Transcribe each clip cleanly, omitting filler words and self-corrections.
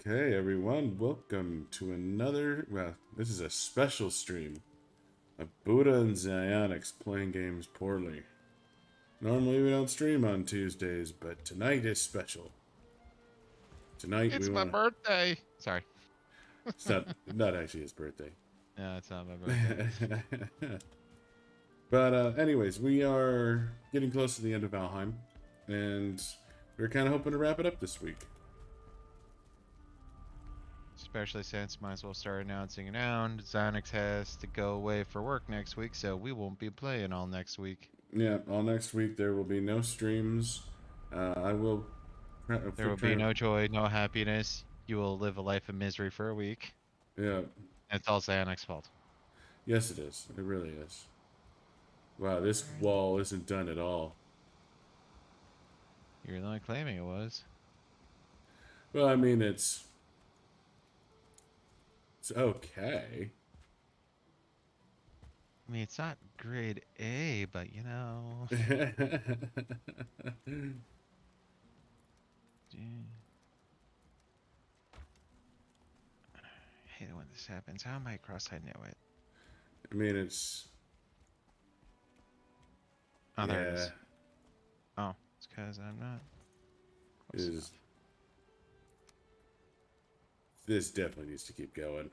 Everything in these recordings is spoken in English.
Okay, everyone, welcome to another. Well, this is a special stream of Buddha and Xionics playing games poorly. Normally, we don't stream on Tuesdays, but tonight is special. Tonight, we It's my want to. birthday. Sorry. It's not actually his birthday. No, it's not my birthday. But, anyways, we are getting close to the end of Valheim, and we're kind of hoping to wrap it up this week. Especially since might as well start announcing it now. Xanax has to go away for work next week, so we won't be playing all next week. Yeah, all next week there will be no streams. I will There will be no joy, no happiness. You will live a life of misery for a week. Yeah. And it's all Xanax's fault. Yes, it is. It really is. Wow, this wall isn't done at all. You're not claiming it was. Well, I mean, it's okay. I mean, it's not grade A, but you know. I hate it when this happens. How am I cross-eyed nitwit? I mean, it's. Oh, there it Yeah. is. Oh, it's because I'm not. Is this definitely needs to keep going.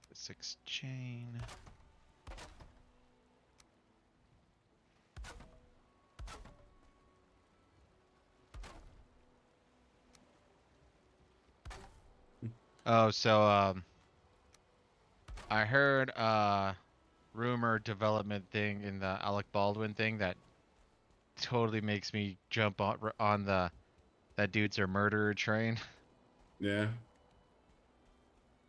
The 6 chain. Oh, so I heard rumor development thing in the Alec Baldwin thing that totally makes me jump on the that dude's a murderer train. Yeah.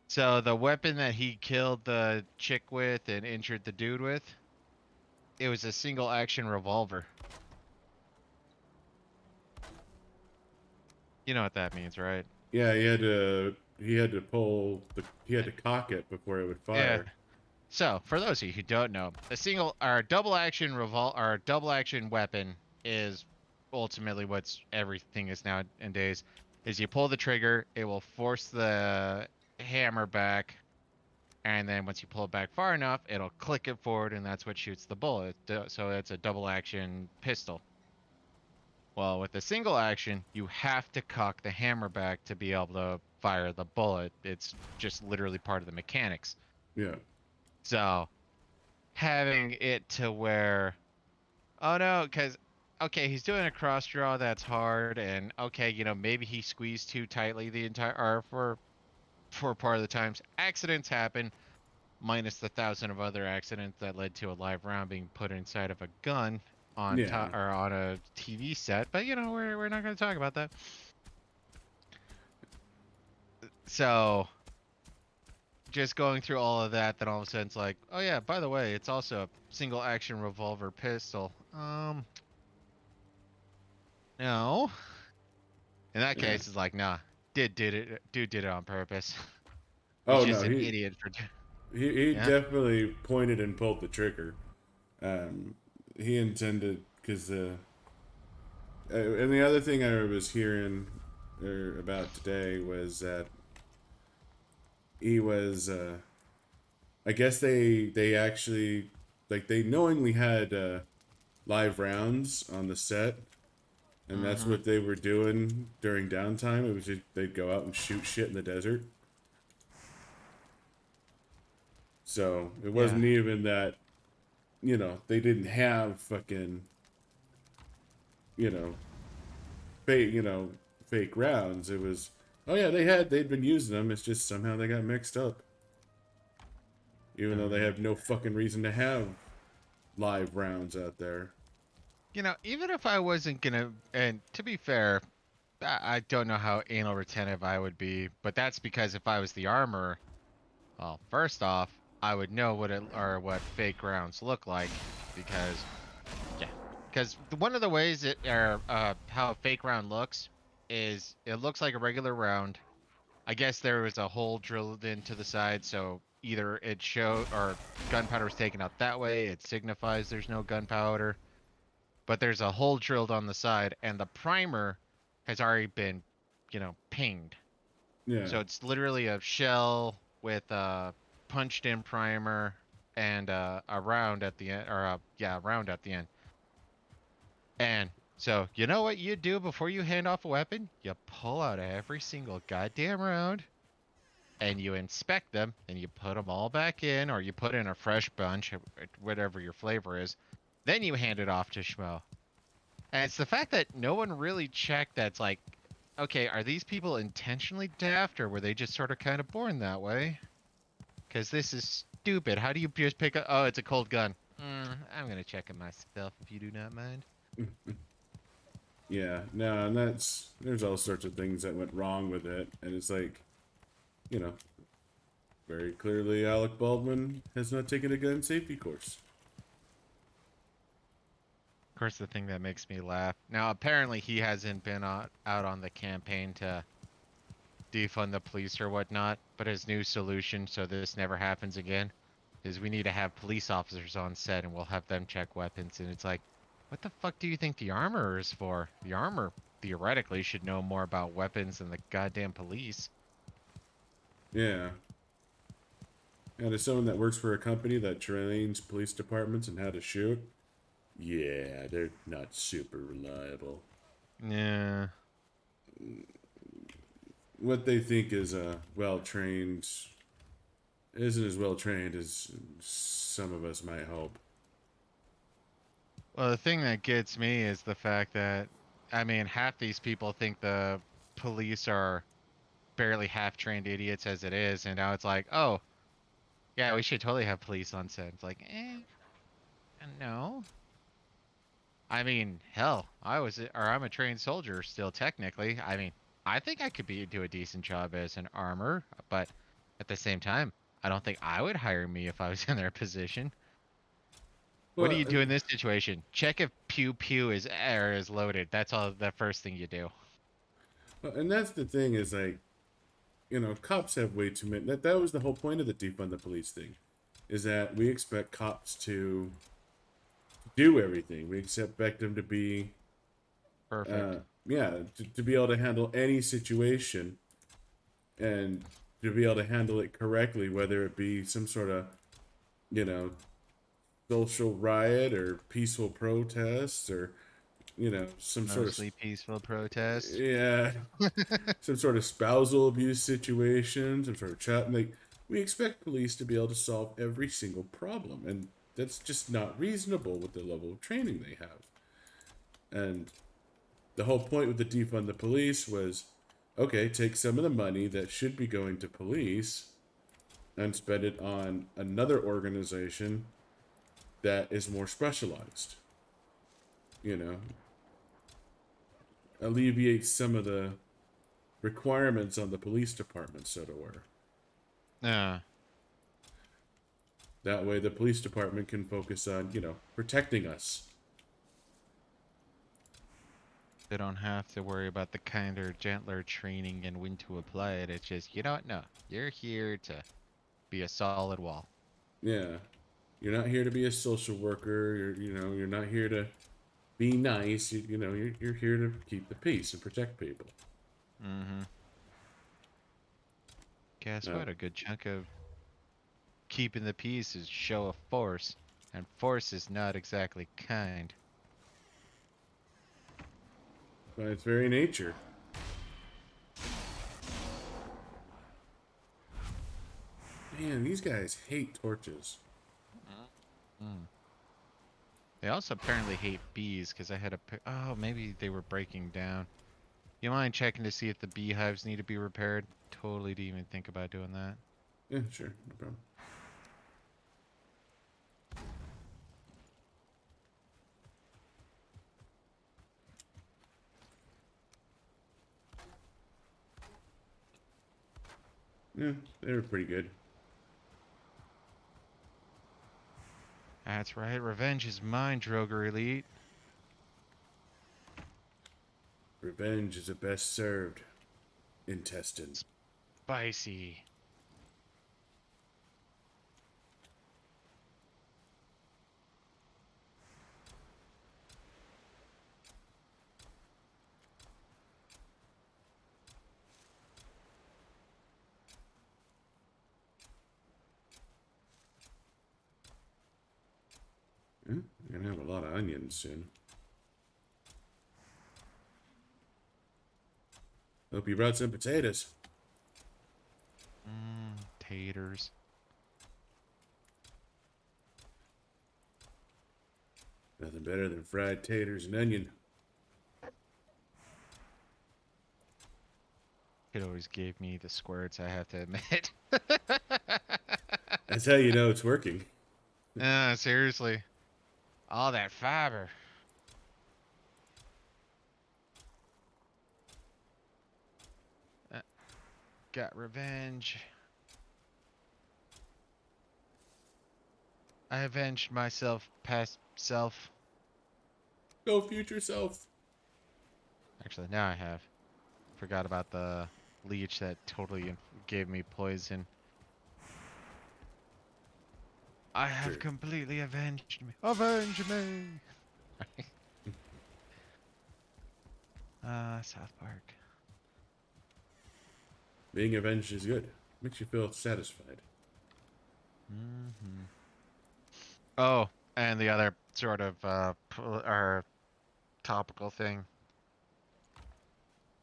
So the weapon that he killed the chick with and injured the dude with, it was a single action revolver. You know what that means, right? Yeah, he had to pull he had to cock it before it would Yeah. fire. So, for those of you who don't know, a single or double action double action weapon is ultimately what's everything is nowadays. Is you pull the trigger, it will force the hammer back, and then once you pull it back far enough, it'll click it forward, and that's what shoots the bullet. So it's a double action pistol. Well, with a single action, you have to cock the hammer back to be able to fire the bullet. It's just literally part of the mechanics. Yeah. So having it to where, oh no, because okay, he's doing a cross draw that's hard, and okay, maybe he squeezed too tightly the entire or for part of the times. Accidents happen, minus the thousand of other accidents that led to a live round being put inside of a gun on Yeah. top or on a TV set. But we're not going to talk about that. So just going through all of that, then all of a sudden it's like, oh yeah, by the way, it's also a single action revolver pistol. No. In that Yeah. case, it's like, nah, dude did it on purpose. He's Oh just no, an he idiot for. he Yeah. definitely pointed and pulled the trigger. Um, he intended because and the other thing I was hearing about today was that he was I guess they actually like they knowingly had live rounds on the set, and that's Mm-hmm. what they were doing during downtime. It was just they'd go out and shoot shit in the desert. So it Yeah. wasn't even that they didn't have fucking you know fake fake rounds. It was, oh yeah, they'd been using them. It's just somehow they got mixed up, even though they have no fucking reason to have live rounds out there. Even if I wasn't gonna, and to be fair, I don't know how anal retentive I would be, but that's because if I was the armor, well, first off, I would know what fake rounds look like, because yeah, because one of the ways how a fake round looks is it looks like a regular round. I guess there was a hole drilled into the side, so either it show or gunpowder was taken out that way, it signifies there's no gunpowder. But there's a hole drilled on the side, and the primer has already been, pinged. Yeah. So it's literally a shell with a punched in primer and a round at the end, or a round at the end. And so, you know what you do before you hand off a weapon? You pull out every single goddamn round and you inspect them and you put them all back in, or you put in a fresh bunch, whatever your flavor is. Then you hand it off to Schmo. And it's the fact that no one really checked that's like, okay, are these people intentionally daft or were they just sort of kind of born that way? Because this is stupid. How do you just pick up? Oh, it's a cold gun. I'm going to check it myself if you do not mind. Yeah. No, and there's all sorts of things that went wrong with it, and it's like, you know, very clearly Alec Baldwin has not taken a gun safety course. Of course, the thing that makes me laugh. Now, apparently, he hasn't been out on the campaign to defund the police or whatnot, but his new solution so this never happens again is we need to have police officers on set and we'll have them check weapons. And it's like, what the fuck do you think the armorer is for? The armor theoretically should know more about weapons than the goddamn police. Yeah. And as someone that works for a company that trains police departments in how to shoot, yeah, they're not super reliable. Yeah. What they think is well trained isn't as well trained as some of us might hope. Well, the thing that gets me is the fact that, I mean, half these people think the police are barely half trained idiots as it is, and now it's like, oh, yeah, we should totally have police on set. It's like, no. I mean, hell, I'm a trained soldier still technically. I mean, I think I could do a decent job as an armor, but at the same time, I don't think I would hire me if I was in their position. What do Well, you do in this situation? Check if pew pew is loaded. That's all. The first thing you do. and that's the thing is like, cops have way too many. That was the whole point of the defund the police thing, is that we expect cops to do everything. We expect them to be, Perfect. yeah, to be able to handle any situation and to be able to handle it correctly, whether it be some sort of, you know, social riot or peaceful protest or, some sort of, Mostly peaceful protest. yeah, some sort of spousal abuse situation, some sort of chat. Like, we expect police to be able to solve every single problem, and that's just not reasonable with the level of training they have. And the whole point with the defund the police was, okay, take some of the money that should be going to police and spend it on another organization that is more specialized. You know, alleviate some of the requirements on the police department, so to were. Yeah. That way, the police department can focus on, protecting us. They don't have to worry about the kinder, gentler training and when to apply it. It's just, you don't know. You're here to be a solid wall. Yeah, you're not here to be a social worker. You're not here to be nice. You're here to keep the peace and protect people. Mm-hmm. Guess Uh, what? A good chunk of keeping the peace is show of force, and force is not exactly kind. by its very nature. Man, these guys hate torches. Mm. They also apparently hate bees because I had a. Oh, maybe they were breaking down. You mind checking to see if the beehives need to be repaired? Totally didn't even think about doing that. Yeah, sure, no problem. Yeah, they were pretty good. That's right. Revenge is mine, Droger Elite. Revenge is a best served intestine. Spicy. onions soon. Hope you brought some potatoes. Taters. Nothing better than fried taters and onion. It always gave me the squirts, I have to admit. That's how you know it's working. Seriously. All that fiber. Got revenge. I avenged myself past self. Go future self. Actually, now I have. Forgot about the leech that totally gave me poison. I have Sure. completely avenged me. Avenge me! South Park. Being avenged is good. Makes you feel satisfied. Oh, and the other sort of or topical thing.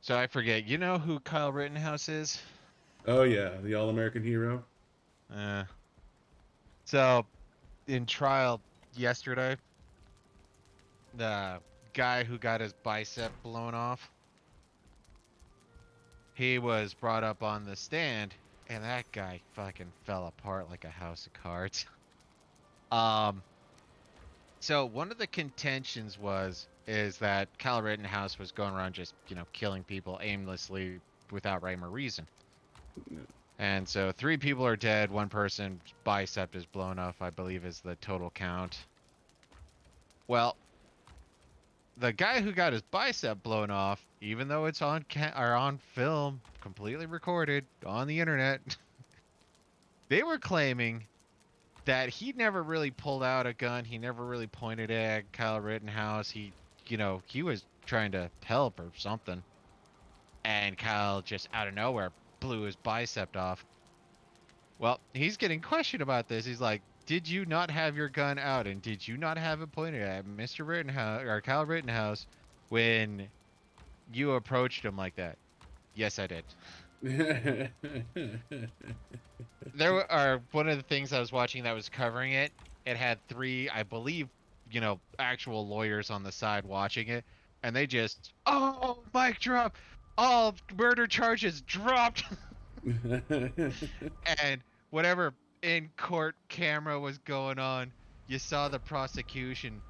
So I forget. You know who Kyle Rittenhouse is? Oh yeah, the all-American hero. Uh, so in trial yesterday, the guy who got his bicep blown off, he was brought up on the stand, and that guy fucking fell apart like a house of cards. Um, so one of the contentions is that Kyle Rittenhouse was going around just, killing people aimlessly without rhyme or reason. And so 3 people are dead, 1 person's bicep is blown off, I believe is the total count. Well, the guy who got his bicep blown off, even though it's on on film, completely recorded on the internet, they were claiming that he never really pulled out a gun. He never really pointed at Kyle Rittenhouse. He was trying to help or something. And Kyle just out of nowhere blew his bicep off. Well, he's getting questioned about this. He's like, did you not have your gun out? And did you not have it pointed at Mr. Rittenhouse or Kyle Rittenhouse when you approached him like that? Yes, I did. One of the things I was watching that was covering it. It had 3, I believe, actual lawyers on the side watching it, and they just, oh, mic drop, all murder charges dropped, and whatever in court camera was going on, you saw the prosecution,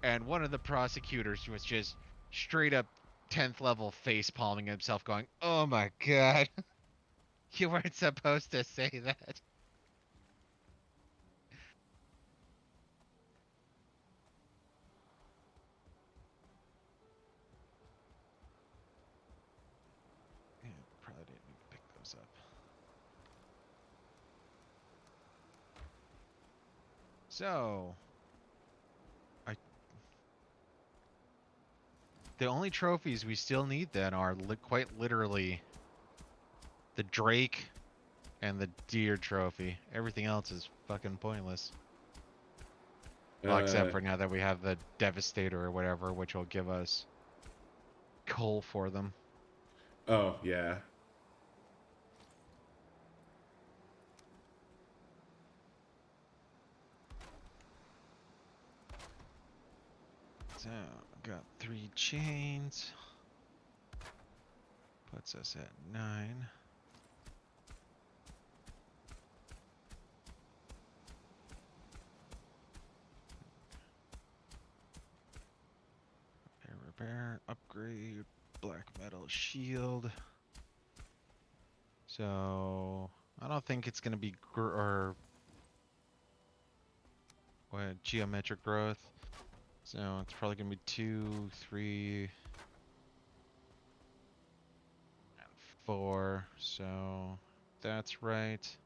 and one of the prosecutors was just straight up 10th level face palming himself, going, "Oh my god, you weren't supposed to say that." Yeah, probably didn't need to pick those up. So, the only trophies we still need then are quite literally the Drake and the Deer trophy. Everything else is fucking pointless. Well, except for now that we have the Devastator or whatever, which will give us coal for them. Oh yeah. So, got 3 chains. Puts us at 9. Repair, upgrade, black metal shield. So, I don't think it's gonna be geometric growth. So it's probably gonna be 2, 3, and 4. So that's right.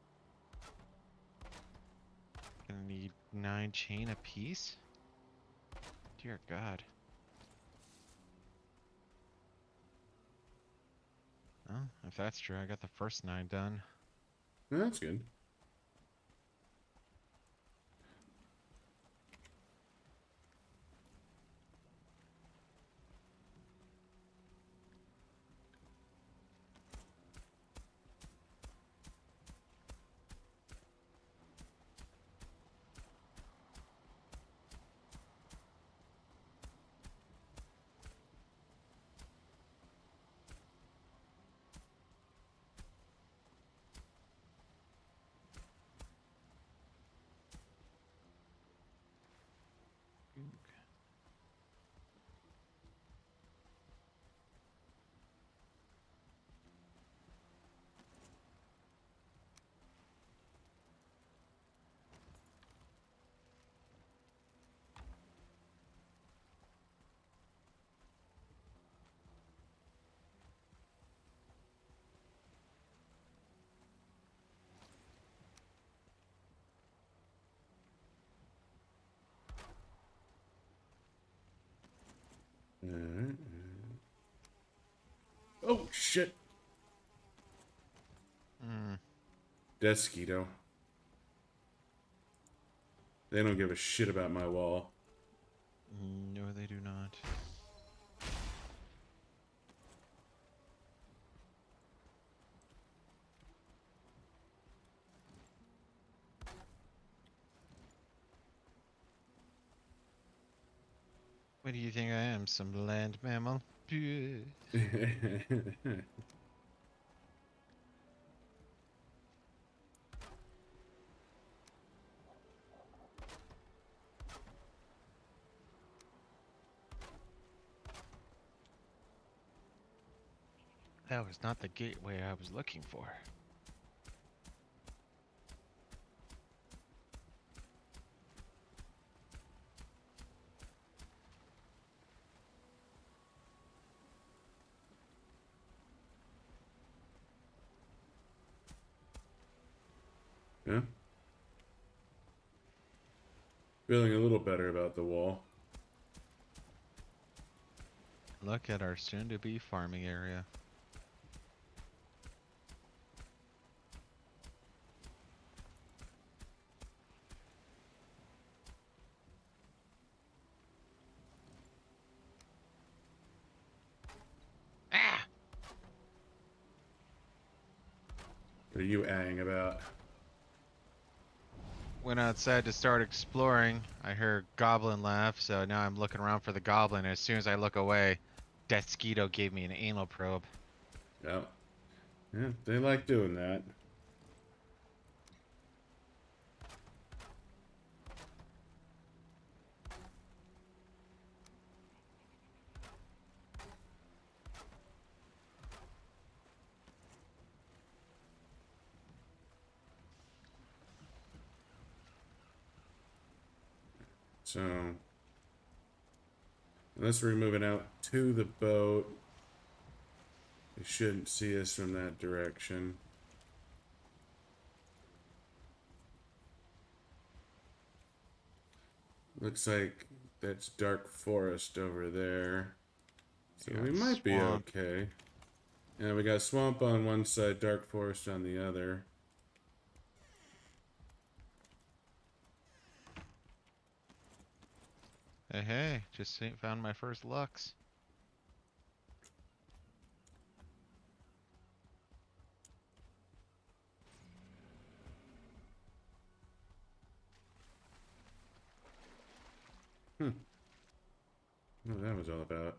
Gonna need 9 chain apiece. Dear God. Well, if that's true, I got the first 9 done. That's good. Oh, shit. Hmm. Desquito. They don't give a shit about my wall. No, they do not. What do you think I am? Some land mammal? Phew. That was not the gateway I was looking for. Yeah? Feeling a little better about the wall. Look at our soon-to-be farming area. Ah! What are you ahhing about? Went outside to start exploring. I heard goblin laugh, so now I'm looking around for the goblin. As soon as I look away, Desquito gave me an anal probe. Yeah. Yeah, they like doing that. So, unless we're moving out to the boat, they shouldn't see us from that direction. Looks like that's dark forest over there. So Yeah, we might be swamp. okay. Yeah, we got swamp on one side, dark forest on the other. Hey, hey, just found my first Lux. What that was all about.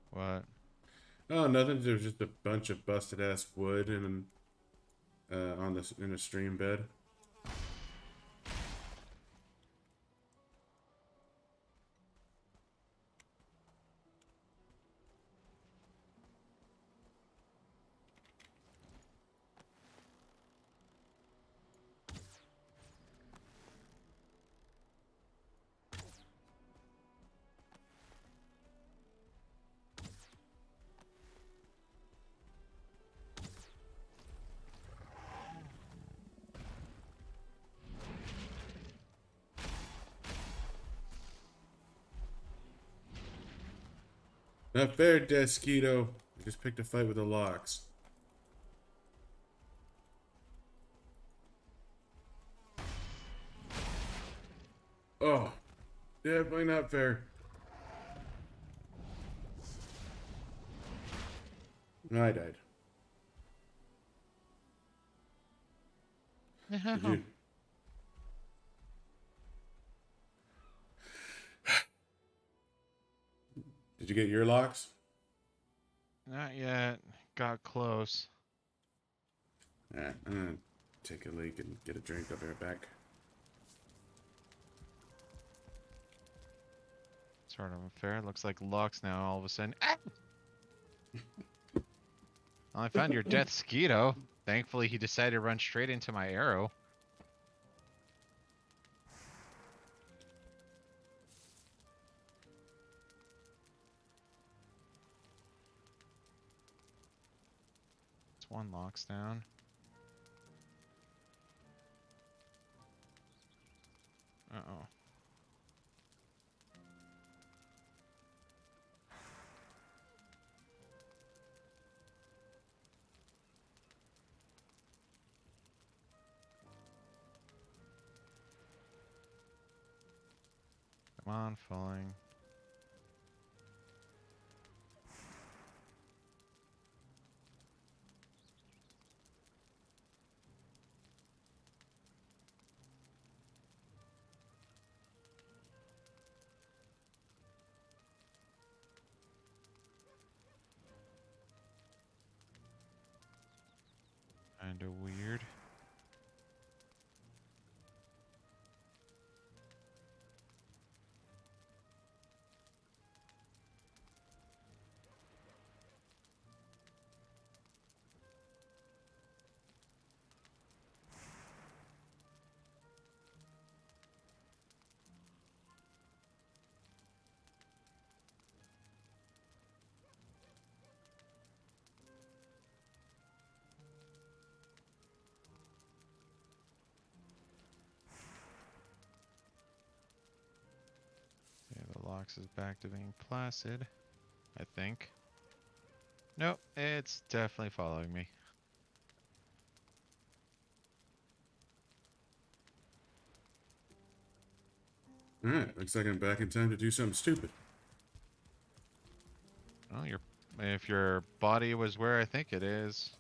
What? Oh, nothing. There's just a bunch of busted ass wood on this in a stream bed. Not fair, Desquito. I just picked a fight with the locks. Oh, definitely not fair. I died. Did you? Did you get your locks? Not yet. Got close. Alright, I'm gonna take a leak and get a drink. I'll be right back. Sort of unfair. Looks like Lux now all of a sudden. Ah! Well, I found your Desquito. Thankfully, he decided to run straight into my arrow. It's one Lux down. Uh-oh. on, falling. Kinda weird. Yeah, the locks is back to being placid, I think. Nope, it's definitely following me. Alright, looks like I'm back in time to do something stupid. Well, if your body was where I think it is.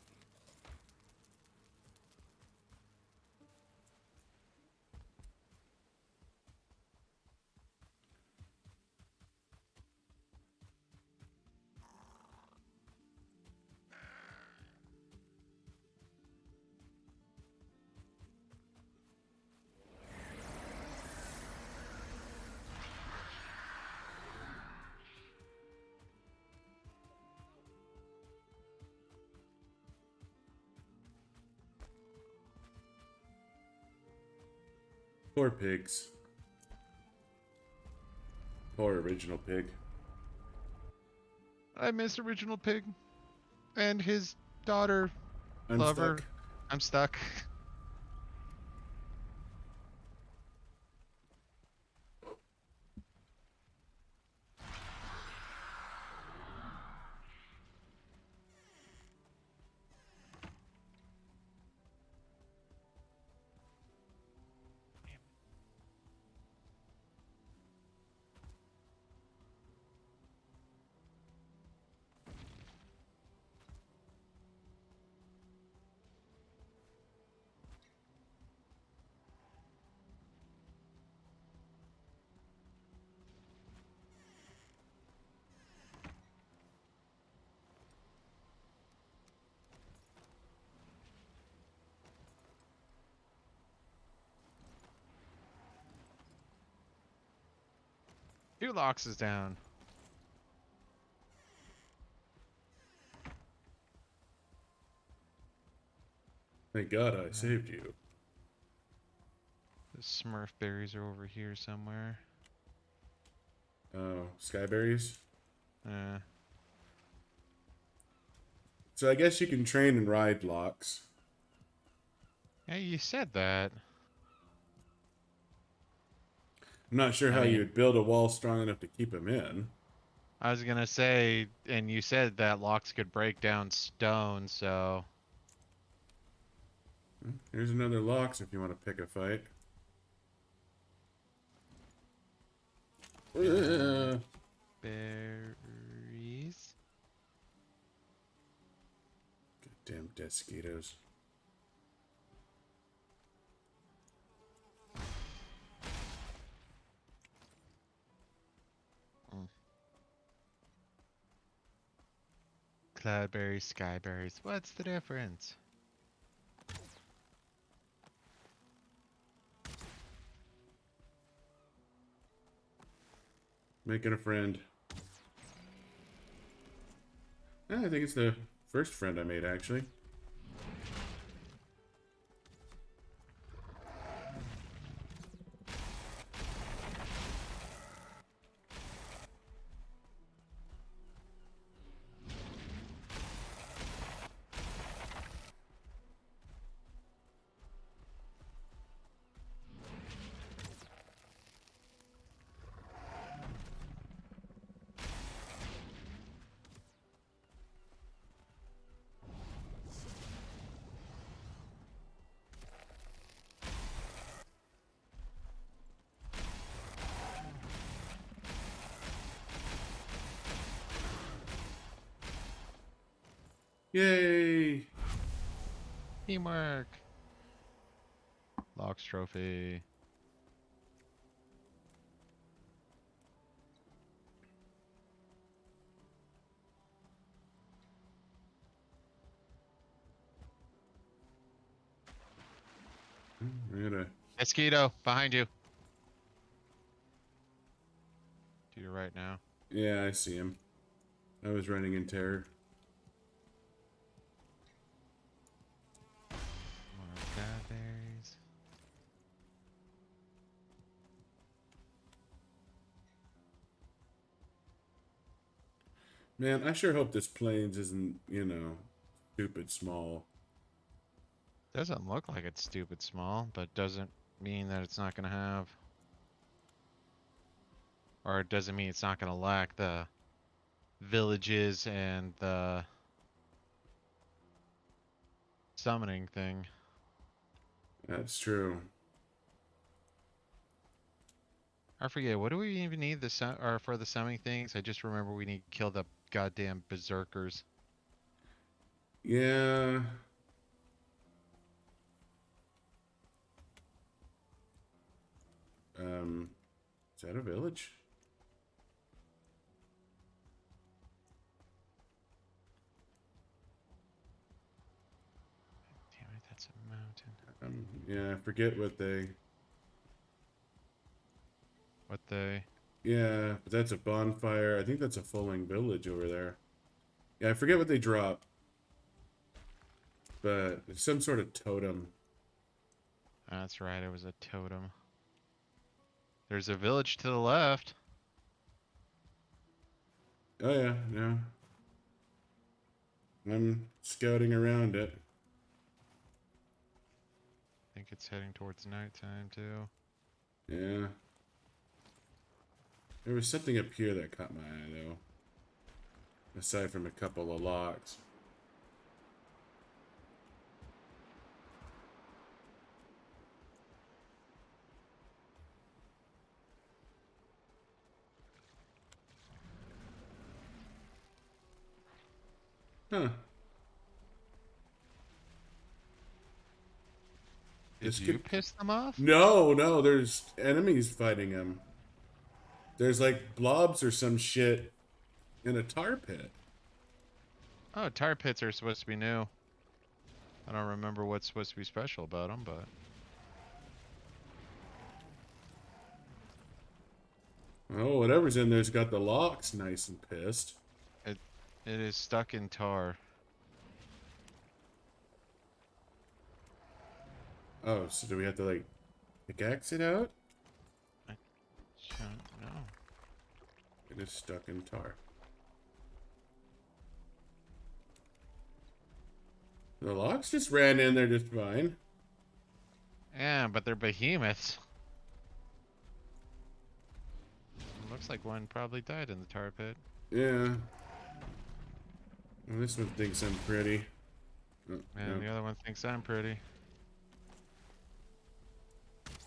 Poor pigs. Poor original pig. I miss Original Pig and his daughter, I'm lover. stuck. I'm stuck. Two locks is down. Thank God I saved you. The Smurf berries are over here somewhere. Oh, skyberries? Uh, So I guess you can train and ride locks. yeah, you said that. I'm not sure I how you mean, would build a wall strong enough to keep them in. I was gonna say, and you said that locks could break down stone, so Here's another locks if you want to pick a fight. berries. Goddamn mosquitoes. Mm. Cloudberries, skyberries. What's the difference? Making a friend. I think it's the first friend I made, actually. Yay! Teamwork. Locks trophy. I gotta. Mosquito behind you. To your right now. Yeah, I see him. I was running in terror. More berries. Man, I sure hope this plains isn't, you know, stupid small. Doesn't look like it's stupid small, but doesn't mean that it's not gonna have, or it doesn't mean it's not gonna lack the villages and the summoning thing. That's true. I forget, what do we even need or for the summoning things? I just remember we need to kill the goddamn berserkers. Yeah. Is that a village? Damn it, that's a mountain. Yeah, I forget what they. What they... Yeah, but that's a bonfire. I think that's a fuling village over there. Yeah, I forget what they drop. But it's some sort of totem. That's right, it was a totem. There's a village to the left. Oh yeah, yeah. I'm scouting around it. I think it's heading towards nighttime too. Yeah. There was something up here that caught my eye though. Aside from a couple of locks. Huh. Did This you could. piss them off? No, no, there's enemies fighting him. There's like blobs or some shit in a tar pit. Oh, tar pits are supposed to be new. I don't remember what's supposed to be special about them, but Oh, whatever's in there's got the locks nice and pissed. it it is stuck in tar. Oh, so do we have to like pickaxe it out? I don't know. It is stuck in tar. The locks just ran in there just fine. Yeah, but they're behemoths. Looks like one probably died in the tar pit. Yeah. Well, this one thinks I'm pretty. Oh, And no. the other one thinks I'm pretty.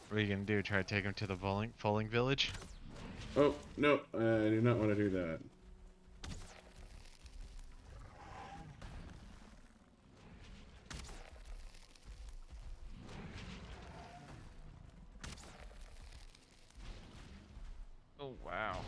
What are you gonna do? Try to take him to the Fulling village? Oh, no, I do not want to do that. Oh wow.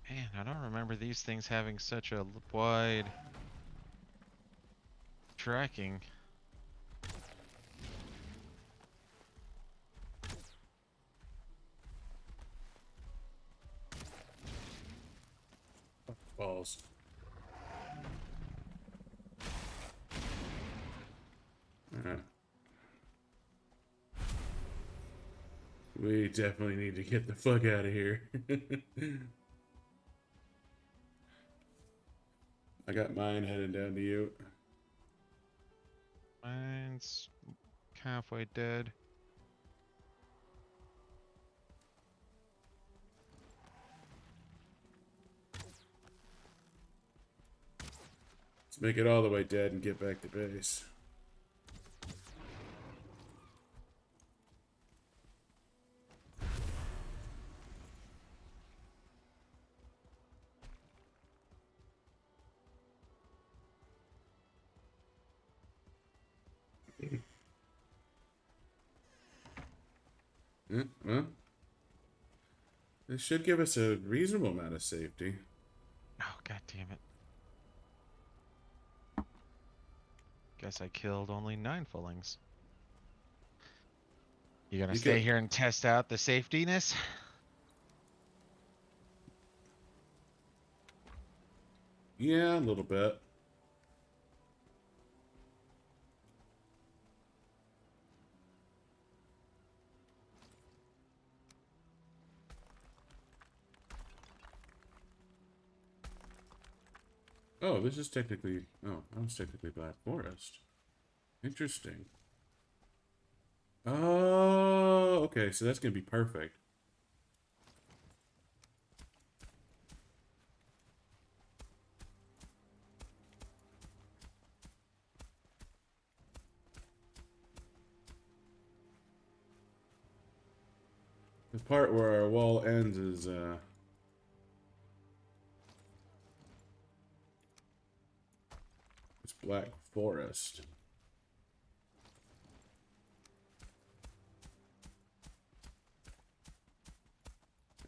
Man, I don't remember these things having such a wide tracking. Balls. Alright. We definitely need to get the fuck out of here. I got mine heading down to you. Mine's halfway dead. Let's make it all the way dead and get back to base. Yeah, well, this should give us a reasonable amount of safety. Oh, god damn it. Guess I killed only 9 fullings. You gonna You stay could, here and test out the safetiness? yeah, a little bit. Oh, this is technically. Oh, that was technically Black Forest. Interesting. Oh, okay, so that's gonna be perfect. The part where our wall ends is it's Black Forest.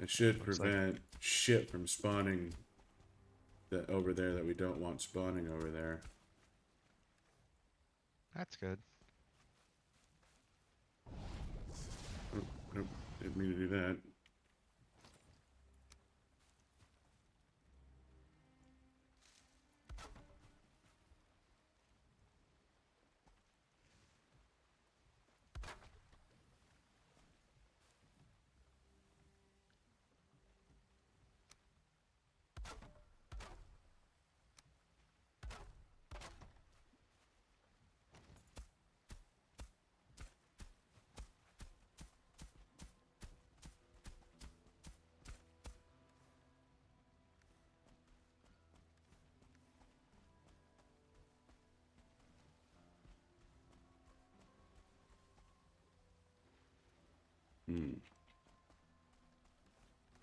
It should Looks like prevent shit from spawning that over there that we don't want spawning over there. that's good. Oh, nope, didn't mean to do that. Hmm.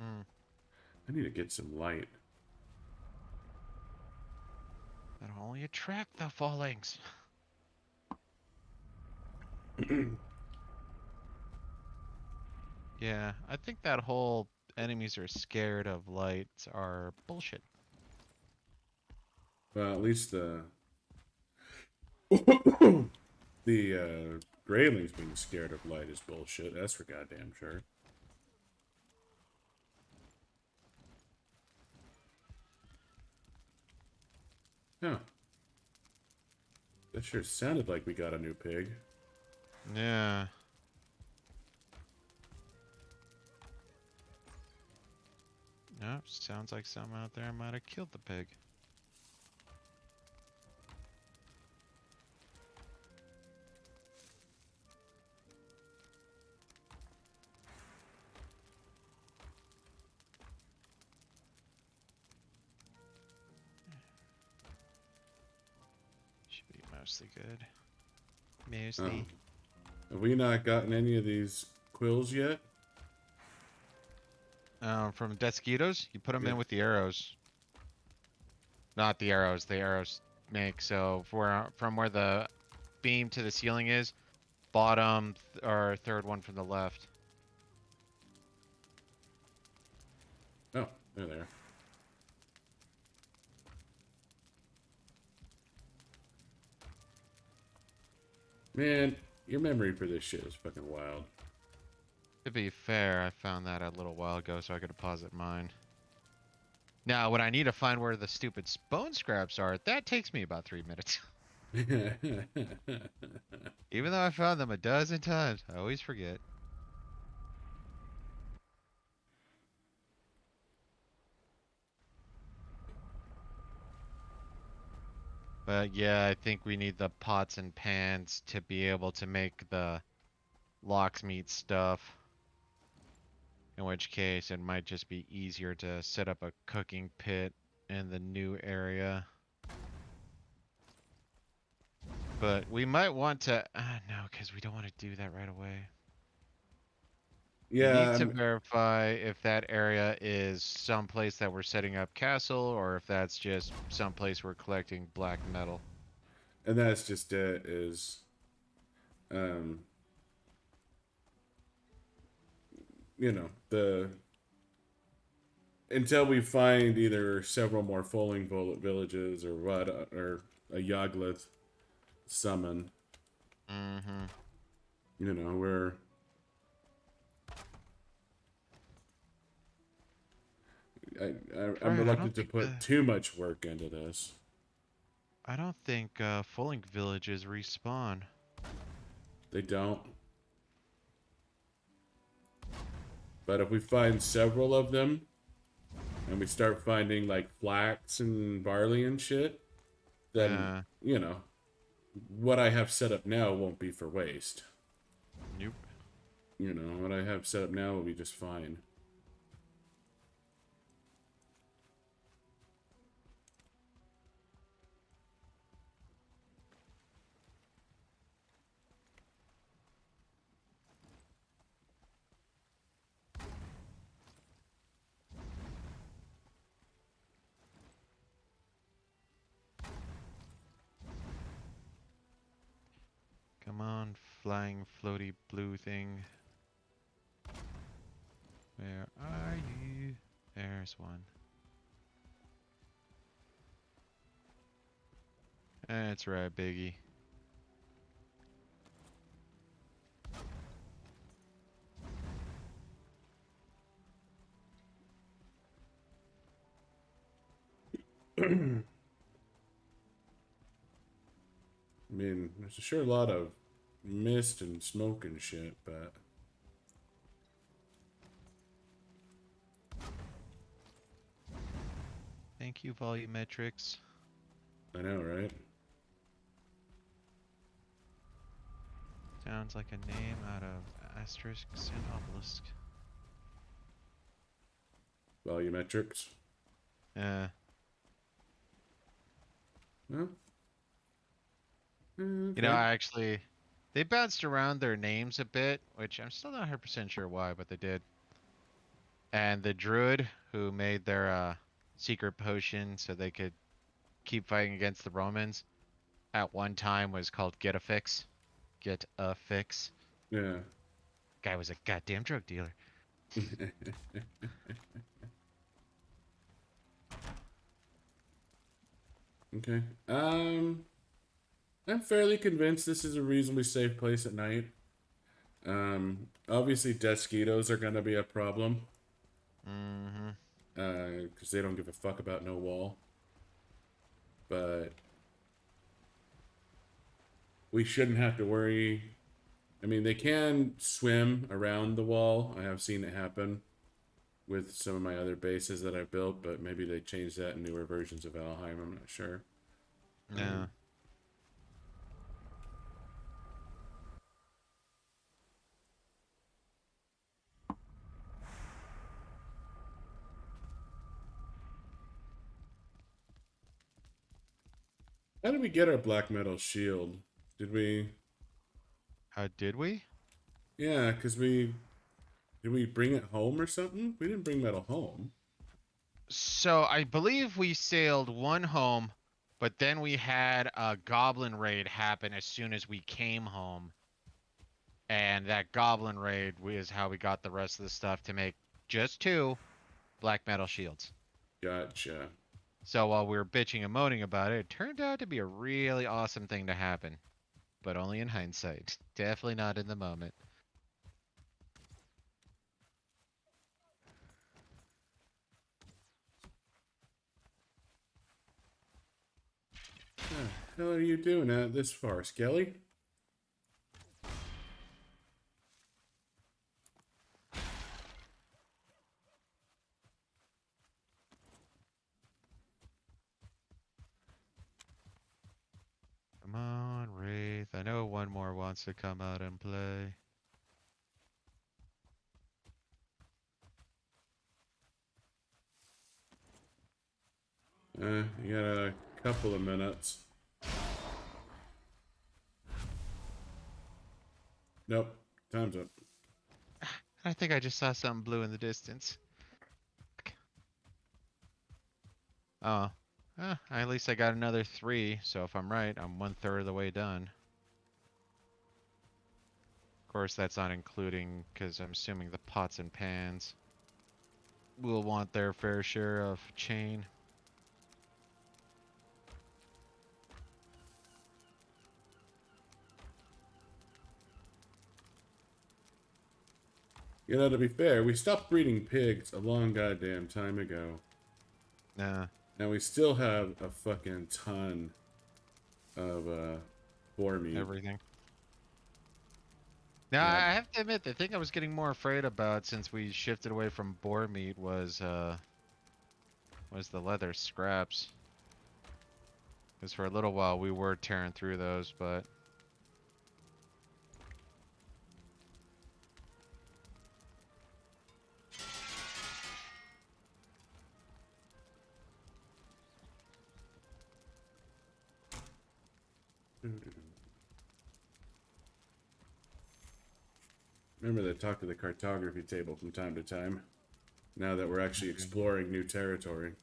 Hmm. I need to get some light. That'll only attract the fallings. Yeah, I think that whole enemies are scared of lights are bullshit. Well, at least the the Greylings being scared of light is bullshit. That's for goddamn sure. Huh. That sure sounded like we got a new pig. Yeah. No, sounds like someone out there might have killed the pig. Should be mostly good. Oh. Mostly. Have we not gotten any of these quills yet? From Desquitos, you put them Yeah. in with the arrows. Not the arrows make so from where the beam to the ceiling is, bottom or third one from the left. Oh, they're there. Man, your memory for this shit is fucking wild. To be fair, I found that a little while ago, so I could deposit mine. Now, when I need to find where the stupid bone scraps are, that takes me about 3 minutes. Even though I found them a dozen times, I always forget. But yeah, I think we need the pots and pans to be able to make the locksmith stuff. In which case, it might just be easier to set up a cooking pit in the new area. But we might want to... no, because we don't want to do that right away. We Yeah, need to verify if that area is someplace that we're setting up castle, or if that's just someplace we're collecting black metal. and that's just it. Is um, you know, the until we find either several more fuling villages or what, or a Yagluth summon. Mm-hmm. You know, we're I'm Right, reluctant to put too much work into this. I don't think Fulling villages respawn. They don't. But if we find several of them, and we start finding like flax and barley and shit, then, you know, what I have set up now won't be for waste. Nope. You know, what I have set up now will be just fine. Come on, flying floaty blue thing. Where are you? There's one. That's right, Biggie. I mean, there's a sure lot of mist and smoke and shit, but Thank you, volumetrics. I know, right? Sounds like a name out of asterisks and obelisk. Volumetrics. Uh, Well, okay. You know, they bounced around their names a bit, which I'm still not 100% sure why, but they did. And the druid who made their secret potion so they could keep fighting against the Romans at one time was called Get a Fix. Get a Fix. Yeah. Guy was a goddamn drug dealer. Okay. I'm fairly convinced this is a reasonably safe place at night. Obviously, mosquitoes are gonna be a problem. Mm-hmm. Because they don't give a fuck about no wall. But we shouldn't have to worry. I mean, they can swim around the wall. I have seen it happen with some of my other bases that I've built, but maybe they changed that in newer versions of Valheim. I'm not sure. No. How did we get our black metal shield? Did we? How did we? Yeah, because we did we bring it home or something? We didn't bring metal home. So I believe we sailed one home, but then we had a goblin raid happen as soon as we came home. And that goblin raid is how we got the rest of the stuff to make just 2 black metal shields. Gotcha. So while we were bitching and moaning about it, it turned out to be a really awesome thing to happen. But only in hindsight. Definitely not in the moment. hell are you doing out this far, Skelly? Come on, Wraith. I know one more wants to come out and play. You got a couple of minutes. Nope, time's up. I think I just saw something blue in the distance. Oh. At least I got another 3, so if I'm right, I'm 1/3 of the way done. Of course, that's not including, because I'm assuming the pots and pans will want their fair share of chain. You know, to be fair, we stopped breeding pigs a long goddamn time ago. Nah, Now we still have a fucking ton of boar meat. everything. Now, Yeah. I have to admit, the thing I was getting more afraid about since we shifted away from boar meat was the leather scraps. Because for a little while we were tearing through those, but Remember to talk to the cartography table from time to time. Now that we're actually exploring new territory.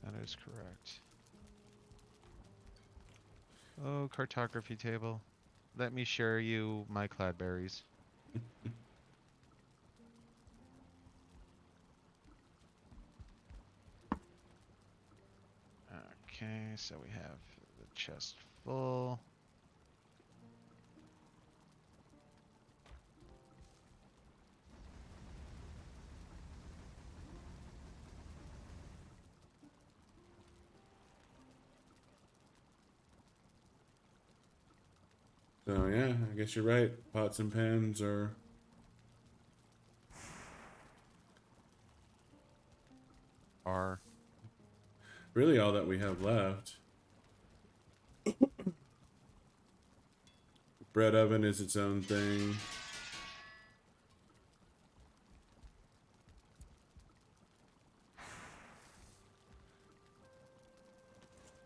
that is correct. Oh, cartography table. Let me share you my cladberries. Okay, so we have the chest full. So yeah, I guess you're right. Pots and pans are Are really all that we have left. Bread oven is its own thing.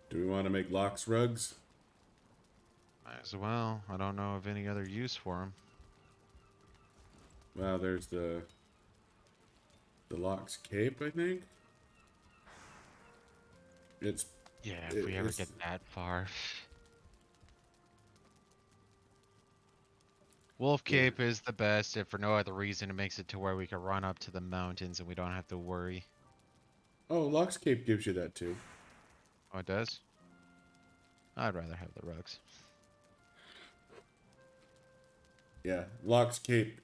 Do we want to make locks rugs? might as well. I don't know of any other use for them. Well, there's the locks cape, I think. It's Yeah, if we ever it's get that far. Wolf yeah. Cape is the best, if for no other reason. It makes it to where we can run up to the mountains and we don't have to worry. Oh, locks cape gives you that too. Oh, it does? I'd rather have the rugs. Yeah, locks cape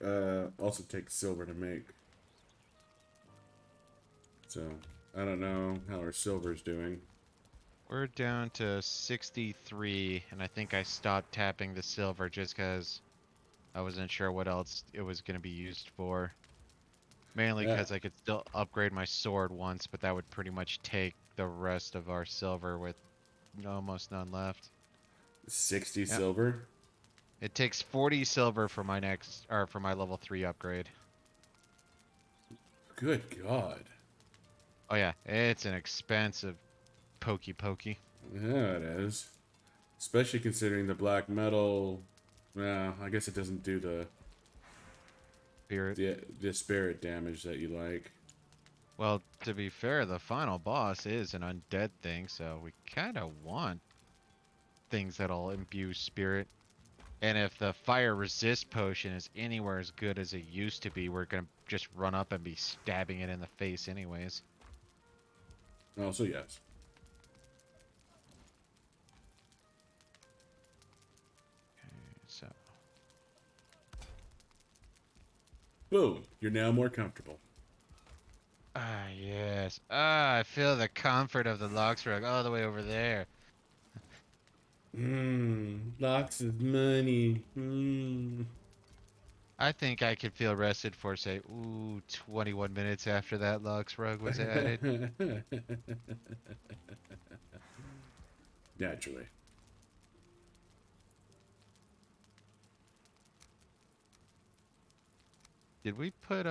also takes silver to make. So I don't know how our silver's doing. We're down to 63, and I think I stopped tapping the silver just because I wasn't sure what else it was going to be used for. Mainly Yeah, because I could still upgrade my sword once, but that would pretty much take the rest of our silver with almost none left. 60 Yep. silver. It takes 40 silver for my next, or for my level 3 upgrade. Good God. Oh yeah, it's an expensive pokey. Yeah, it is. Especially considering the black metal. Well, I guess it doesn't do Spirit. the spirit damage that you like. Well, to be fair, the final boss is an undead thing, so we kind of want things that'll imbue spirit. And if the fire resist potion is anywhere as good as it used to be, we're gonna just run up and be stabbing it in the face anyways. Also, yes. So, Boom. You're now more comfortable. yes. I feel the comfort of the Lox rug all the way over there. Lots of money. Mm. I think I could feel rested for, say, 21 minutes after that Lux rug was added. Naturally. Did we put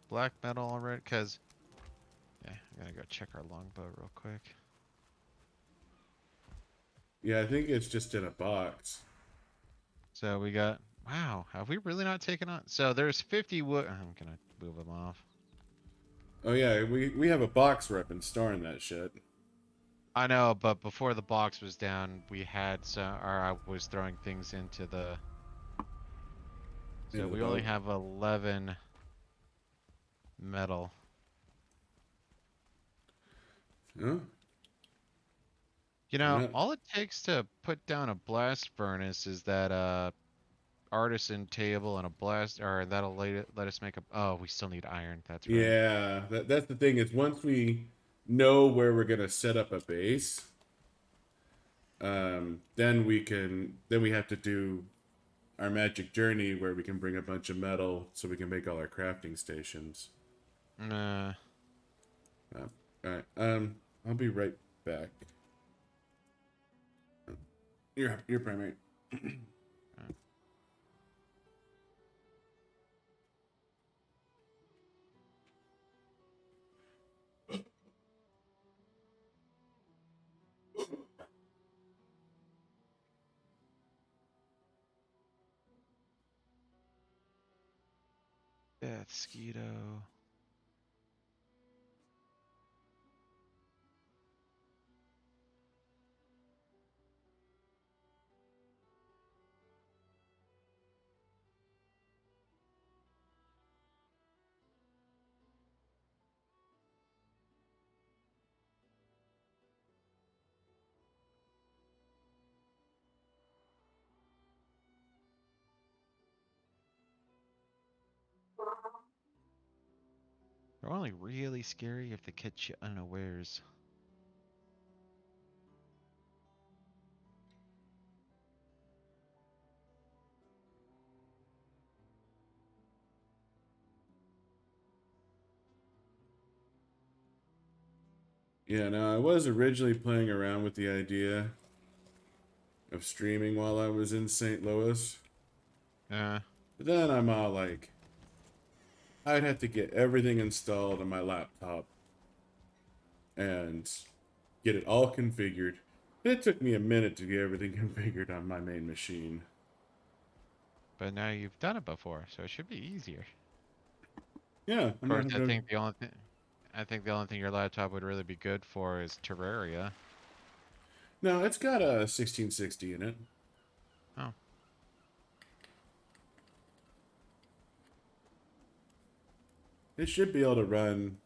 black metal already? Cause yeah, I gotta go check our longbow real quick. Yeah, I think it's just in a box. So we got. Wow, have we really not taken on? So there's 50 wood. I'm gonna move them off. Oh yeah, we have a box rep and storing that shit. I know, but before the box was down, we had some, or I was throwing things into the. So Into the we only boat. have 11 metal. Huh? You I'm know, not. all it takes to put down a blast furnace is that artisan table and a blast, or that'll let us make a. Oh, we still need iron. That's right. Yeah, that's the thing is once we know where we're gonna set up a base, then we have to do our magic journey where we can bring a bunch of metal so we can make all our crafting stations. Uh, Uh, all right, I'll be right back. Your primate. Death Skeeto. They're only really scary if they catch you unawares. Yeah, no, I was originally playing around with the idea of streaming while I was in St. Louis, Uh, but then I'm all like, I'd have to get everything installed on my laptop and get it all configured. It took me a minute to get everything configured on my main machine. but now you've done it before, so it should be easier. Yeah, Of I'm not course, having to. I think the only thing your laptop would really be good for is Terraria. No, it's got a 1660 in it. Oh, It should be able to run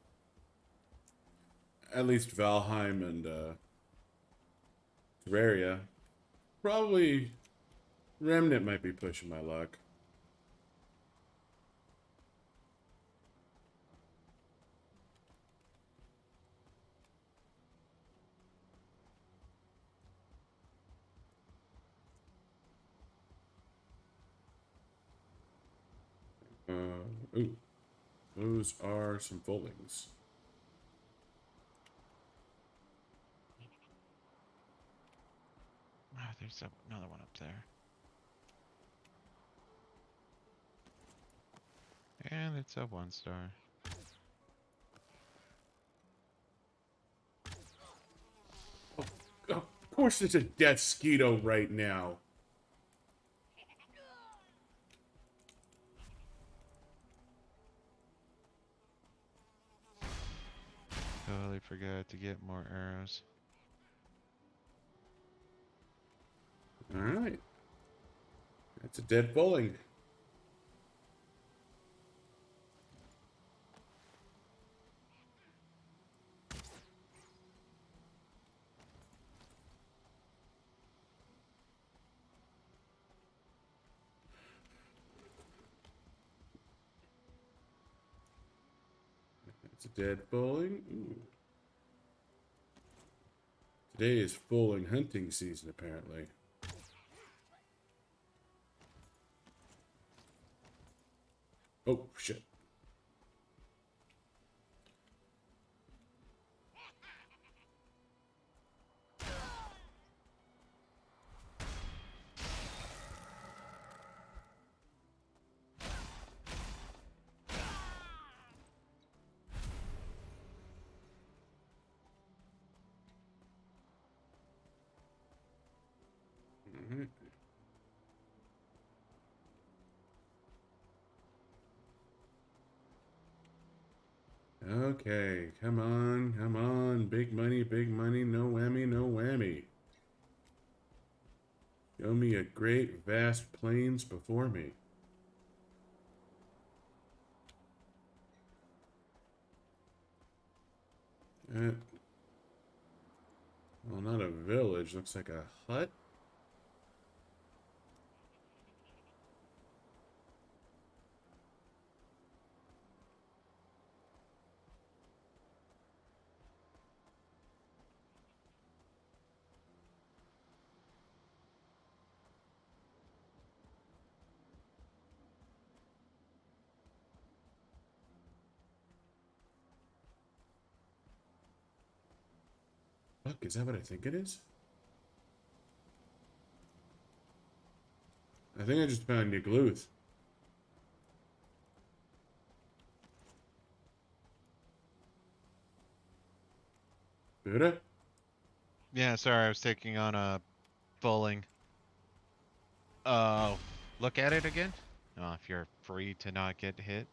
at least Valheim and Terraria. Probably Remnant might be pushing my luck. Ooh, those are some Fulings. there's another one up there. And it's a 1-star. Of course, there's a death Skeeto right now. Totally forgot to get more arrows. All right, that's a dead Fuling. It's a dead Fuling. Ooh. today is fuling hunting season, apparently. Oh, shit. Alright. Okay, come on, come on. Big money, no whammy, no whammy. Show me a great vast plains before me. Uh, well, not a village. Looks like a hut. Fuck, is that what I think it is? I think I just found Yagluth. Buddha? Yeah, sorry, I was taking on a fuling. Look at it again. Oh, if you're free to not get hit.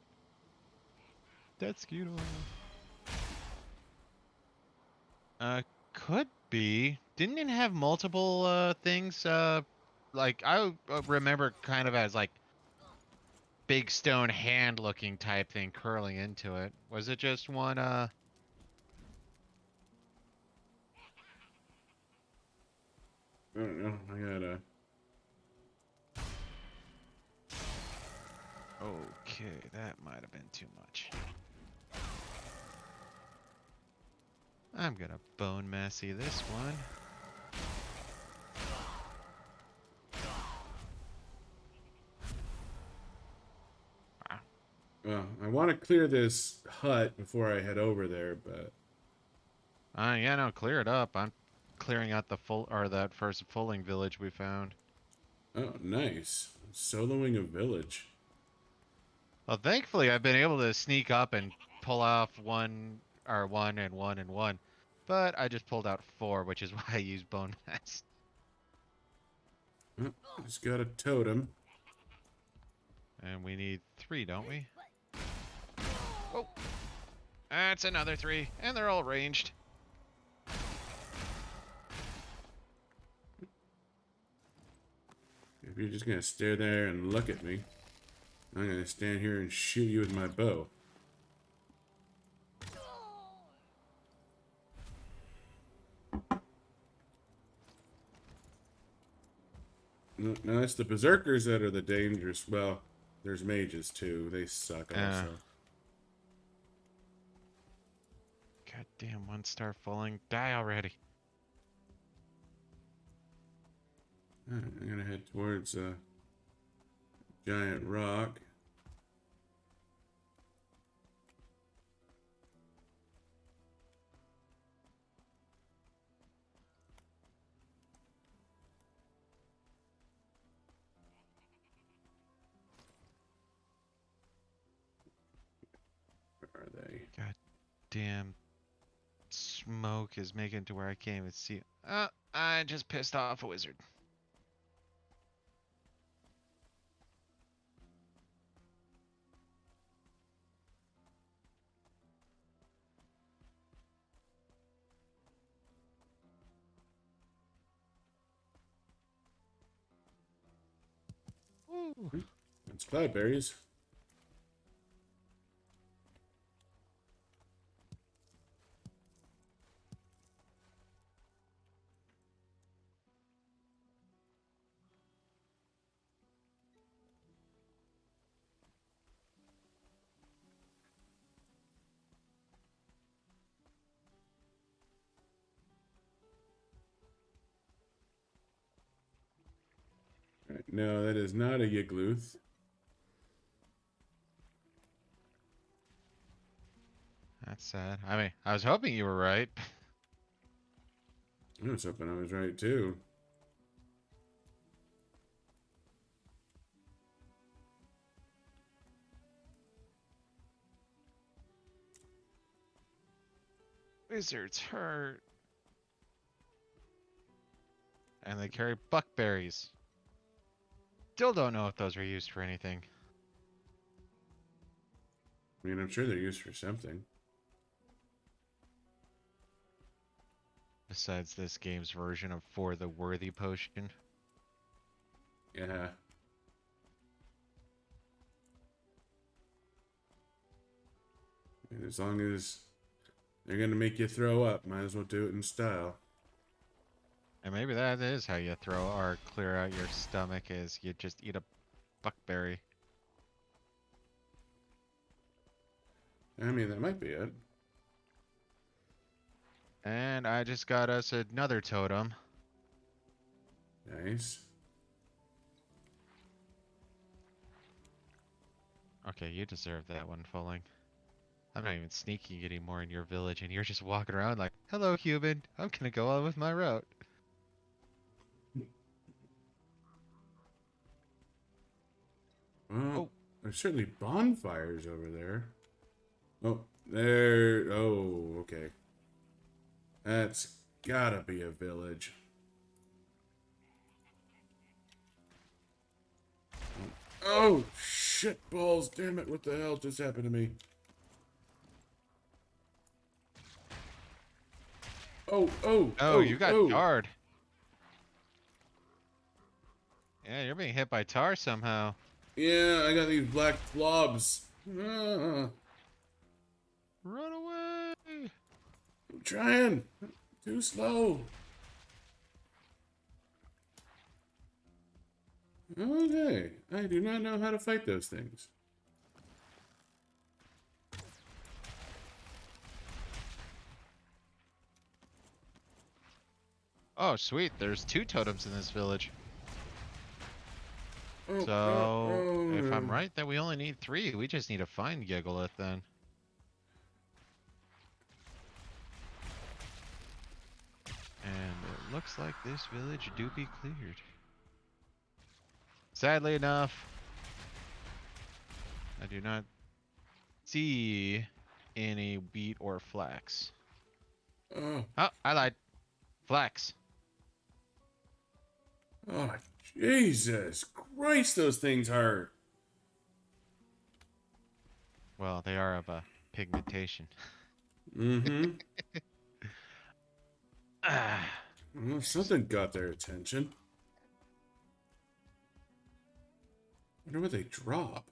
That's cute. Could be. Didn't it have multiple things? Like I remember kind of as like big stone hand looking type thing curling into it. Was it just one? I don't know. I gotta. Okay, that might have been too much. I'm gonna bone massy this one. Ah. Well, I want to clear this hut before I head over there, but. Yeah, no, clear it up. I'm clearing out the full or that first fulling village we found. Oh, nice. Soloing a village. Well, thankfully I've been able to sneak up and pull off one and one and one, but I just pulled out four, which is why I used bone mass. Oh, just got a totem. And we need three, don't we? Oh, that's another three, and they're all ranged. If you're just gonna stare there and look at me, I'm gonna stand here and shoot you with my bow. No, it's the berserkers that are the dangerous. Well, there's mages too. They suck also. Goddamn, one star falling. Die already. Alright, I'm gonna head towards a giant rock. Where are they? Goddamn smoke is making it to where I can't even see. I just pissed off a wizard. Ooh. It's cloudberries. No, that is not a Yagluth. That's sad. I mean, I was hoping you were right. I was hoping I was right too. Wizards hurt. And they carry buckberries. Still don't know if those are used for anything. I mean, I'm sure they're used for something. Besides this game's version of For the Worthy Potion. Yeah. And as long as they're gonna make you throw up, might as well do it in style. And maybe that is how you throw or clear out your stomach, is you just eat a buckberry. I mean, that might be it. And I just got us another totem. Nice. Okay, you deserve that one, Fulling. I'm not even sneaking anymore in your village, and you're just walking around like, hello, human. I'm gonna go on with my route. Well, Oh, there's certainly bonfires over there. Oh, there. Oh, okay. That's gotta be a village. Oh, shit balls. Damn it. What the hell just happened to me? Oh, oh, oh, oh, you got oh. tarred. Yeah, you're being hit by tar somehow. Yeah, I got these black blobs. Ah, Run away! I'm trying. Too slow. Okay. I do not know how to fight those things. Oh, sweet. There's 2 totems in this village. Oh, no, So, oh, if I'm no. right, then we only need 3. We just need to find Yagluth then. And it looks like this village do be cleared. Sadly enough, I do not see any wheat or flax. Oh, Oh, I lied. Flax. oh, Jesus Christ, those things hurt. Well, they are of a pigmentation. Mm-hmm. Ah, Well, something got their attention. I wonder what they drop.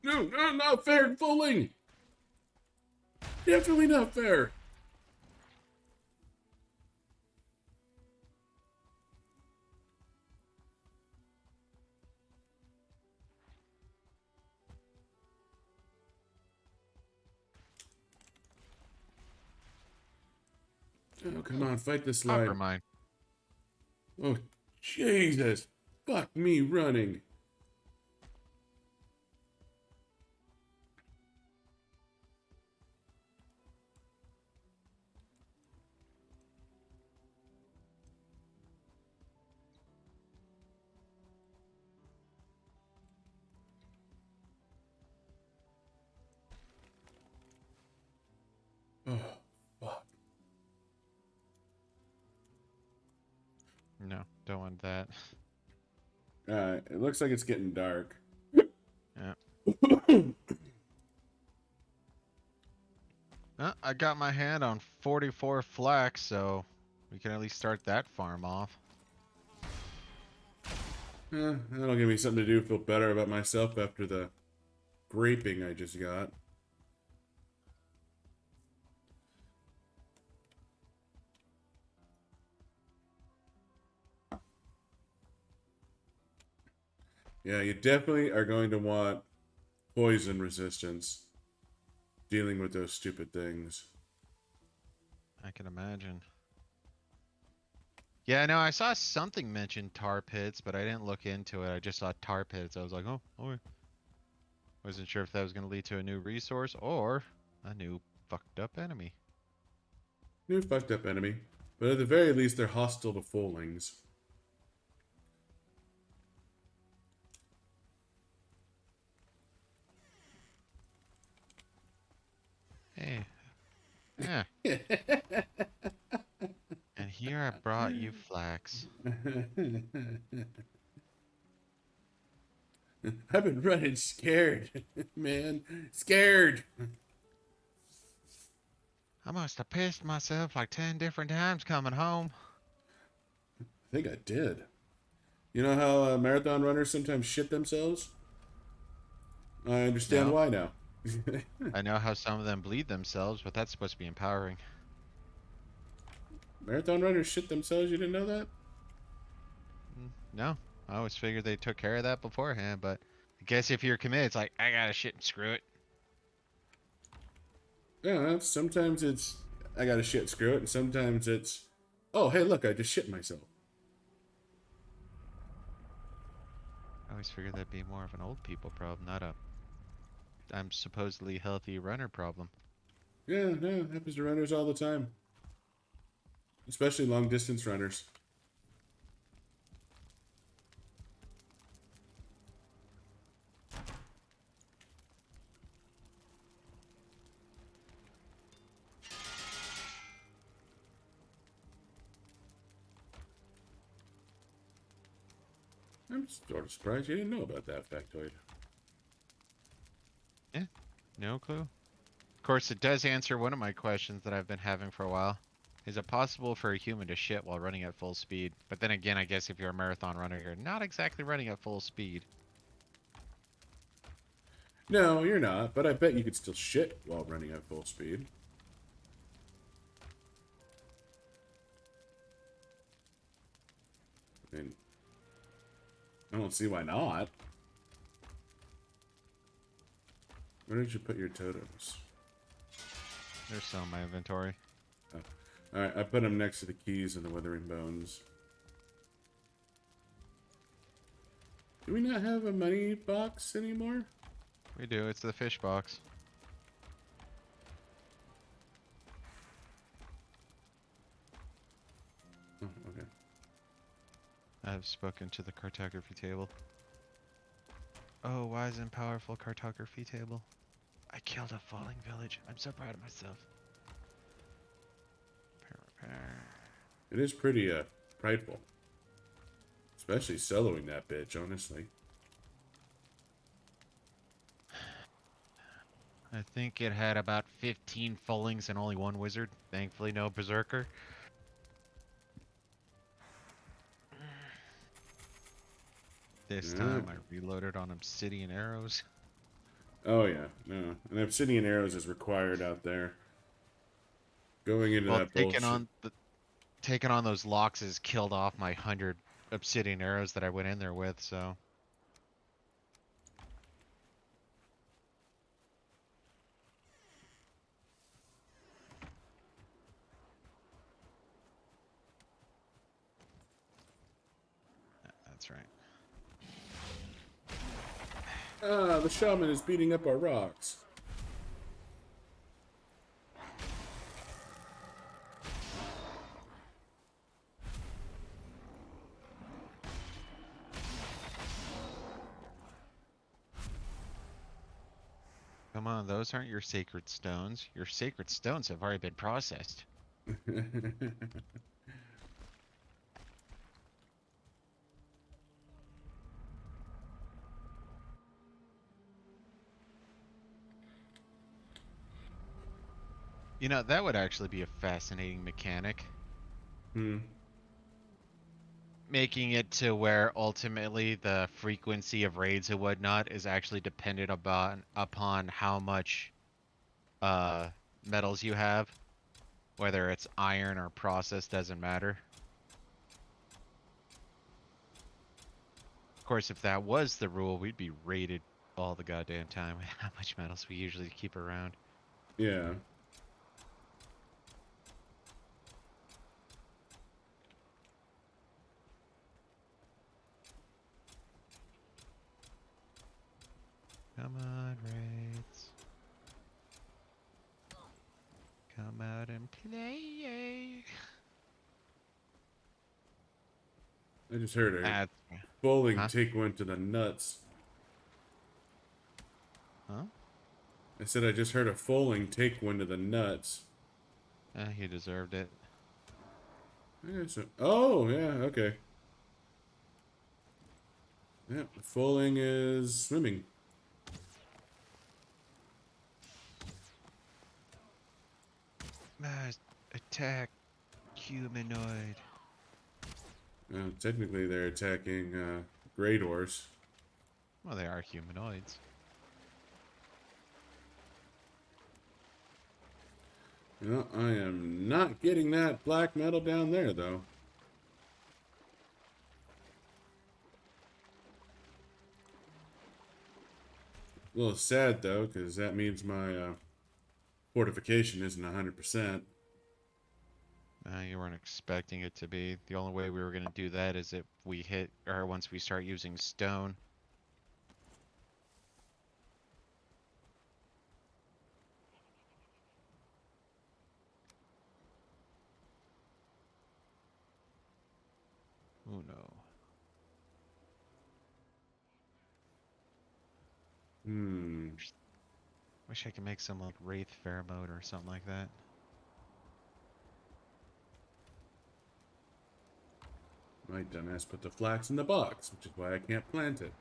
No, no, not fair, Fuling. Definitely not fair. Oh, come on, fight the copper slide. mine. Oh, Jesus. Fuck me running. Oh, fuck. No, don't want that. It looks like it's getting dark. Yeah. I got my hand on 44 flax, so we can at least start that farm off. That'll give me something to do, feel better about myself after the graping I just got. Yeah, you definitely are going to want poison resistance dealing with those stupid things. I can imagine. Yeah, no, I saw something mention tar pits, but I didn't look into it. I just saw tar pits. I was like, oh, okay. Wasn't sure if that was going to lead to a new resource or a new fucked up enemy. New fucked up enemy. But at the very least, they're hostile to fulings. Hey, yeah. And here I brought you flax. I've been running scared, man. Scared. I must have pissed myself like 10 different times coming home. I think I did. You know how marathon runners sometimes shit themselves? I understand No, why now. I know how some of them bleed themselves, but that's supposed to be empowering. Marathon runners shit themselves? You didn't know that? No, I always figured they took care of that beforehand, but I guess if you're committed, it's like, I gotta shit and screw it. Yeah, sometimes it's I gotta shit screw it, and sometimes it's oh hey look I just shit myself. I always figured that'd be more of an old people problem, not a I'm supposedly healthy runner problem. Yeah, no, it happens to runners all the time, especially long distance runners. I'm sort of surprised you didn't know about that factoid. Yeah, no clue. Of course, it does answer one of my questions that I've been having for a while. Is it possible for a human to shit while running at full speed? But then again, I guess if you're a marathon runner, you're not exactly running at full speed. No, you're not, but I bet you could still shit while running at full speed. I mean, I don't see why not. Where did you put your totems? There's some in my inventory. Oh. Alright, I put them next to the keys and the withering bones. Do we not have a money box anymore? We do, it's the fish box. Oh, okay. I have spoken to the cartography table. Oh, wise and powerful cartography table. I killed a falling village. I'm so proud of myself. Repair. It is pretty, prideful. Especially soloing that bitch, honestly. I think it had about 15 fullings and only one wizard. Thankfully, no berserker. This Yeah. time I reloaded on obsidian arrows. Oh, yeah. No. And obsidian arrows is required out there. Going into Well, that bullshit. taking on those locks has killed off my 100 obsidian arrows that I went in there with, so. That's right. Ah, the shaman is beating up our rocks. Come on, those aren't your sacred stones. Your sacred stones have already been processed. You know, that would actually be a fascinating mechanic. Hmm. Making it to where ultimately the frequency of raids and whatnot is actually dependent upon how much uh metals you have. Whether it's iron or processed doesn't matter. Of course, if that was the rule, we'd be rated all the goddamn time with how much metals we usually keep around. Yeah. Come on, raids. Come out and play. I just heard a Uh, bowling huh? take one to the nuts. Huh? I said I just heard a foaling take one to the nuts. He deserved it. I guess so. Oh, yeah, okay. Yeah, foaling is swimming. Attack humanoid. Technically, they're attacking Grey Doors. Well, they are humanoids. Well, I am not getting that black metal down there, though. A little sad, though, because that means my fortification isn't 100%. You weren't expecting it to be. The only way we were going to do that is if we hit, or once we start using stone. Oh no. Hmm. Wish I could make some like Wraith pheromone or something like that. My dumbass put the flax in the box, which is why I can't plant it.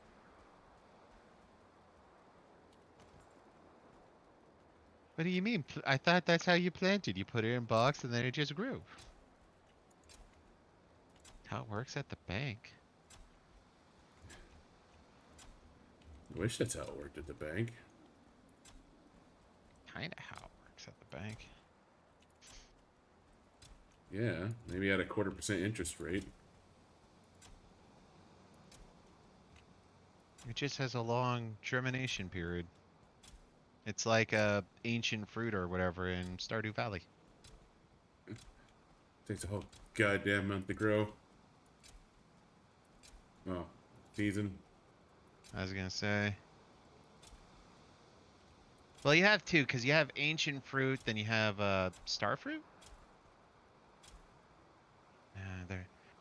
What do you mean? I thought that's how you planted. You put it in a box and then it just grew. How it works at the bank. I wish that's how it worked at the bank. Kinda how it works at the bank. Yeah, maybe at a 1/4% interest rate. It just has a long germination period. It's like a ancient fruit or whatever in Stardew Valley. Takes a whole goddamn month to grow. Oh, season. I was gonna say. Well, you have two, because you have ancient fruit, then you have star fruit.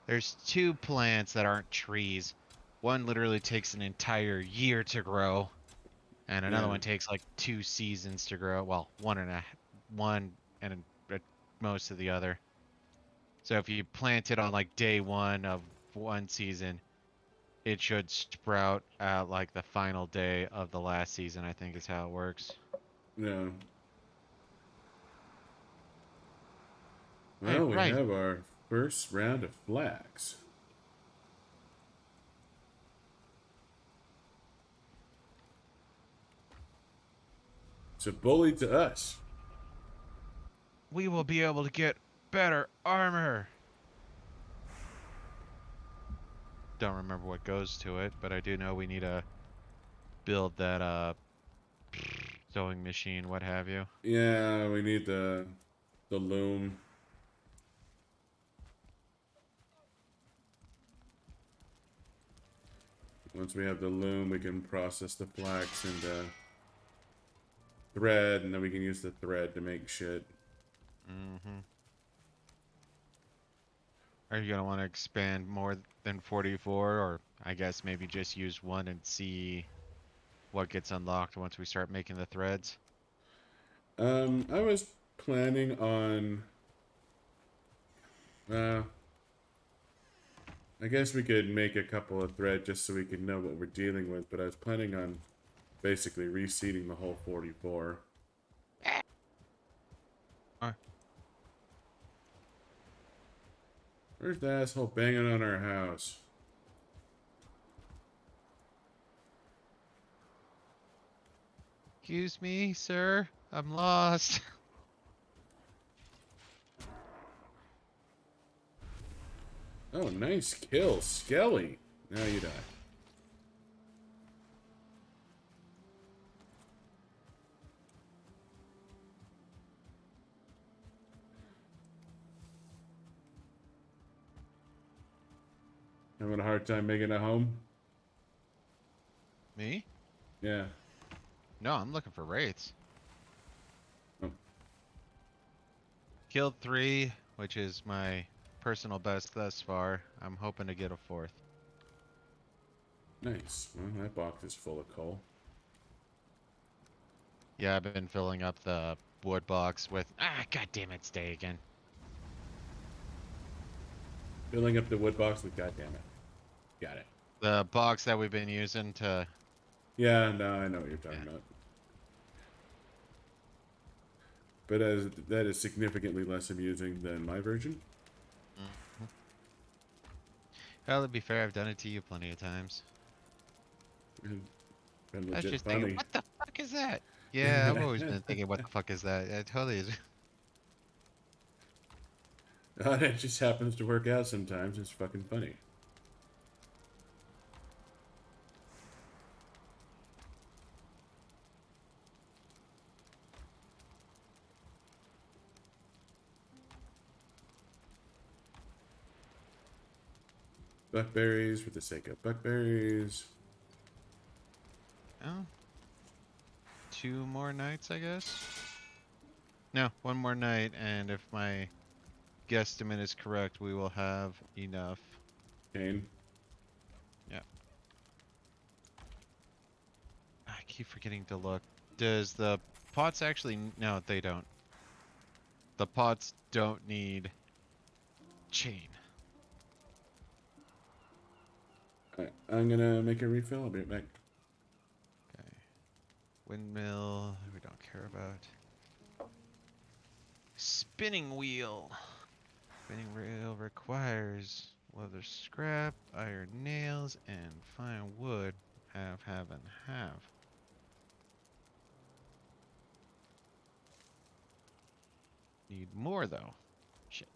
There's two plants that aren't trees. One literally takes an entire year to grow, and another Yeah. one takes like 2 seasons to grow. Well, one and at most of the other. So if you plant it on like day one of one season, it should sprout at like the final day of the last season, I think is how it works. Yeah. Hey, Well, we right. have our first round of flax. It's a bully to us. We will be able to get better armor. Don't remember what goes to it, but I do know we need to build that sewing machine, what have you. Yeah, we need the loom. Once we have the loom, we can process the flax into thread, and then we can use the thread to make shit. Mm-hmm. Are you gonna want to expand more than 44, or I guess maybe just use one and see what gets unlocked once we start making the threads? I was planning on. Uh, I guess we could make a couple of thread just so we can know what we're dealing with, but I was planning on basically reseeding the whole 44. Uh, Where's the asshole banging on our house? Excuse me, sir. I'm lost. Oh, nice kill, Skelly. Now you die. Having a hard time making a home? Me? Yeah. No, I'm looking for wraiths. Oh, Killed 3, which is my personal best thus far. I'm hoping to get a 4th. nice. Well, that box is full of coal. Yeah, I've been filling up the wood box with... God damn it, stay again. Filling up the wood box with goddamn it. Got it. The box that we've been using to... Yeah, no, I know what you're talking Yeah. about. But as that is significantly less amusing than my version. Mhm. Well, to be fair, I've done it to you plenty of times. And been I was legit just thinking, funny. what the fuck is that? Yeah, I've always been thinking, what the fuck is that? It totally is. It just happens to work out sometimes. It's fucking funny. Buckberries for the sake of buckberries. Oh, 2 more nights, I guess? No, 1 more night, and if my guesstimate is correct, we will have enough. Cane. Yeah. I keep forgetting to look. Does the pots actually... No, they don't. The pots don't need chain. Alright, I'm gonna make a refill. I'll be right back. Okay. Windmill, we don't care about. Spinning wheel. Spinning wheel requires leather scrap, iron nails, and fine wood. Have, and have. Need more though. Shit.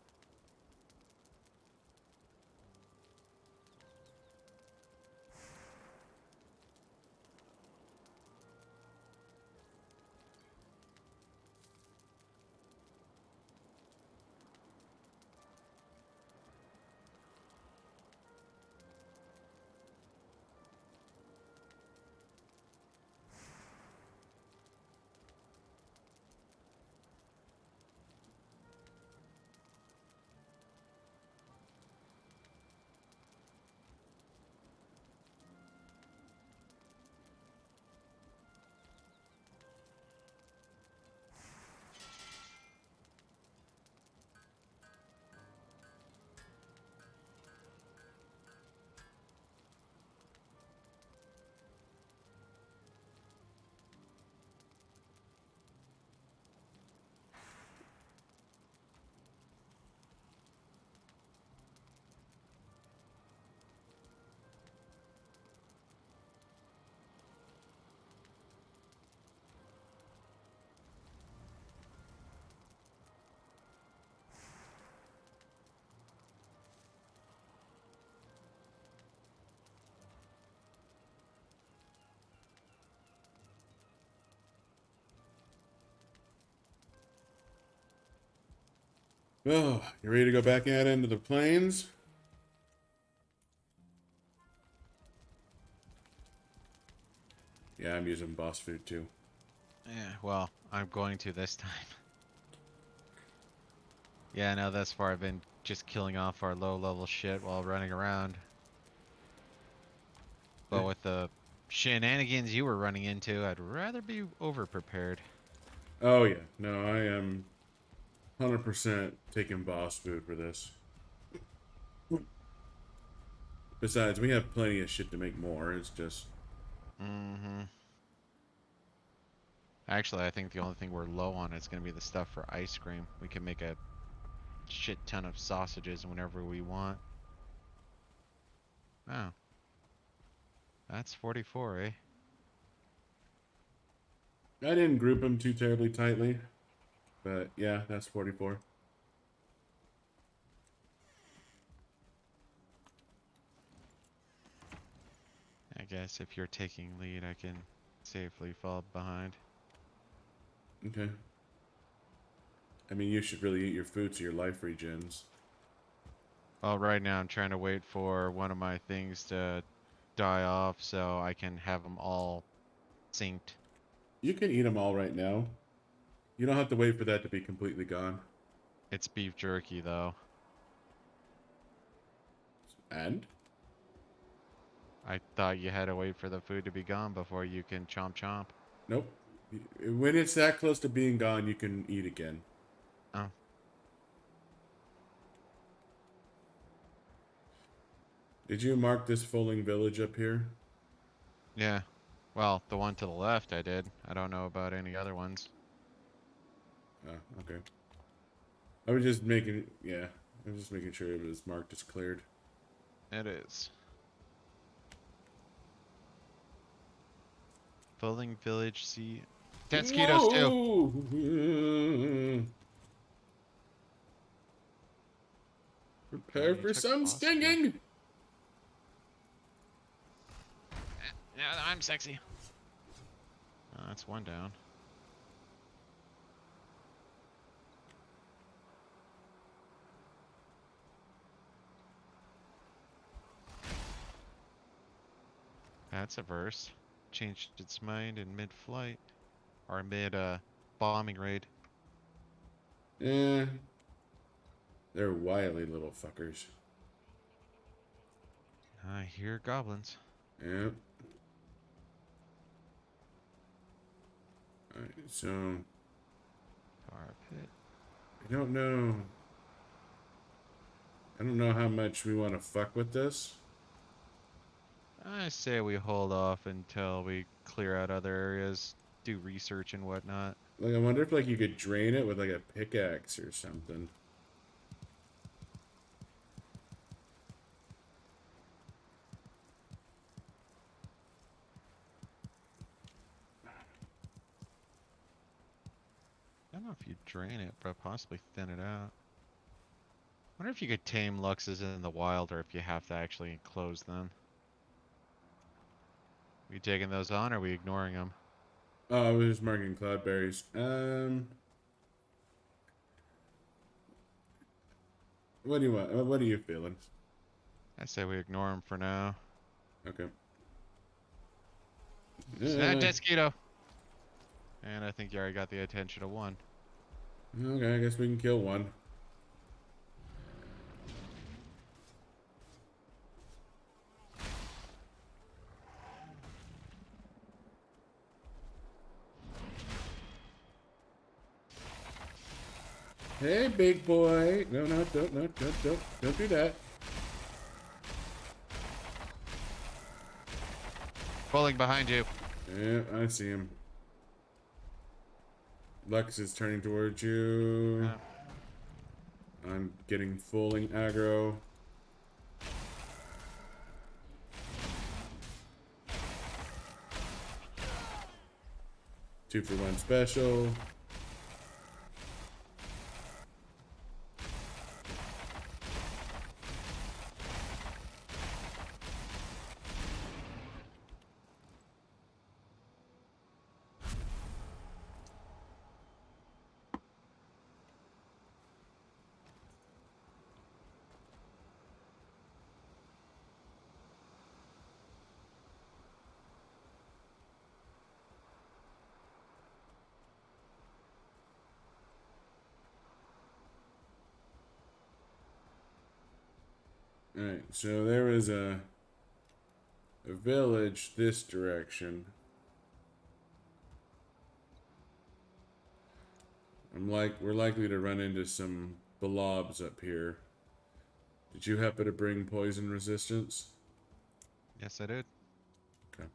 Oh, you ready to go back out into the plains? Yeah, I'm using boss food too. Yeah, well, I'm going to this time. Yeah, no, thus far I've been just killing off our low level shit while running around. Eh. But with the shenanigans you were running into, I'd rather be over prepared. Oh yeah, no, I am 100% taking boss food for this. Besides, we have plenty of shit to make more. It's just Mm-hmm. Actually, I think the only thing we're low on is going to be the stuff for ice cream. We can make a shit ton of sausages whenever we want. Oh, that's 44, eh? I didn't group them too terribly tightly, but yeah, that's 44. I guess if you're taking lead, I can safely fall behind. Okay. I mean, you should really eat your food so your life regens. Well, right now I'm trying to wait for one of my things to die off so I can have them all synced. You can eat them all right now. You don't have to wait for that to be completely gone. It's beef jerky though. And? I thought you had to wait for the food to be gone before you can chomp chomp. Nope. When it's that close to being gone, you can eat again. Oh, Did you mark this Fuling village up here? yeah. Well, the one to the left I did. I don't know about any other ones. Oh, okay. I was just making, yeah. I was just making sure it was marked as cleared. It is. Fulling Village, see. Dead mosquitoes too. Whoa! Oh, Prepare you for took some Oscar. stinging! Yeah, I'm sexy. Oh, that's one down. That's a verse. Changed its mind in mid-flight. Or mid, bombing raid. Eh, they're wily little fuckers. I hear goblins. Yep. Alright, so Tar pit. I don't know. I don't know how much we want to fuck with this. I say we hold off until we clear out other areas, do research and whatnot. Like, I wonder if like you could drain it with like a pickaxe or something. I don't know if you drain it, but possibly thin it out. Wonder if you could tame luxes in the wild or if you have to actually enclose them. We taking those on or are we ignoring them? Oh, I was just marking cloudberries. What do you want? What are you feeling? I say we ignore them for now. Okay. Desquito! And I think you already got the attention of one. Okay, I guess we can kill one. Hey, big boy. No, don't do that. Pulling behind you. Yeah, I see him. Lux is turning towards you. Uh, I'm getting fulling aggro. Two for one special. Alright, so there was a village this direction. We're likely to run into some blobs up here. Did you happen to bring poison resistance? yes, I did. Okay.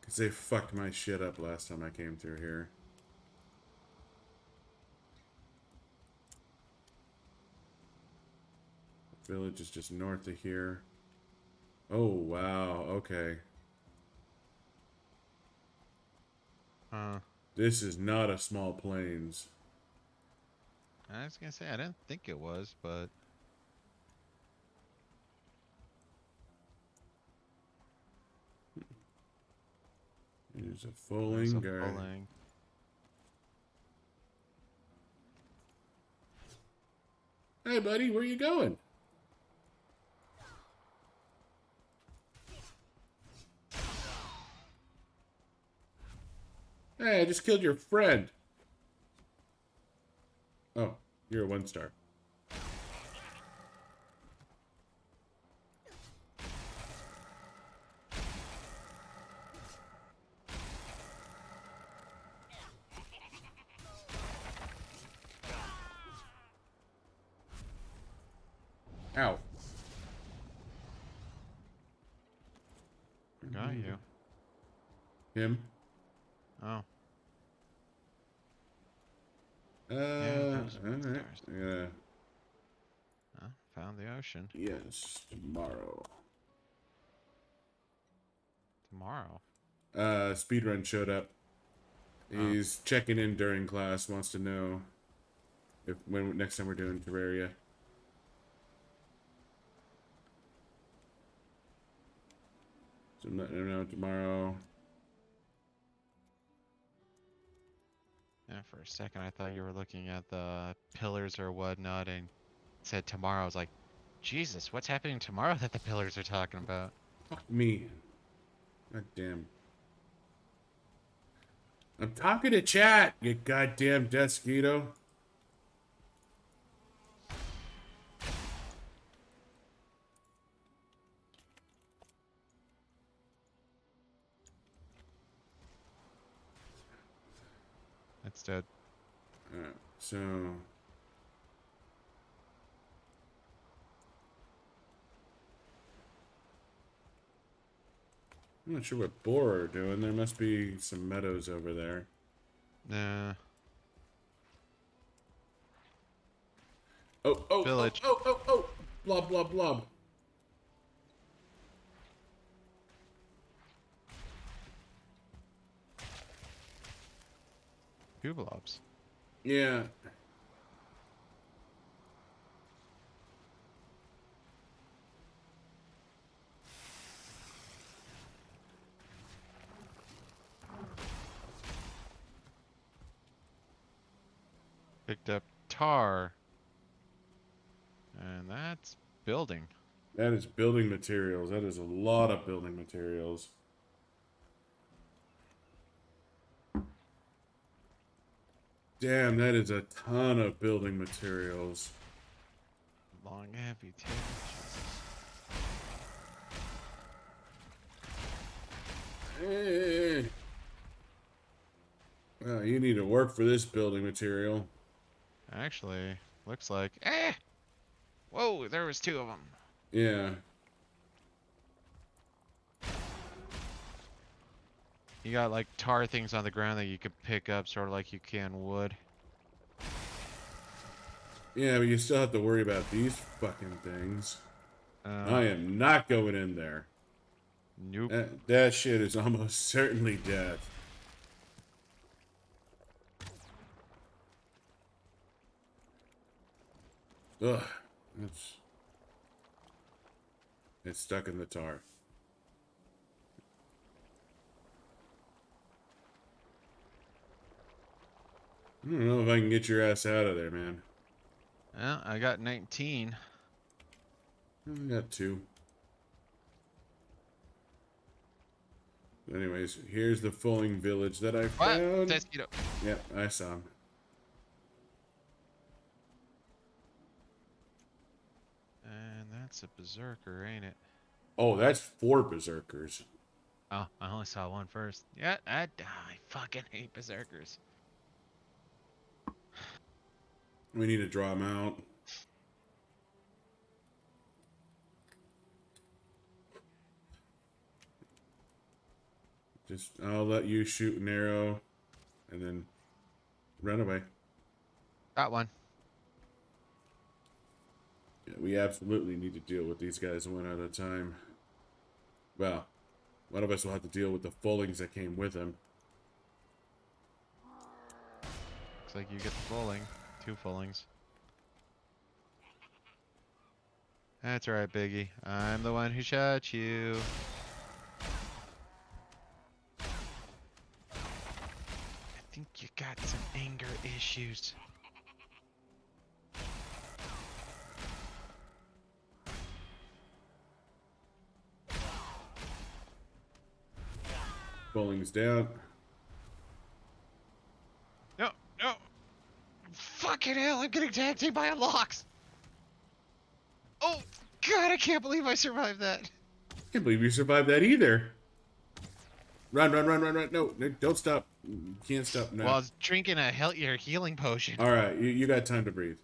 Because they fucked my shit up last time I came through here. Village is just north of here. Oh, wow. Okay. Uh, This is not a small plains. I was gonna say, I didn't think it was, but There's a there's fulling a guy. fulling. Hey, buddy, where you going? Hey, I just killed your friend. Oh, you're a 1-star. Ow. Got you. Him? Oh. Yeah, that was Alright. stars. Yeah. Oh, found the ocean. Yes, tomorrow. Tomorrow. Speedrun showed up. Oh. He's checking in during class, wants to know if when next time we're doing Terraria. So I'm letting him know tomorrow. Yeah, for a second I thought you were looking at the pillars or whatnot and said tomorrow. I was like, Jesus, what's happening tomorrow that the pillars are talking about? Fuck me. God damn. I'm talking to chat, you goddamn Desquito. It's dead. So I'm not sure what boar are doing. There must be some meadows over there. Nah. Oh, Village. oh. Blob, blob, blob. Two blobs. Yeah. Picked up tar. And that's building. That is building materials. That is a lot of building materials. Damn, that is a ton of building materials. Long heavy tail. Eh. Well, you need to work for this building material. Actually, looks like. Eh! Whoa, there was two of them. Yeah. You got like tar things on the ground that you could pick up, sort of like you can wood. Yeah, but you still have to worry about these fucking things. Uh, I am not going in there. nope. That shit is almost certainly death. Ugh. It's stuck in the tar. I don't know if I can get your ass out of there, man. Well, I got 19. I got 2. Anyways, here's the Fulling village that I What? found. Mosquito. Yep, I saw him. And that's a berserker, ain't it? Oh, that's 4 berserkers. Oh, I only saw one first. Yeah, I fucking hate berserkers. We need to draw them out. Just, I'll let you shoot an arrow and then run away. Got one. Yeah, we absolutely need to deal with these guys one at a time. Well, one of us will have to deal with the Fullings that came with him. Looks like you get the fulling. 2 fullings. That's right, Biggie. I'm the one who shot you. I think you got some anger issues. Bowling's down. No, no. Fucking hell, I'm getting tag teamed by unlocks. Oh, God, I can't believe I survived that. Can't believe you survived that either. Run, run, run, run, run. No, no, don't stop. You can't stop. No. Well, I was drinking a healthier healing potion. All right, you got time to breathe.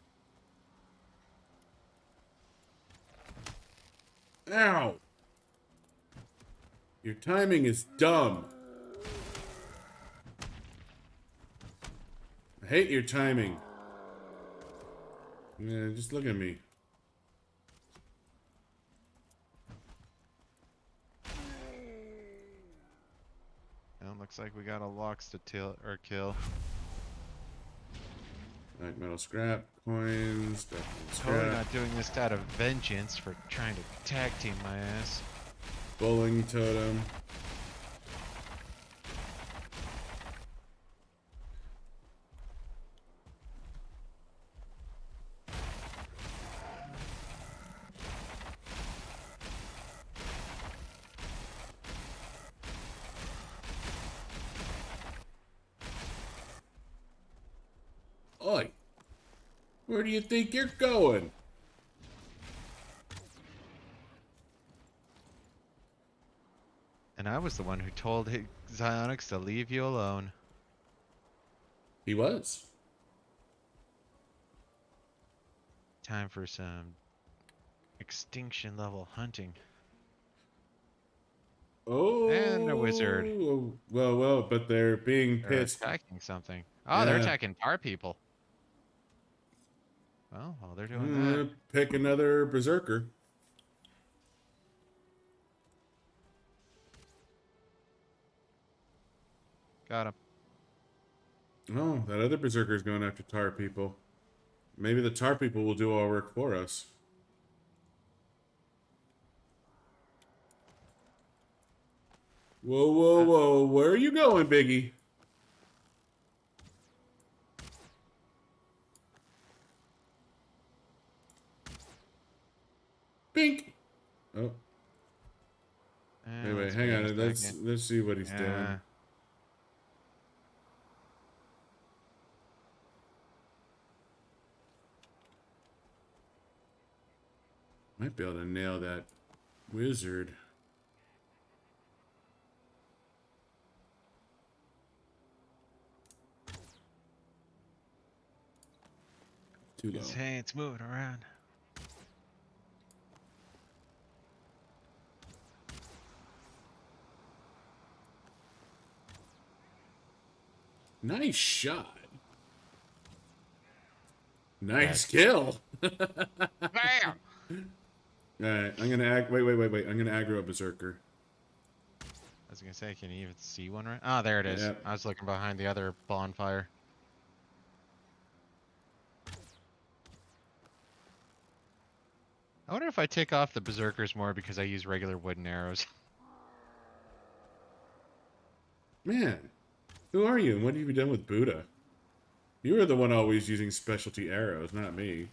Ow! Your timing is dumb. I hate your timing. Yeah, just look at me. Well, looks like we got a locks to kill. Alright, metal scrap, coins, definitely Totally scrap. not doing this out of vengeance for trying to tag team my ass. Bowling totem. Oi! Where do you think you're going? And I was the one who told Xionyx to leave you alone. He was. Time for some extinction level hunting. Oh. And a wizard. Well, but they're being They're pissed. attacking something. Oh, they're Yeah. attacking our people. Well, while they're doing that. Pick another berserker. Got him. Oh, that other berserker's going after tar people. Maybe the tar people will do our work for us. Whoa, whoa, whoa. Where are you going, Biggie? Bink! Oh. Wait, hang on. Let's see what he's doing. Might be able to nail that wizard. Too low. Hey, it's moving around. Nice shot. Nice kill. Bam! Alright, I'm gonna wait. I'm gonna aggro a berserker. I was gonna say, can you even see one right? Oh, there it is. Yep. I was looking behind the other bonfire. I wonder if I take off the berserkers more because I use regular wooden arrows. Man, who are you and what have you done with Buddha? You were the one always using specialty arrows, not me.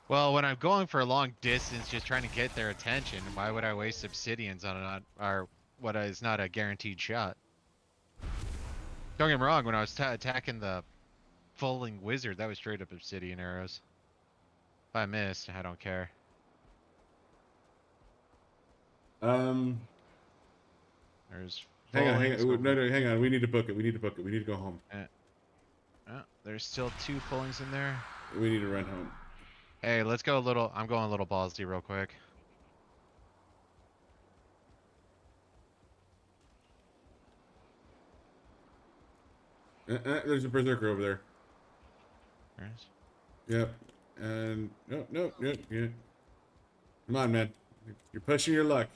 Well, when I'm going for a long distance, just trying to get their attention, why would I waste obsidians on what is not a guaranteed shot? Don't get me wrong, when I was attacking the fuling wizard, that was straight up obsidian arrows. If I missed, I don't care. There's Hang on. Fulings Hang on. We need to book it. We need to go home. Oh, there's still 2 fullings in there. We need to run home. Hey, let's go a little. I'm going a little ballsy real quick. There's a berserker over there. There it is. Yep. And no. Yeah. Come on, man. You're pushing your luck.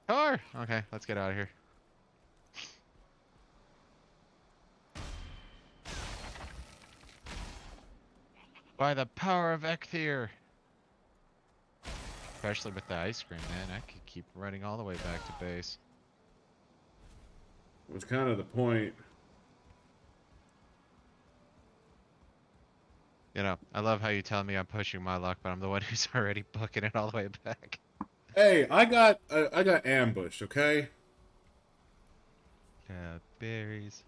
Car! Okay, let's get out of here. By the power of Ekthir! Especially with the ice cream, man. I could keep running all the way back to base. It was kind of the point. You know, I love how you tell me I'm pushing my luck, but I'm the one who's already booking it all the way back. Hey, I got ambushed. Okay. Berries.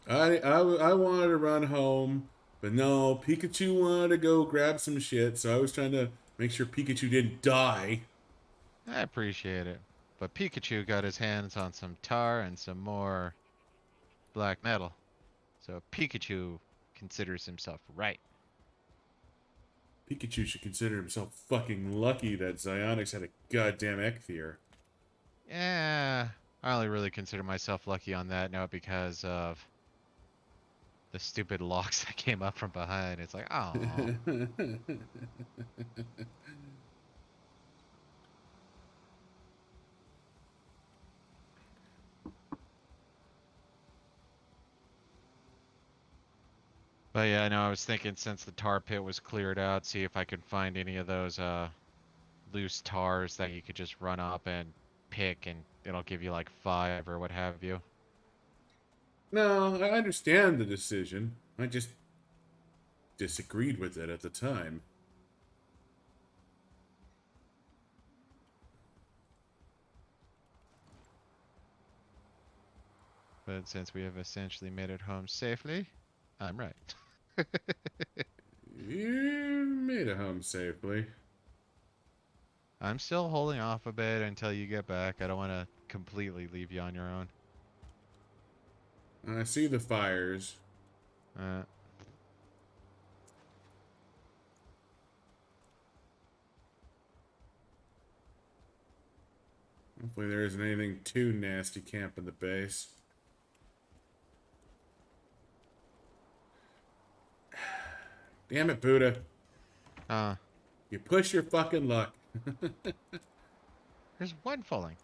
I wanted to run home, but no, Pikachu wanted to go grab some shit, so I was trying to make sure Pikachu didn't die. I appreciate it. But Pikachu got his hands on some tar and some more black metal. So Pikachu considers himself right. Pikachu should consider himself fucking lucky that Psyonix had a goddamn Ecthier. Yeah, I only really consider myself lucky on that note because of the stupid locks that came up from behind. It's like, oh. But yeah, no, I was thinking since the tar pit was cleared out, see if I could find any of those loose tars that you could just run up and pick and it'll give you like 5 or what have you. No, I understand the decision. I just disagreed with it at the time. But since we have essentially made it home safely, I'm right. You made it home safely. I'm still holding off a bit until you get back. I don't want to completely leave you on your own. I see the fires. Uh, Hopefully there isn't anything too nasty camping the base. Damn it, Buddha. uh, You push your fucking luck. there's one falling.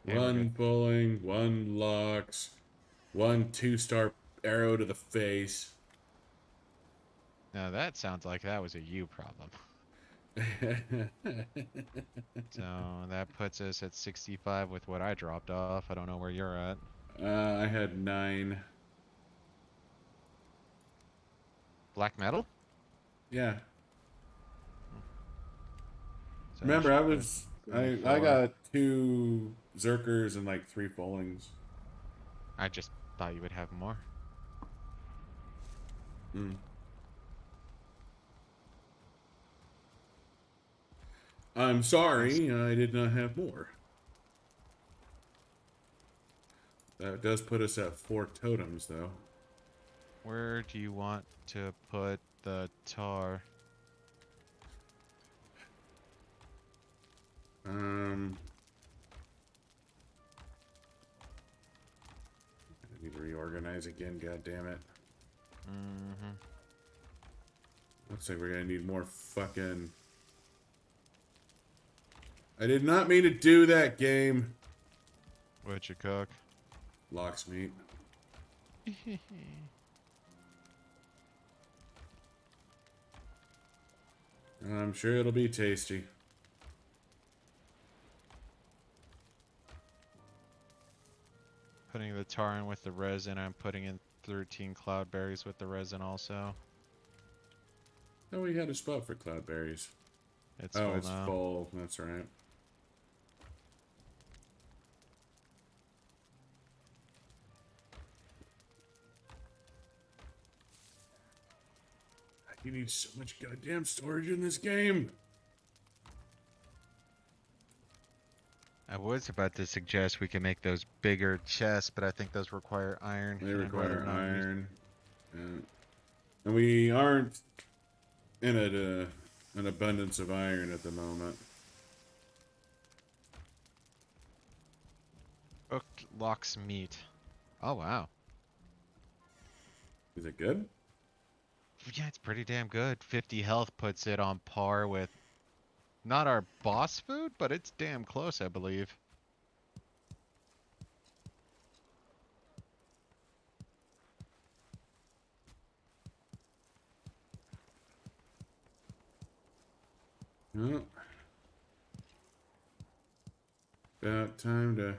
Okay, we're good. One pulling, one locks, one 2-star arrow to the face. Now that sounds like that was a you problem. So that puts us at 65 with what I dropped off. I don't know where you're at. I had 9. Black metal? Yeah. So that Remember, should put us at I 74. got 2 Zerkers and like 3 Fullings. I just thought you would have more. Mm. I'm Nice. sorry, I did not have more. That does put us at 4 totems, though. Where do you want to put the tar? Um, I need to reorganize again. God damn it! Mm-hmm. Looks like we're gonna need more fucking. I did not mean to do that, game. What you cook? Locksmeat. I'm sure it'll be tasty. Putting the tar in with the resin. I'm putting in 13 cloudberries with the resin also. Oh, we had a spot for cloudberries. It's Oh, full it's now. full. That's right. You need so much goddamn storage in this game. I was about to suggest we can make those bigger chests, but I think those require iron. They And I'd rather require not use. iron. And we aren't in an abundance of iron at the moment. Cooked lox meat. Oh wow. Is it good? Yeah, it's pretty damn good. 50 health puts it on par with not our boss food, but it's damn close, I believe. No. about time to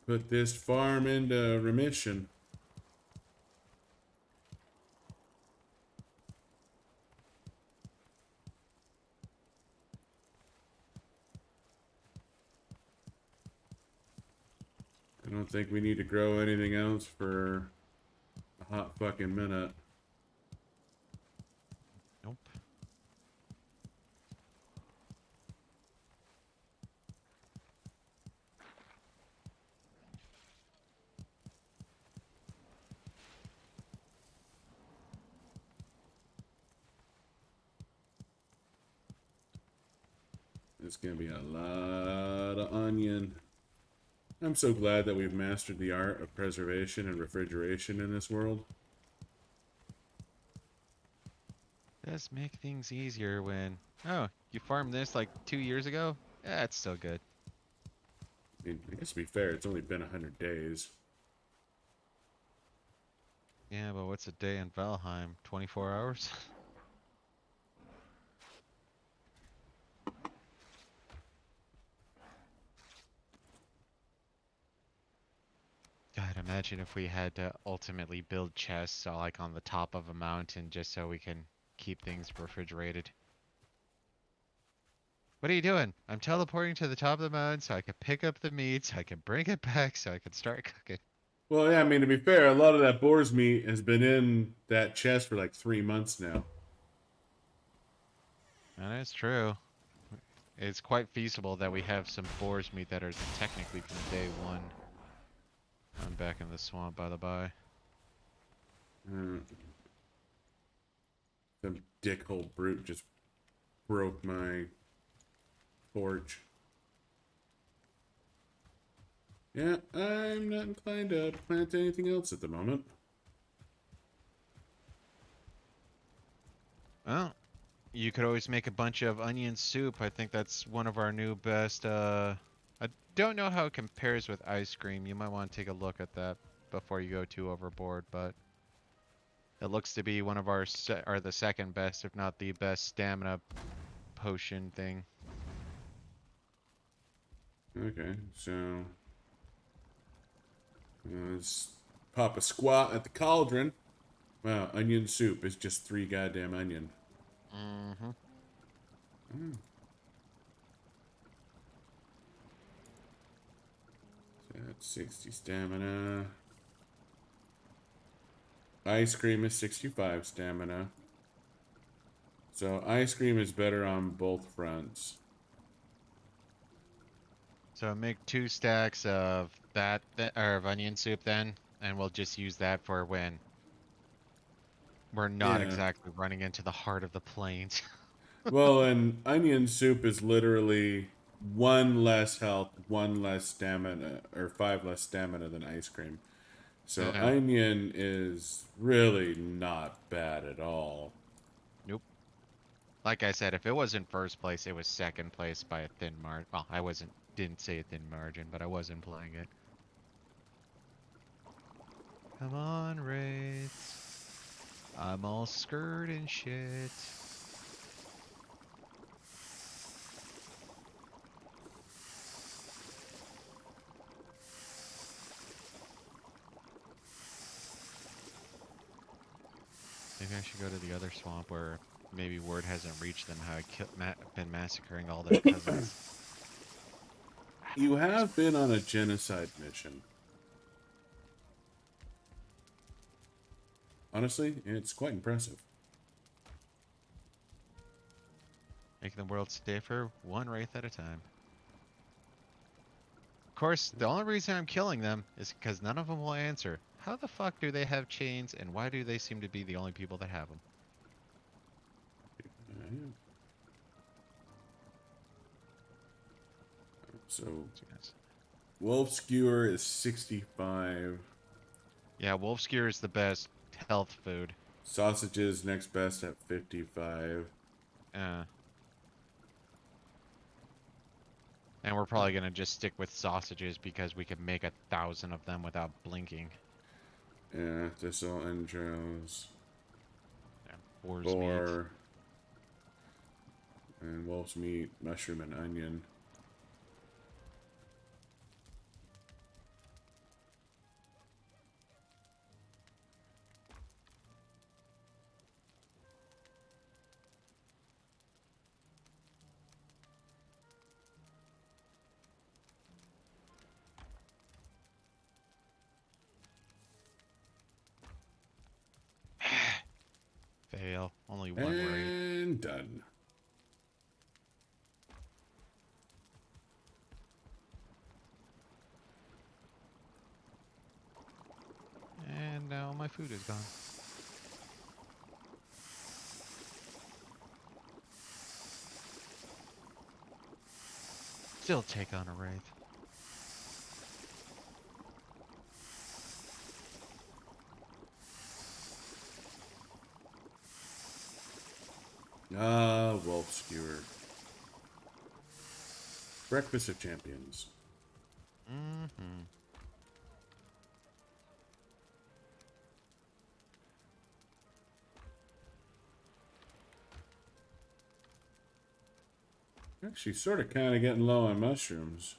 put this farm into remission. I don't think we need to grow anything else for a hot fucking minute. Nope. It's gonna be a lot of onion. I'm so glad that we've mastered the art of preservation and refrigeration in this world. Does make things easier when, oh, you farmed this like 2 years ago? Yeah, it's still good. I mean, I guess to be fair, it's only been 100 days. Yeah, but what's a day in Valheim? 24 hours? God, imagine if we had to ultimately build chests like on the top of a mountain just so we can keep things refrigerated. What are you doing? I'm teleporting to the top of the mountain so I can pick up the meat, so I can bring it back, so I can start cooking. Well, yeah, I mean, to be fair, a lot of that boar's meat has been in that chest for like 3 months now. That is true. It's quite feasible that we have some boar's meat that are technically from day one. I'm back in the swamp, by the by. Some dickhole brute just broke my torch. Yeah, I'm not inclined to plant anything else at the moment. Well, you could always make a bunch of onion soup. I think that's one of our new best. I don't know how it compares with ice cream. You might want to take a look at that before you go too overboard, but it looks to be one of our or the second best, if not the best, stamina potion thing. Okay, so let's pop a squat at the cauldron. Wow, onion soup is just 3 goddamn onion. Mm-hmm. Mm. So that's 60 stamina. Ice cream is 65 stamina. So ice cream is better on both fronts. So make 2 stacks of that, or of onion soup then, and we'll just use that for when we're not Yeah. exactly running into the heart of the plains. Well, and onion soup is literally 1 less health, 1 less stamina, or 5 less stamina than ice cream. So Yeah. onion is really not bad at all. Nope. Like I said, if it wasn't first place, it was second place by a thin margin. Well, I didn't say a thin margin, but I was implying it. Come on, Wraiths. I'm all scared and shit. Maybe I should go to the other swamp where maybe word hasn't reached them how been massacring all their cousins. You have been on a genocide mission. Honestly, it's quite impressive. Making the world safer, one wraith at a time. Of course, the only reason I'm killing them is because none of them will answer. How the fuck do they have chains, and why do they seem to be the only people that have them? So, wolf skewer is 65. Yeah, wolf skewer is the best health food. Sausages next best at 55. And we're probably gonna just stick with sausages because we can make 1,000 of them without blinking. Yeah, thistle entrails. Yeah, boar's meat. Boar. And wolf's meat, mushroom, and onion. hell? Only one wraith. And done. And now my food is gone. Still take on a wraith. Ah, wolf skewer. Breakfast of champions. Mm-hmm. Actually, sort of kind of getting low on mushrooms.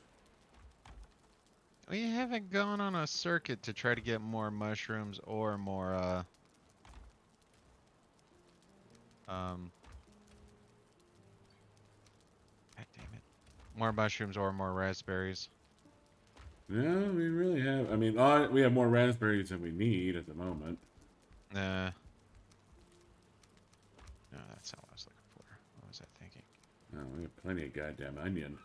We haven't gone on a circuit to try to get more mushrooms or more, God damn it. More mushrooms or more raspberries. No, we really have. I mean, we have more raspberries than we need at the moment. Nah. No, that's not what I was looking for. What was I thinking? No, we have plenty of goddamn onion.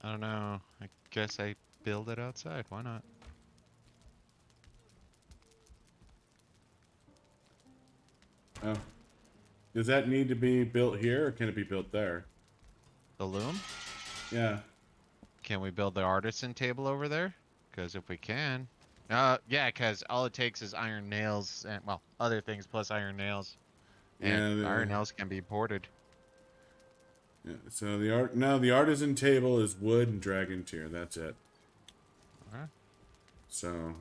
I don't know. I guess I build it outside. Why not? Oh. Does that need to be built here, or can it be built there? The loom? Yeah. Can we build the artisan table over there? Because if we can... yeah, because all it takes is iron nails and, well, other things plus iron nails. And Yeah. iron nails can be ported. Yeah. So the artisan table is wood and dragon tier. That's it. Alright. So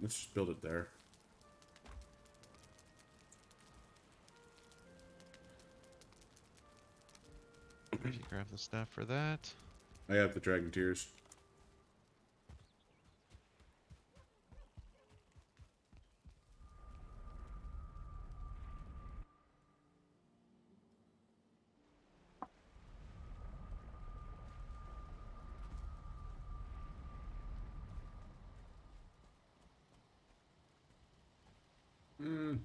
let's just build it there. If you grab the stuff for that. I have the dragon tiers. Hmm.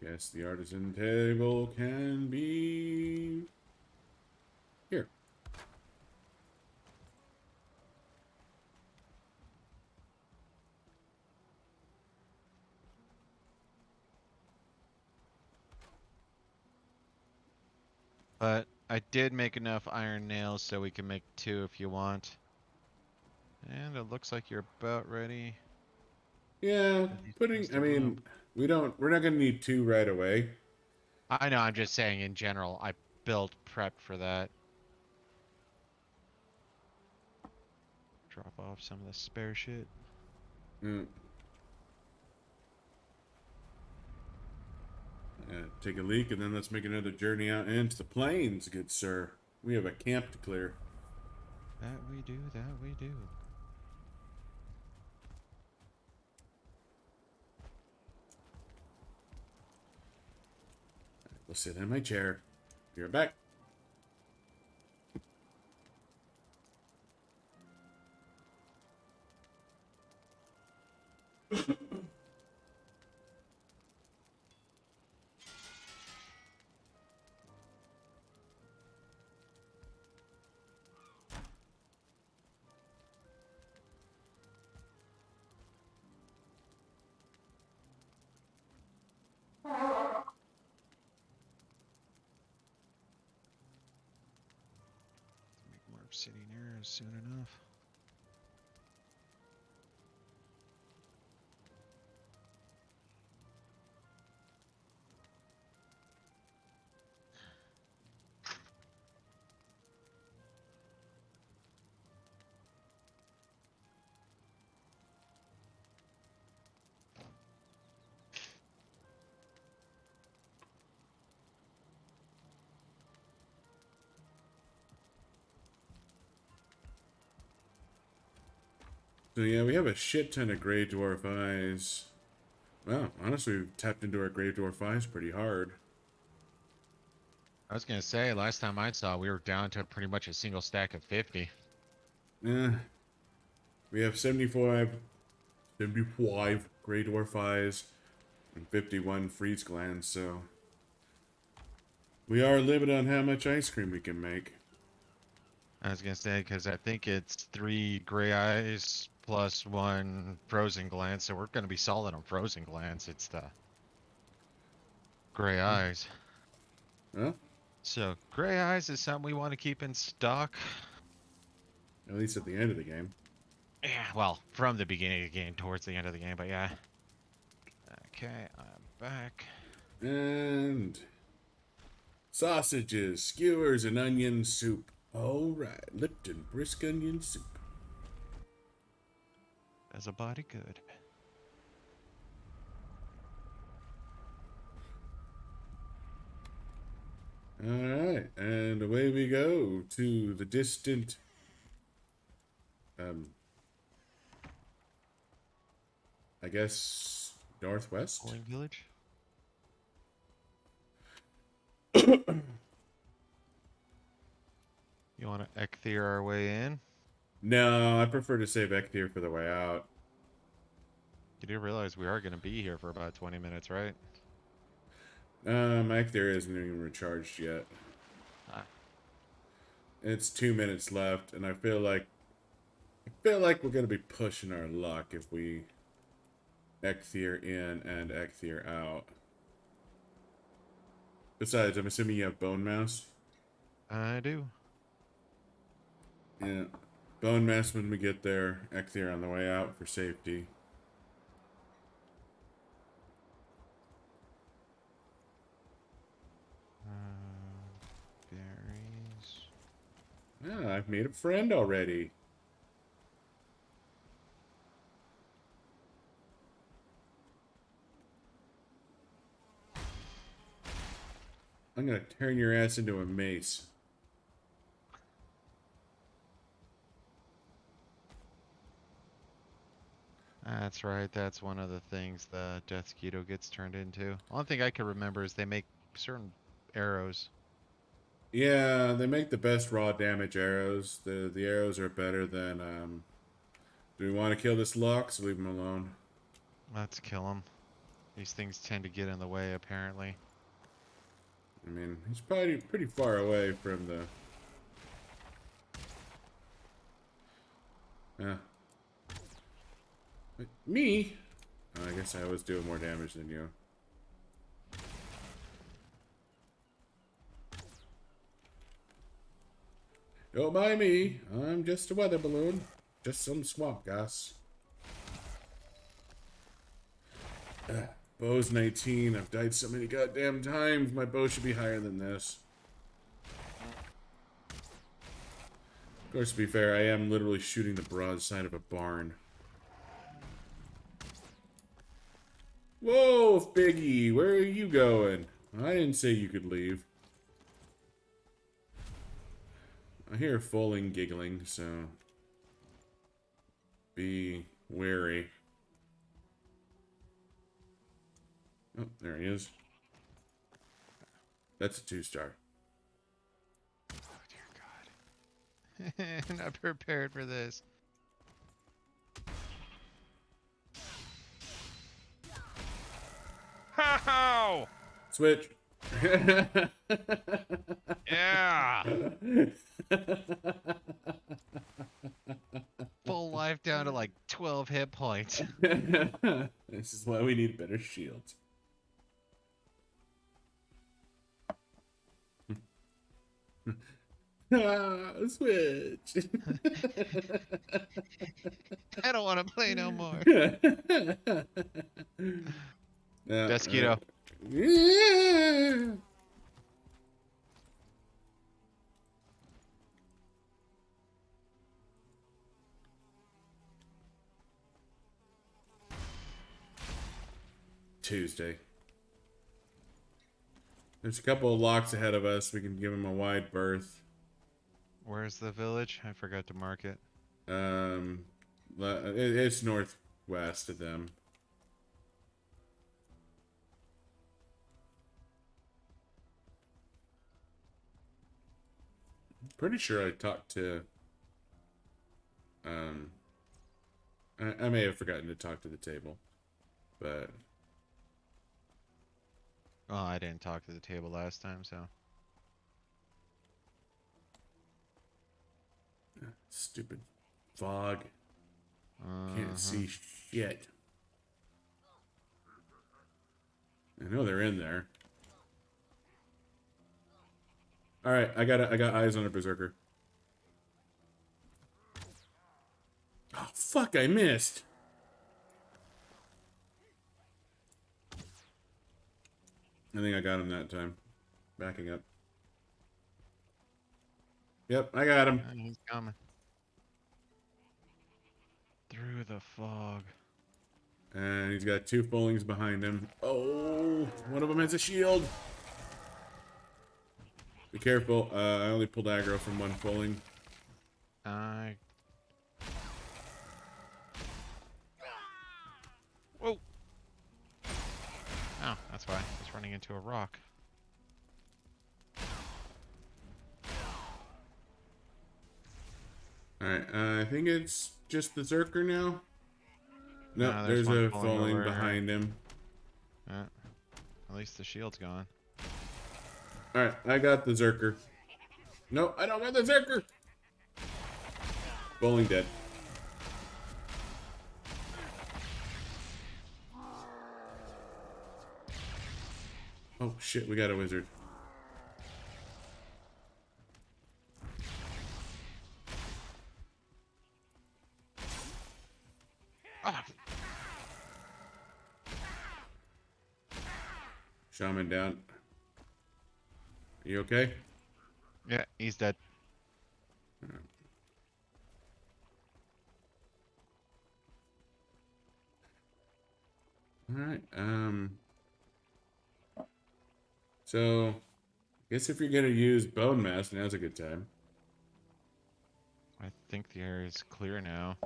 Guess the artisan table can be here. But I did make enough iron nails so we can make 2 if you want. And it looks like you're about ready. Yeah, For these things I to bloom. mean, we're not gonna need 2 right away. I know, I'm just saying in general, I built prepped for that. Drop off some of the spare shit. Mm. Take a leak, and then let's make another journey out into the plains, good sir. We have a camp to clear. That we do, that we do. We'll sit in my chair. Be right back. Make more obsidian arrows soon enough. So yeah, we have a shit ton of gray dwarf eyes. Well, honestly, we've tapped into our gray dwarf eyes pretty hard. I was gonna say last time I saw, we were down to pretty much a single stack of 50. Eh, we have 75 gray dwarf eyes and 51 freeze glands, so we are limited on how much ice cream we can make. I was gonna say because I think it's 3 gray eyes plus 1 frozen glance, so we're gonna be solid on frozen glance. It's the gray eyes. Well, So gray eyes is something we want to keep in stock. at least at the end of the game. Yeah, well, from the beginning of the game towards the end of the game, but yeah. Okay, I'm back. And sausages, skewers, and onion soup. All right, Lipton brisk onion soup. As a body good. All right, and away we go to the distant, I guess, northwest. Fuling village. You want to Ecthier our way in? No, I prefer to save Ecthier for the way out. You do realize we are going to be here for about 20 minutes, right? Ecthier isn't even recharged yet. Ah, It's 2 minutes left, and I feel like we're gonna be pushing our luck if we Ecthier in and Ecthier out. Besides, I'm assuming you have Bone Mouse. I do. Yeah, Bone Mouse when we get there. Ecthier on the way out for safety. Berries. Ah, I've made a friend already. I'm gonna turn your ass into a mace. That's right. That's one of the things the Death Keto gets turned into. Only thing I can remember is they make certain arrows. Yeah, they make the best raw damage arrows. The arrows are better than Do we want to kill this Lux? Leave him alone. Let's kill them. These things tend to get in the way, apparently. I mean, he's probably pretty far away from the... Yeah. But me? Oh, I guess I was doing more damage than you. Don't mind me. I'm just a weather balloon. Just some swamp gas. Bow's 19. I've died so many goddamn times. My bow should be higher than this. Of course, to be fair, I am literally shooting the broadside of a barn. Whoa, Biggie, where are you going? I didn't say you could leave. I hear fuling giggling, so be wary. Oh, there he is. That's a 2-star. Oh, dear God. Not prepared for this. How? Switch. Yeah. Full life down to like 12 hit points. This is why we need better shields. Switch. I don't want to play no more. Desquito. Yeah. Tuesday. There's a couple of locks ahead of us. We can give him a wide berth. Where's the village? I forgot to mark it. It's northwest of them. Pretty sure I talked to. Um, I may have forgotten to talk to the table, but Oh, I didn't talk to the table last time, so. stupid fog. Can't Uh-huh. see shit. I know they're in there. All right, I got eyes on a berserker. Oh fuck! I missed. I think I got him that time. Backing up. Yep, I got him. He's coming. Through the fog. And he's got 2 Fulings behind him. Oh, one of them has a shield. Be careful. I only pulled aggro from 1 Fuling. I. Whoa! Oh, that's why. I was running into a rock. Alright, I think it's just the Zerker now. Nope, No, there's there's one a falling Fuling over. behind him. At least the shield's gone. Alright, I got the Zerker. No, I don't got the Zerker! Fuling dead. Oh shit, we got a wizard. Ah! Shaman down. Are you okay? Yeah, he's dead. Alright, so, I guess if you're gonna use Bone Mass, now's a good time. I think the area's clear now.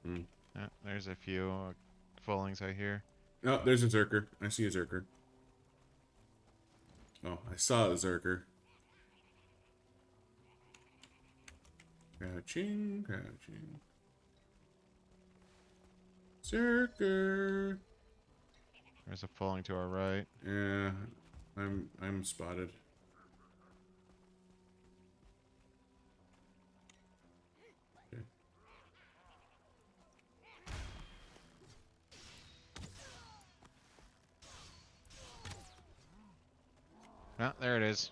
Hmm. Yeah, there's a few fallings I hear. Oh, there's a Zerker. I see a Zerker. Oh, I saw a Zerker. Crouching, crouching. Zerker. There's a falling to our right. Yeah, I'm spotted. Okay. Ah, there it is.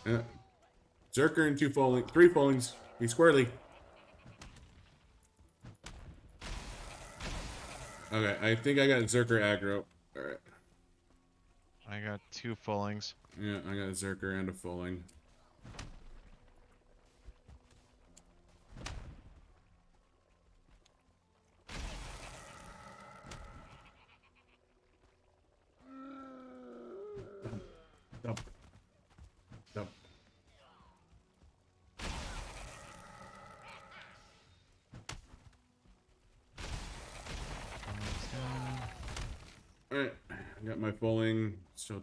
Yeah. Zerker and 2 Fuling, 3 Fulings. Be squirrely. Okay, I think I got Zerker aggro. Alright. I got 2 fallings. Yeah, I got a Zerker and a Fuling. Dump. Dump. Alright, I got my Fuling. Still.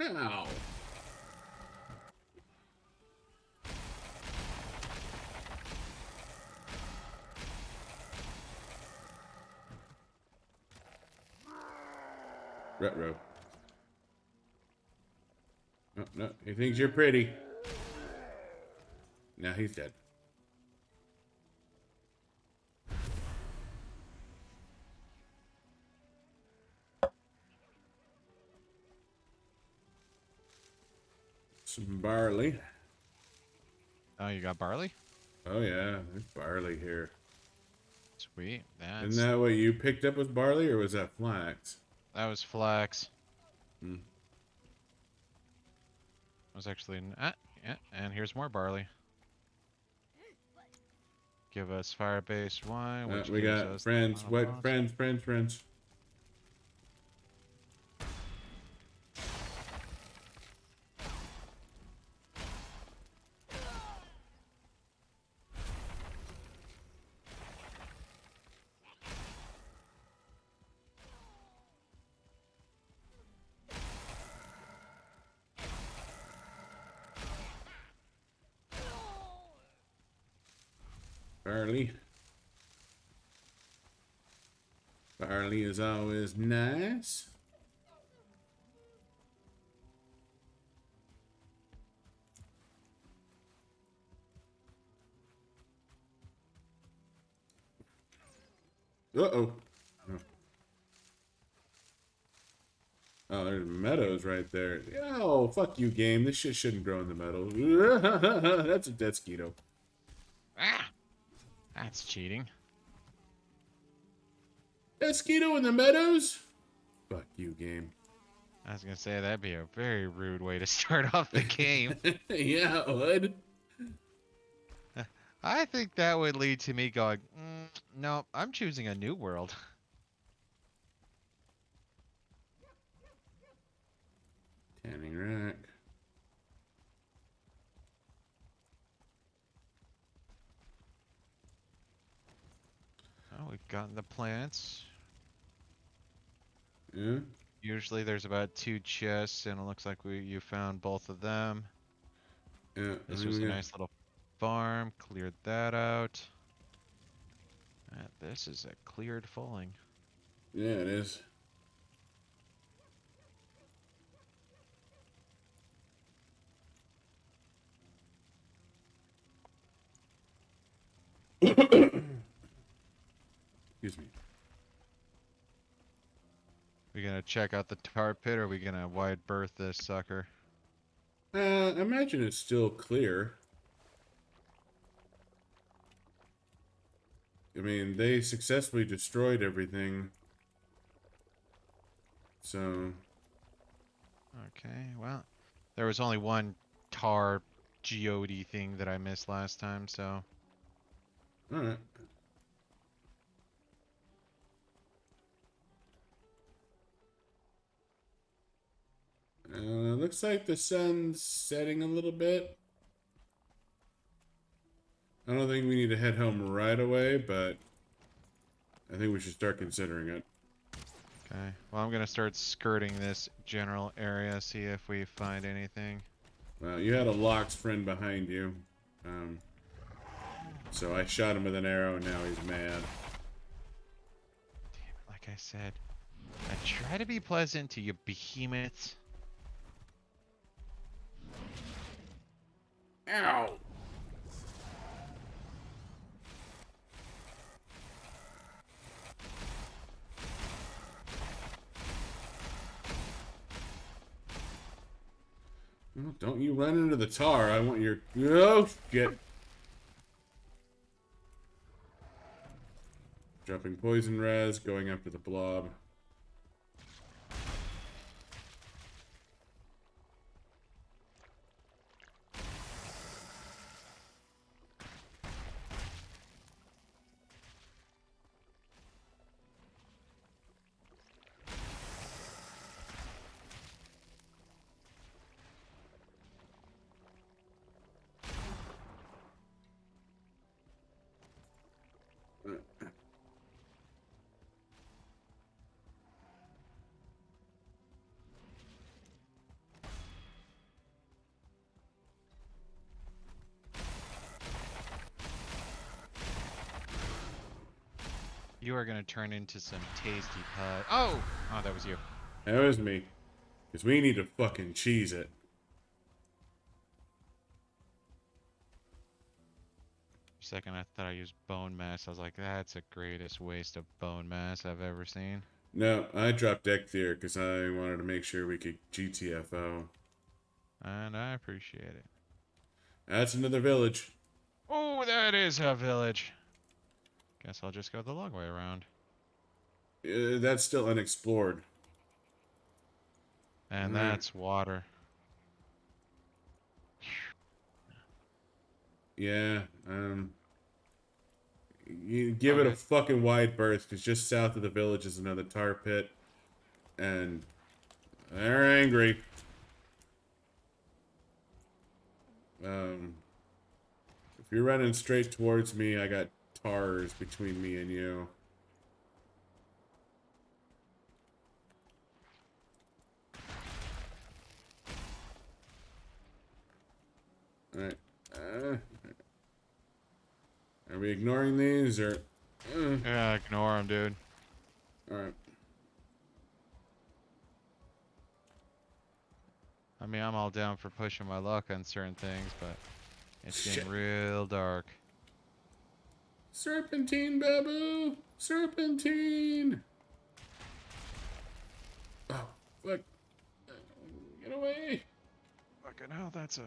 Ow! Retro. No, no, he thinks you're pretty. Now he's dead. Some barley. Oh, you got barley? Oh yeah, there's barley here. Sweet. Isn't that what you picked up was barley, or was that flax? That was flax. Hmm. Was actually yeah, and here's more barley. Give us fire-based wine, which We gives got us friends. a What bonus. friends? Friends? Friends. barley. Barley is always nice. Uh-oh. Oh. Oh, there's meadows right there. Oh, fuck you, game. This shit shouldn't grow in the meadows. That's a dead skeeto. Ah, that's cheating. Dead skeeto in the meadows? Fuck you, game. I was gonna say that'd be a very rude way to start off the game. Yeah, it would. I think that would lead to me going, no, I'm choosing a new world. Tanning rack. Oh, we've gotten the plants. Yeah. Usually there's about 2 chests, and it looks like you found both of them. Yeah. This was a nice little farm. Cleared that out. This is a cleared fulling. Yeah, it is. Excuse me. We gonna check out the tar pit, or are we gonna wide berth this sucker? I imagine it's still clear. I mean, they successfully destroyed everything. So... Okay, well, there was only one tar geode thing that I missed last time, so... Alright. Looks like the sun's setting a little bit. I don't think we need to head home right away, but I think we should start considering it. Okay, well, I'm gonna start skirting this general area, see if we find anything. Well, you had a Lox friend behind you. So I shot him with an arrow, and now he's mad. Damn it, like I said, I try to be pleasant to you behemoths. Ow! Well, don't you run into the tar. I want your... Oh, shit. Dropping poison res, going after the blob. You are gonna turn into some tasty pie. Oh! Oh, that was you. That was me. Because we need to fucking cheese it. For a second, I thought I used bone mass. I was like, that's the greatest waste of bone mass I've ever seen. No, I dropped Ecthier because I wanted to make sure we could GTFO. And I appreciate it. That's another village. Oh, that is a village. Guess I'll just go the long way around. That's still unexplored. And Alright. that's water. Yeah, you give it a fucking wide berth, because just south of the village is another tar pit. And they're angry. If you're running straight towards me, I got tars between me and you. Alright. Are we ignoring these or? Yeah, ignore him, dude. All right. I mean, I'm all down for pushing my luck on certain things, but it's Shit. getting real dark. Serpentine, Babu! Serpentine! Oh, fuck. Get away! Fucking hell, that's a...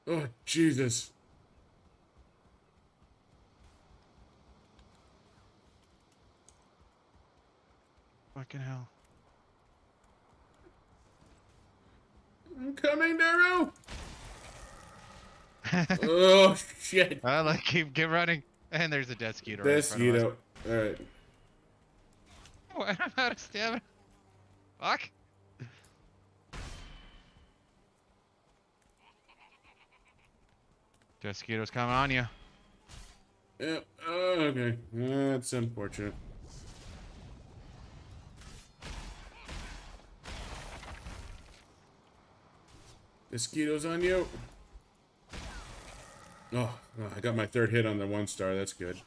Oh, Jesus. Fucking hell. I'm coming, Daryl! Oh, shit. I like keep running. And there's a death skeeter right in front of us. Mosquito. Alright. Oh, I'm out of stamina. Fuck. Death skeeter's coming on you. Yep. Oh, okay. That's unfortunate. Mosquitoes on you. Oh, I got my third hit on the 1-star. That's good.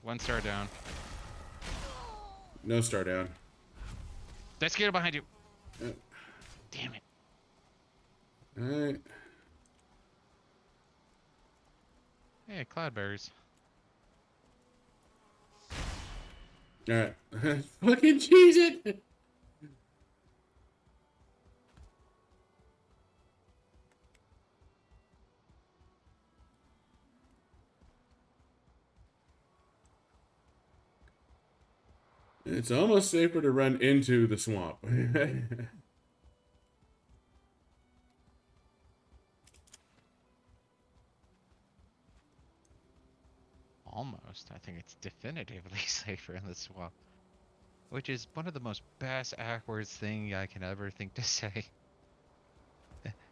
1 star down. No star down. Death skeeter behind you. Uh, Damn it. Alright. Hey, cloudberries. Alright. Fucking cheese it! It's almost safer to run into the swamp. Almost. I think it's definitively safer in the swamp. Which is one of the most bass-ackwards thing I can ever think to say.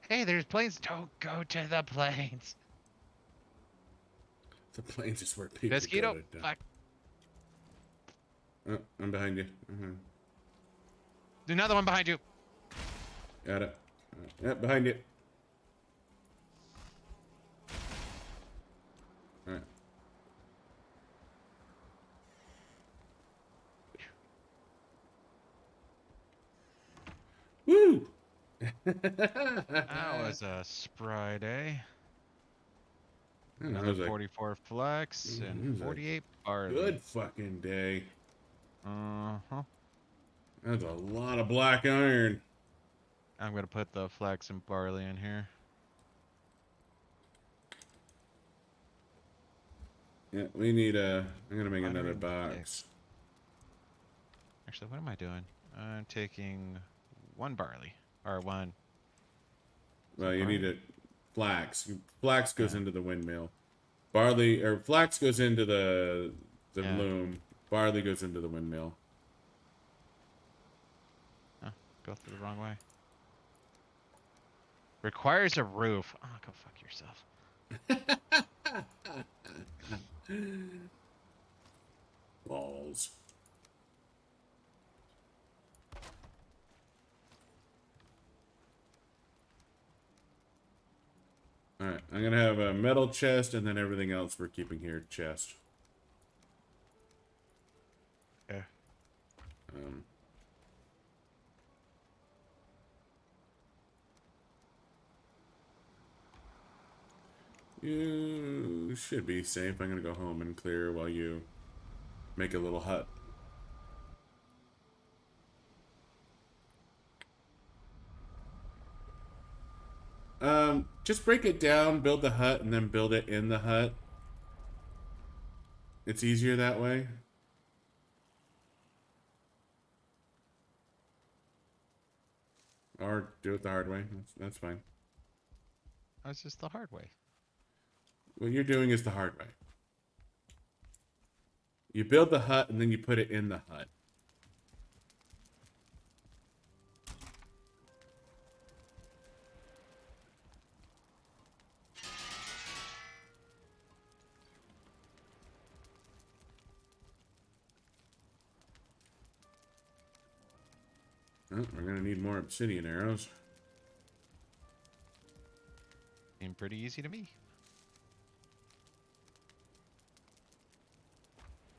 Hey, there's planes. Don't go to the plains. The plains is where people Mosquito. go to die. Fuck. Oh, I'm behind you. Another one behind you. Got it. Yep, behind you. Alright. Woo! That was a spry day. Another 44 flex and 48 barley. Good fucking day. Uh-huh. That's a lot of black iron. I'm gonna put the flex and barley in here. Yeah, we need a... I'm gonna make another 106. box. Actually, what am I doing? I'm taking 1 barley. Or 1. Well, you barley? need it. Flax. Flax goes Yeah. into the windmill. Barley... Or flax goes into the Yeah. loom. Barley goes into the windmill. Oh, go through the wrong way. Requires a roof. Oh, go fuck yourself. Balls. Alright, I'm gonna have a metal chest and then everything else we're keeping here chest. Yeah. You should be safe. I'm gonna go home and clear while you make a little hut. Just break it down, build the hut, and then build it in the hut. It's easier that way. Or do it the hard way. That's fine. That's just the hard way. What you're doing is the hard way. You build the hut, and then you put it in the hut. Oh, we're gonna need more obsidian arrows. seemed pretty easy to me.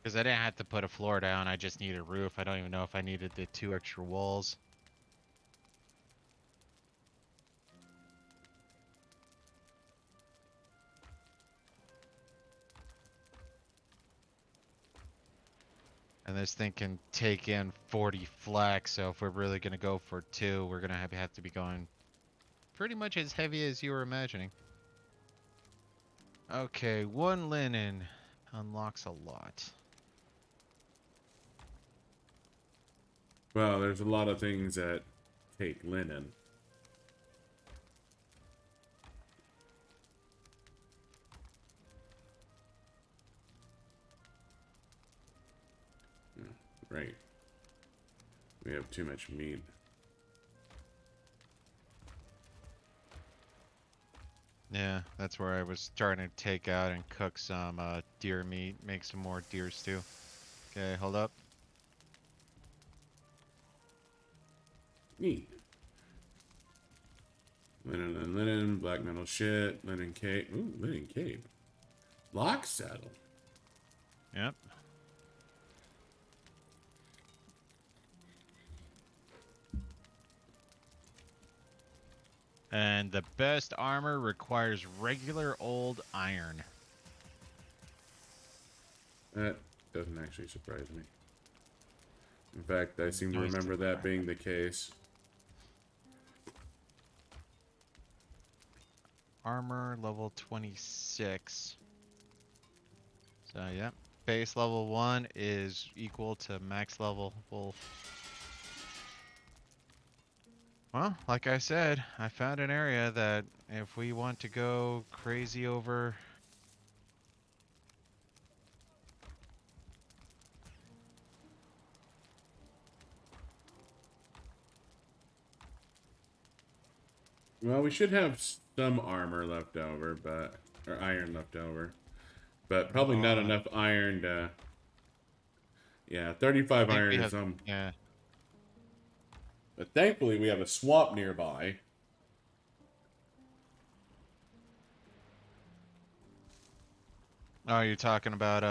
Because I didn't have to put a floor down, I just need a roof. I don't even know if I needed the 2 extra walls. And this thing can take in 40 flax, so if we're really going to go for 2, we're going to have to be going pretty much as heavy as you were imagining. Okay, 1 linen unlocks a lot. Well, there's a lot of things that take linen. Right. We have too much meat. Yeah, that's where I was starting to take out and cook some deer meat, make some more deer stew. Okay, hold up. Meat. Linen and linen, black metal shit, linen cape. Ooh, linen cape. Lock saddle. Yep. And the best armor requires regular old iron. That doesn't actually surprise me. In fact, I seem to Noise remember that armor. being the case. Armor level 26. So, yeah. Base level 1 is equal to max level wolf. Well, like I said, I found an area that if we want to go crazy over... Well, we should have some armor left over, but... Or iron left over. But probably not enough iron to... Yeah, 35 I think we iron is have... some... Yeah. But thankfully, we have a swamp nearby. Oh, you're talking about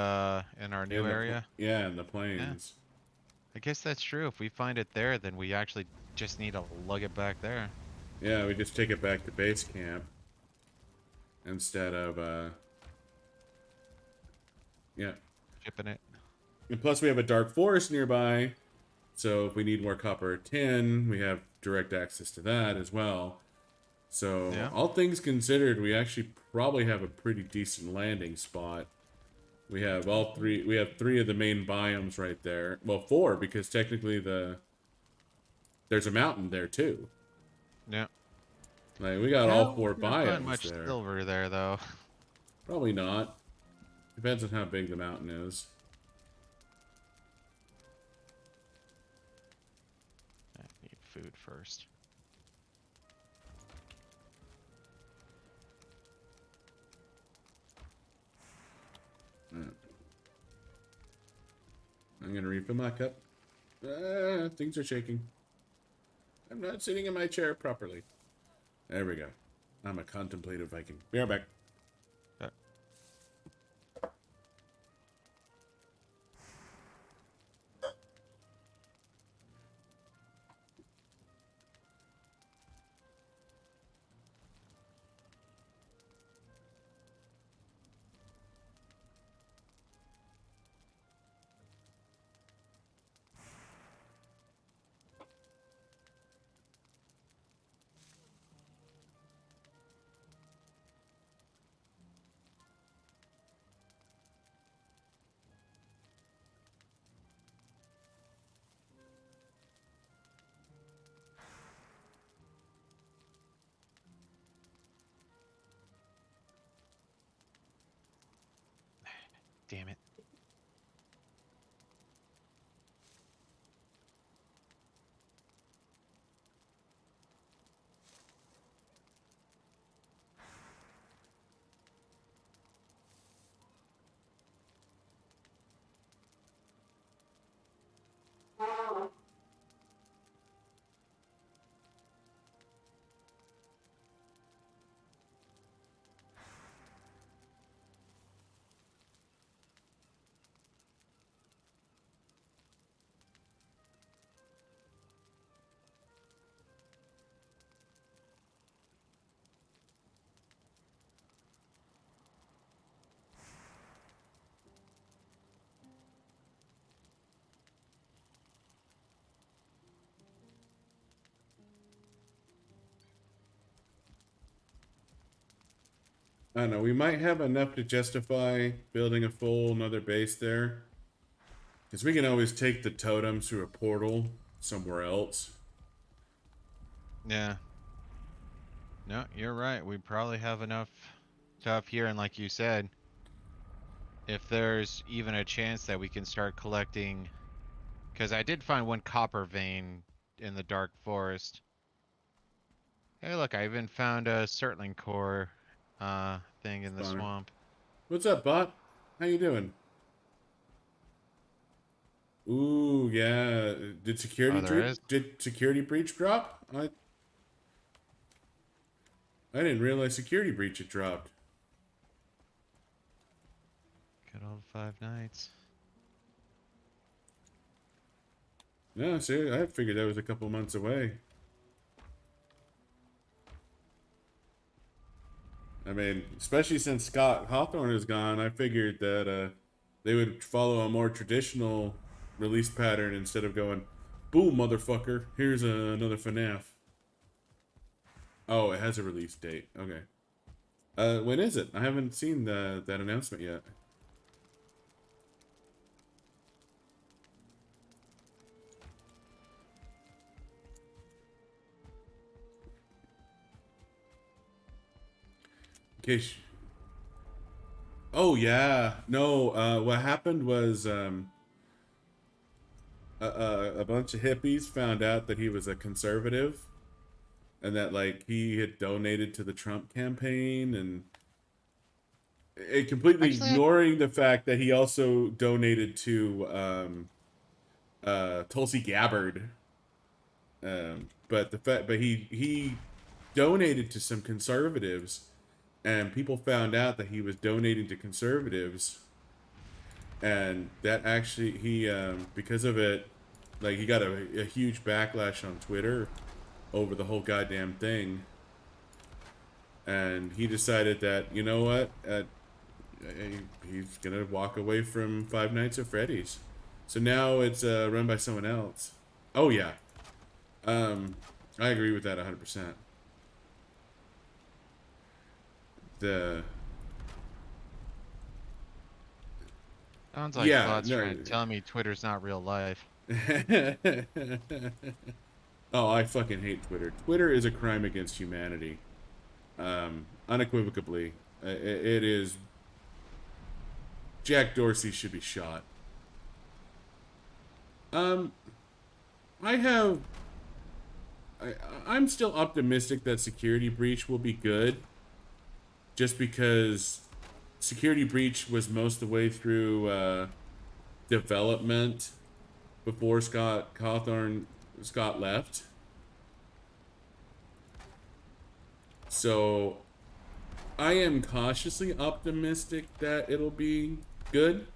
in our new area? Yeah, in the Yeah. plains. I guess that's true. If we find it there, then we actually just need to lug it back there. Yeah, we just take it back to base camp. Instead of, yeah. Shipping it. And plus we have a dark forest nearby. So if we need more copper tin, we have direct access to that as well. So Yeah. all things considered, we actually probably have a pretty decent landing spot. We have all three. We have 3 of the main biomes right there. Well, 4 because technically there's a mountain there too. Yeah. Like we got all 4 We're not find biomes much there. silver there, though. Probably not. Depends on how big the mountain is. I need food first. I'm gonna refill my cup. Things are shaking. I'm not sitting in my chair properly. There we go. I'm a contemplative Viking. Be right back. Damn it. I don't know. We might have enough to justify building a full another base there. Because we can always take the totems through a portal somewhere else. Yeah. No, you're right. We probably have enough stuff here, and like you said, if there's even a chance that we can start collecting, because I did find one copper vein in the dark forest. Hey, look, I even found a Surtling core thing in the Spawner. swamp. What's up, bot? How you doing? Ooh, yeah. Oh, there is? Did security breach drop? I didn't realize security breach had dropped. Good old 5 nights. No, see, I figured that was a couple months away. I mean, especially since Scott Hawthorne is gone, I figured that they would follow a more traditional release pattern instead of going, boom, motherfucker, here's another FNAF. Oh, it has a release date. Okay. When is it? I haven't seen that announcement yet. In case. Oh yeah, no. What happened was a bunch of hippies found out that he was a conservative, and that like he had donated to the Trump campaign, and it completely Actually, ignoring the fact that he also donated to Tulsi Gabbard. But he donated to some conservatives, and people found out that he was donating to conservatives, and that actually he because of it, like he got a huge backlash on Twitter over the whole goddamn thing, and he decided that you know what, he's gonna walk away from Five Nights at Freddy's. So now it's run by someone else. Oh yeah, um, I agree with that 100%. The sounds like yeah Bot's no. trying to tell me Twitter's not real life. Oh, I fucking hate Twitter. Twitter is a crime against humanity. Unequivocally, it is. Jack Dorsey should be shot. Um, I have. I, I'm still optimistic that Security Breach will be good, just because Security Breach was most of the way through development before Scott left. So I am cautiously optimistic that it'll be good.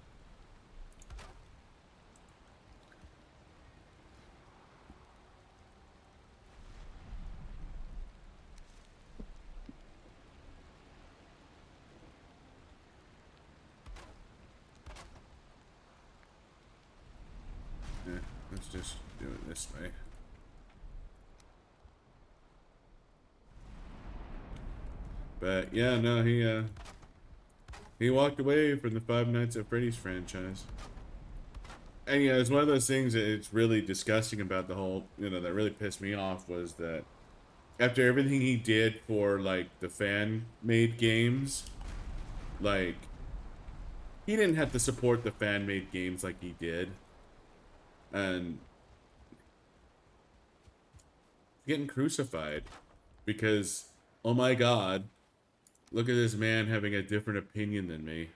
Yeah, let's just do it this way. But yeah, no, he walked away from the Five Nights at Freddy's franchise. And yeah, it's one of those things that it's really disgusting about the whole, that really pissed me off was that after everything he did for like the fan made games, like he didn't have to support the fan made games like he did. And getting crucified because oh my god, look at this man having a different opinion than me.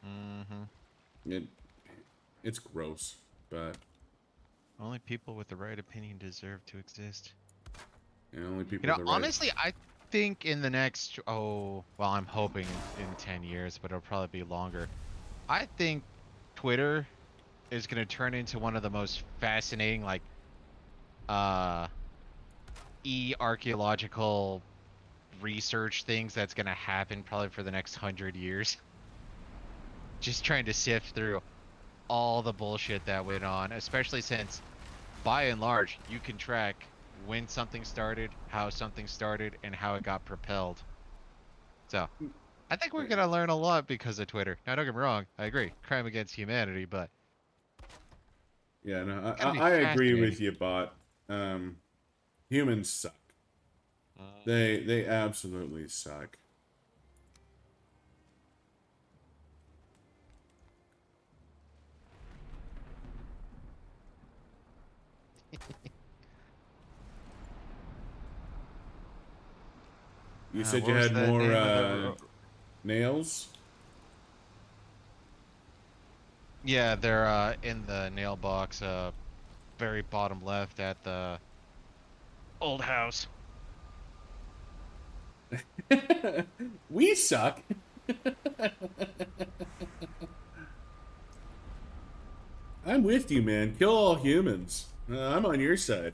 Mm-hmm. It it's gross, but Only people with the right opinion deserve to exist. only people with the right. Honestly, I think in the next, oh, well, I'm hoping in 10 years, but it'll probably be longer. I think Twitter is going to turn into one of the most fascinating, like, uh, archaeological research things that's going to happen probably for the next 100 years. Just trying to sift through all the bullshit that went on, especially since, by and large, you can track when something started, how something started, and how it got propelled. So, I think we're gonna learn a lot because of Twitter. Now, don't get me wrong. I agree, crime against humanity, but Yeah, no, it's gonna be I agree fascinating. with you, bot. Humans suck. Mhm. They absolutely suck. You said What you was had the more name of the? nails. Yeah, they're in the nail box, very bottom left at the old house. We suck. I'm with you, man. Kill all humans. I'm on your side.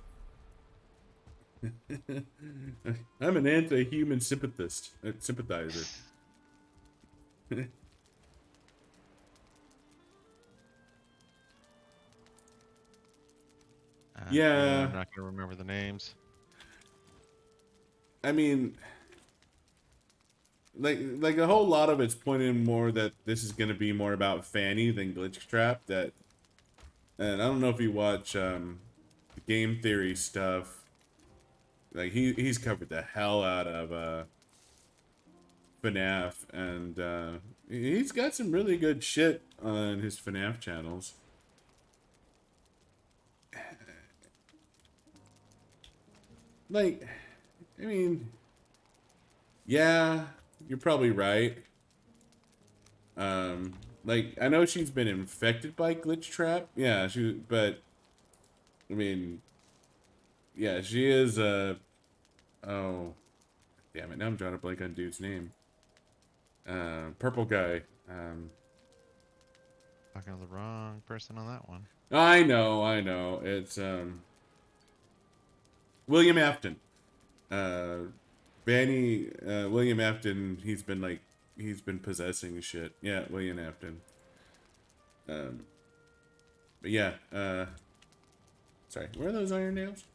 I'm an anti-human sympathizer. Yeah, Yeah, I'm not gonna remember the names. I mean, like a whole lot of it's pointing more that this is going to be more about Fanny than Glitch Trap. That, and I don't know if you watch the game theory stuff. Like he's covered the hell out of FNAF, and he's got some really good shit on his FNAF channels. Like, I mean, yeah, you're probably right. Like I know she's been infected by Glitch Trap. Yeah, but I mean, yeah, she is. Oh, damn it! Now I'm drawing a blank on dude's name. Purple guy. Talking to the wrong person on that one. I know. It's William Afton. Uh, William Afton. He's been possessing shit. Yeah, William Afton. Um, but yeah. Sorry. Where are those iron nails?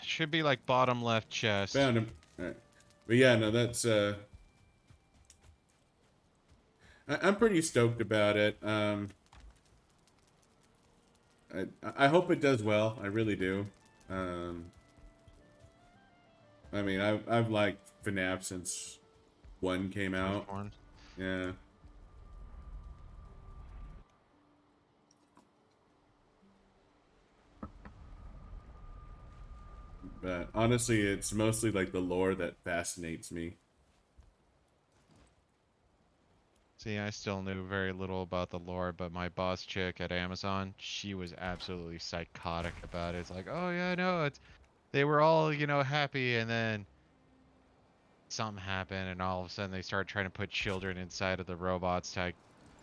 Should be like bottom left chest. Found him. All right. But yeah, no, that's I'm pretty stoked about it. I hope it does well. I really do. Um, I mean, I've liked FNAF since one came First out. one. Yeah, but honestly, it's mostly like the lore that fascinates me. See, I still knew very little about the lore, but my boss chick at Amazon, she was absolutely psychotic about it. It's like, oh yeah, no, it's they were all, happy, and then something happened, and all of a sudden they started trying to put children inside of the robots. I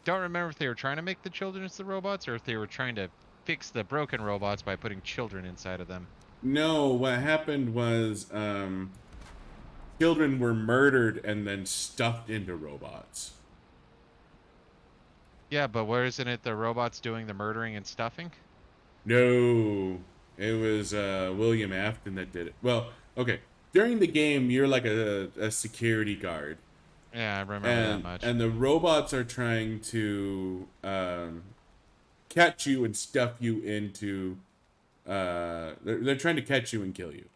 don't remember if they were trying to make the children into the robots or if they were trying to fix the broken robots by putting children inside of them. No, what happened was children were murdered and then stuffed into robots. Yeah, but where isn't it the robots doing the murdering and stuffing? No, it was William Afton that did it. Well, okay. During the game, you're like a security guard, Yeah, I remember that and much. and the robots are trying to catch you and stuff you into. They're trying to catch you and kill you.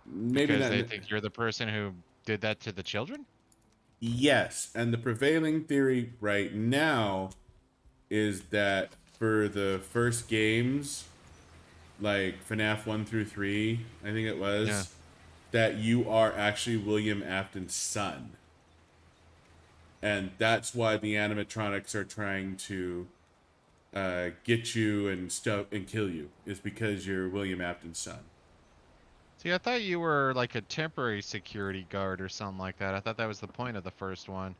Maybe Because not. they think you're the person who did that to the children? Yes, and the prevailing theory right now is that for the first games, like FNAF 1 through 3, I think it Yeah. was, that you are actually William Afton's son. And that's why the animatronics are trying to get you and stuff and kill you, is because you're William Afton's son. See, I thought you were like a temporary security guard or something like that. I thought that was the point of the first one.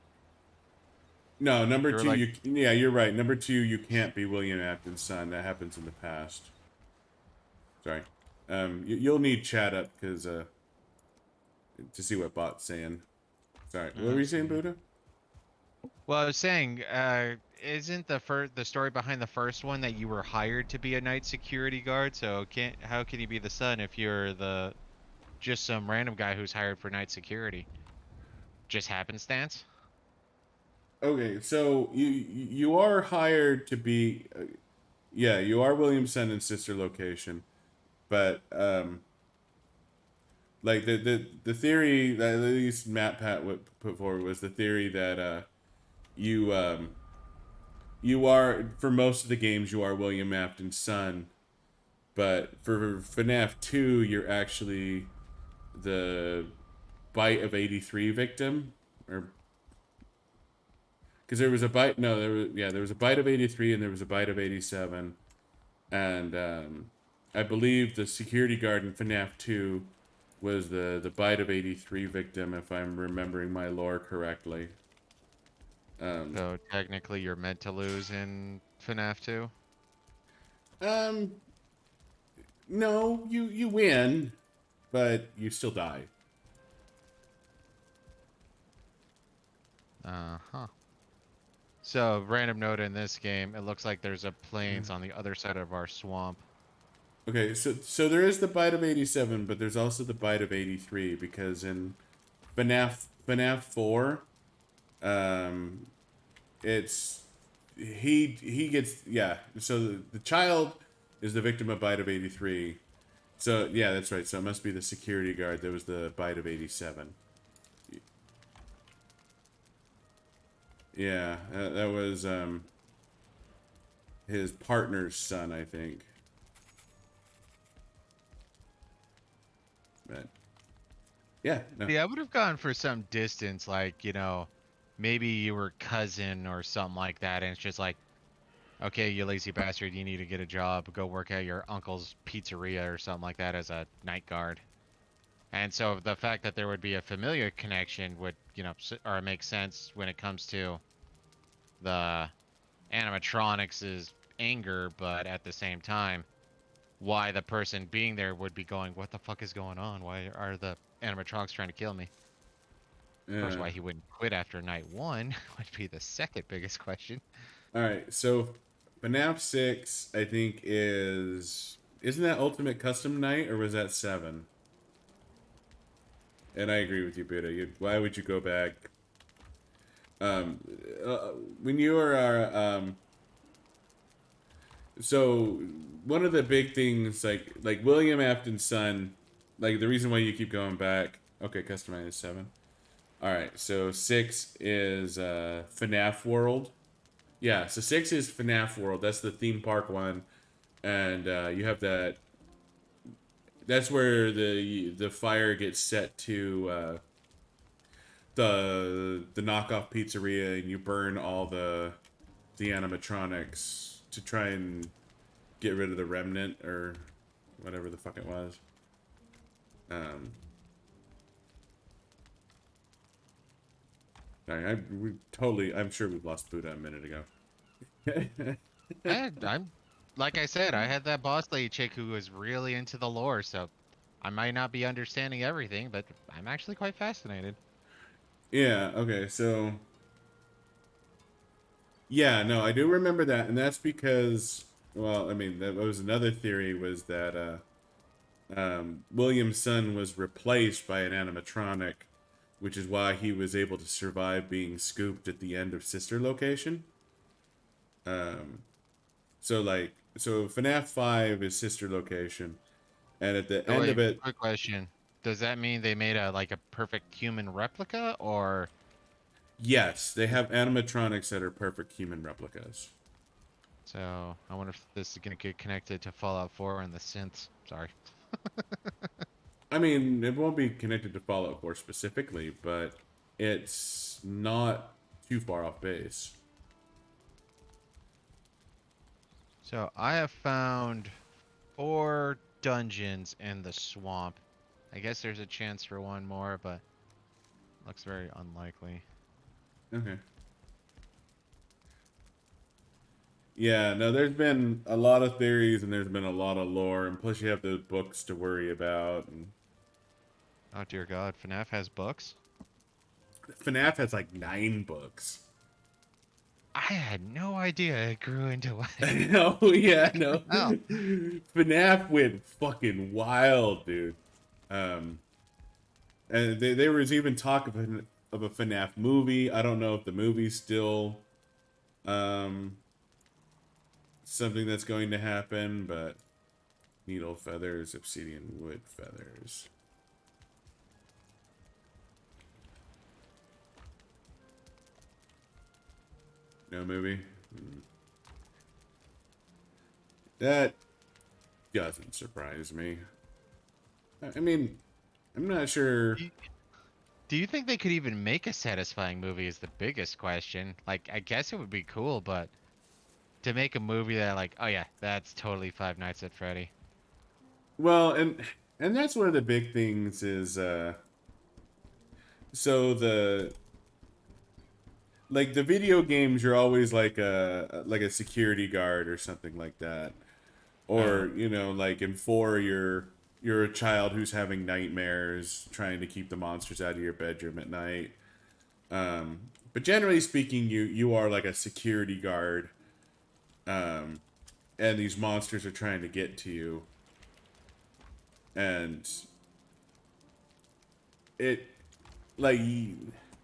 No, number You were two, like, yeah, you're right. Number two, you can't be William Afton's son. That happens in the past. Sorry. You'll need chat up because to see what bot's saying. Sorry, what were you let's saying, see. Buddha? Well, I was saying, isn't the story behind the first one that you were hired to be a night security guard? So how can you be the son if you're the just some random guy who's hired for night security? just happenstance? Okay, so you are hired to be, yeah, you are Williamson and sister location, but like the theory that at least Matt Pat would put forward was the theory that you you are for most of the games you are William Afton's son, but for FNAF 2 you're actually the Bite of 83 victim, or because there was a bite, no, there was a Bite of 83 and there was a Bite of 87, and I believe the security guard in FNAF 2 was the Bite of 83 victim, if I'm remembering my lore correctly. Um, So technically, you're meant to lose in FNAF 2. um, no, you win, but you still die. Uh-huh. So, random note in this game, it looks like there's a plains on the other side of our swamp. Okay, so there is the Bite of 87, but there's also the Bite of 83 because in FNAF 4, um, it's he gets, yeah. So the child is the victim of Bite of 83. So yeah, that's right. So it must be the security guard that was the Bite of 87. Yeah, that was his partner's son, I think. But yeah, no. Yeah, I would have gone for some distance, like, maybe you were cousin or something like that, and it's just like, okay, you lazy bastard, you need to get a job, go work at your uncle's pizzeria or something like that as a night guard. And so the fact that there would be a familiar connection would, or make sense when it comes to the animatronics' anger, but at the same time, why the person being there would be going, what the fuck is going on? Why are the animatronics trying to kill me? Of course, Yeah. why he wouldn't quit after night one would be the second biggest question. All right, so FNAF 6, I think isn't that Ultimate Custom Night, or was that 7? And I agree with you, Buddha. Why would you go back? Um, uh, when you are so one of the big things, like William Afton's son, like the reason why you keep going back. Okay, customized 7. All right, so 6 is FNAF World. Yeah, so 6 is FNAF World. That's the theme park one, and you have that. That's where the fire gets set to the knockoff pizzeria, and you burn all the animatronics to try and get rid of the remnant or whatever the fuck it was. Um, I'm sure we've lost Buddha a minute ago. I'm, like I said, I had that boss lady chick who was really into the lore, so I might not be understanding everything, but I'm actually quite fascinated. Yeah, okay, so yeah, no, I do remember that, and that's because, well, I mean, that was another theory, was that William's son was replaced by an animatronic, which is why he was able to survive being scooped at the end of Sister Location. Um, so FNAF 5 is Sister Location, and at the Oh end of wait, it, quick question. Does that mean they made a perfect human replica, or yes, they have animatronics that are perfect human replicas. so I wonder if this is gonna get connected to Fallout 4 and the synths. Sorry. I mean, it won't be connected to Fallout 4 specifically, but it's not too far off base. So I have found 4 dungeons in the swamp. I guess there's a chance for one more, but looks very unlikely. Okay. Yeah, no, there's been a lot of theories and there's been a lot of lore, and plus you have the books to worry about. And Oh dear God, FNAF has books? FNAF has like 9 books. I had no idea it grew into what. Oh yeah, no. Oh, FNAF went fucking wild, dude. Um, and there was even talk of of a FNAF movie. I don't know if the movie's still something that's going to happen, but needle feathers, obsidian wood feathers. No movie? That doesn't surprise me. I mean, I'm not sure. Do you think they could even make a satisfying movie is the biggest question. Like, I guess it would be cool, but to make a movie that like, oh yeah, that's totally Five Nights at Freddy. Well, and that's one of the big things is so the like the video games you're always like a security guard or something like that. Oh, Or, you know, like in 4 you're a child who's having nightmares trying to keep the monsters out of your bedroom at night. But generally speaking, you are like a security guard, um, and these monsters are trying to get to you. And it like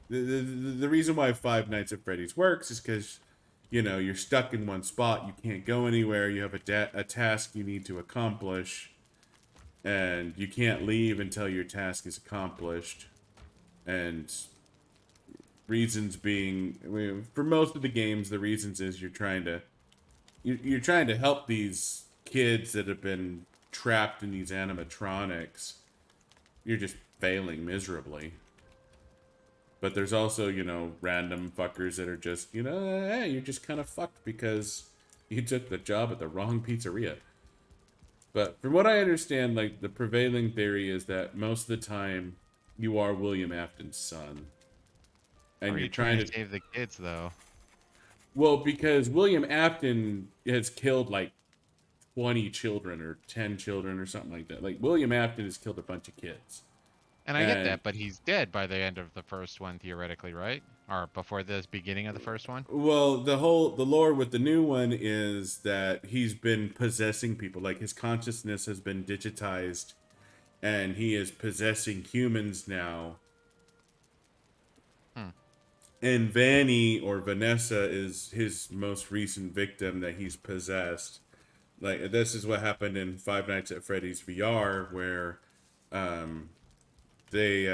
the reason why Five Nights at Freddy's works is because you know you're stuck in one spot, you can't go anywhere, you have a task you need to accomplish, and you can't leave until your task is accomplished. And reasons being, I mean, for most of the games, the reasons is you're trying to help these kids that have been trapped in these animatronics. You're just failing miserably. But there's also, you know, random fuckers that are just, you know, hey, you're just kind of fucked because you took the job at the wrong pizzeria. But from what I understand, like, the prevailing theory is that most of the time you are William Afton's son. how And are you're you trying trying to. to save the kids though? Well, because William Afton has killed like 20 children or 10 children or something like that. Like, William Afton has killed a bunch of kids. And I get And that, but he's dead by the end of the first one, theoretically, right? Or before the beginning of the first one? well, the lore with the new one is that he's been possessing people. Like, his consciousness has been digitized, and he is possessing humans now. Hmm. And Vanny or Vanessa is his most recent victim that he's possessed. Like, this is what happened in Five Nights at Freddy's VR, where um, they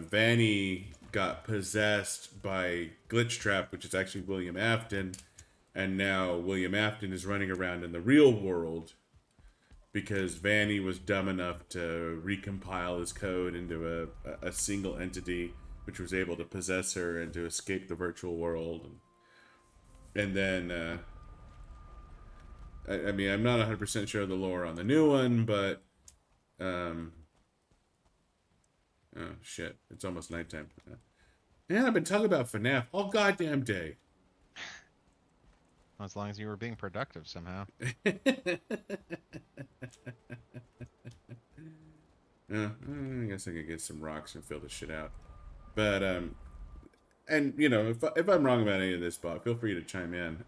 Vanny got possessed by Glitch Trap, which is actually William Afton, and now William Afton is running around in the real world because Vanny was dumb enough to recompile his code into a single entity, which was able to possess her and to escape the virtual world. And then, I mean, I'm not 100% sure of the lore on the new one, but, oh shit, it's almost nighttime. Man, I've been talking about FNAF all goddamn day. As long as you were being productive somehow. I guess I could get some rocks and fill this shit out. But and you know, if I'm wrong about any of this, Bob, feel free to chime in.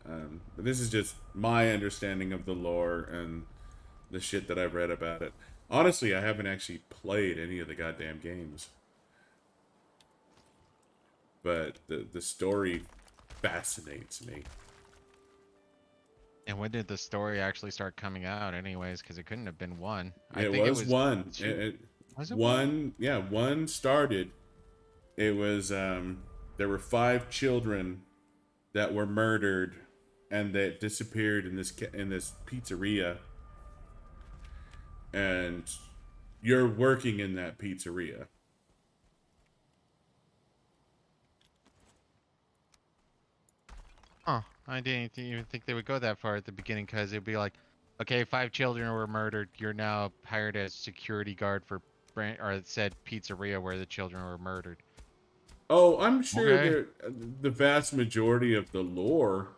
But this is just my understanding of the lore and the shit that I've read about it. Honestly, I haven't actually played any of the goddamn games, but the story fascinates me. And when did the story actually start coming out, anyways? Because it couldn't have been one. I It think it was was one. two. Was it one? One, yeah, one started. It was there were 5 children that were murdered and that disappeared in this pizzeria, and you're working in that pizzeria. Oh, I didn't even think they would go that far at the beginning because it'd be like, okay, 5 children were murdered. You're now hired as security guard for or said pizzeria where the children were murdered. Oh, I'm sure Okay. the vast majority of the lore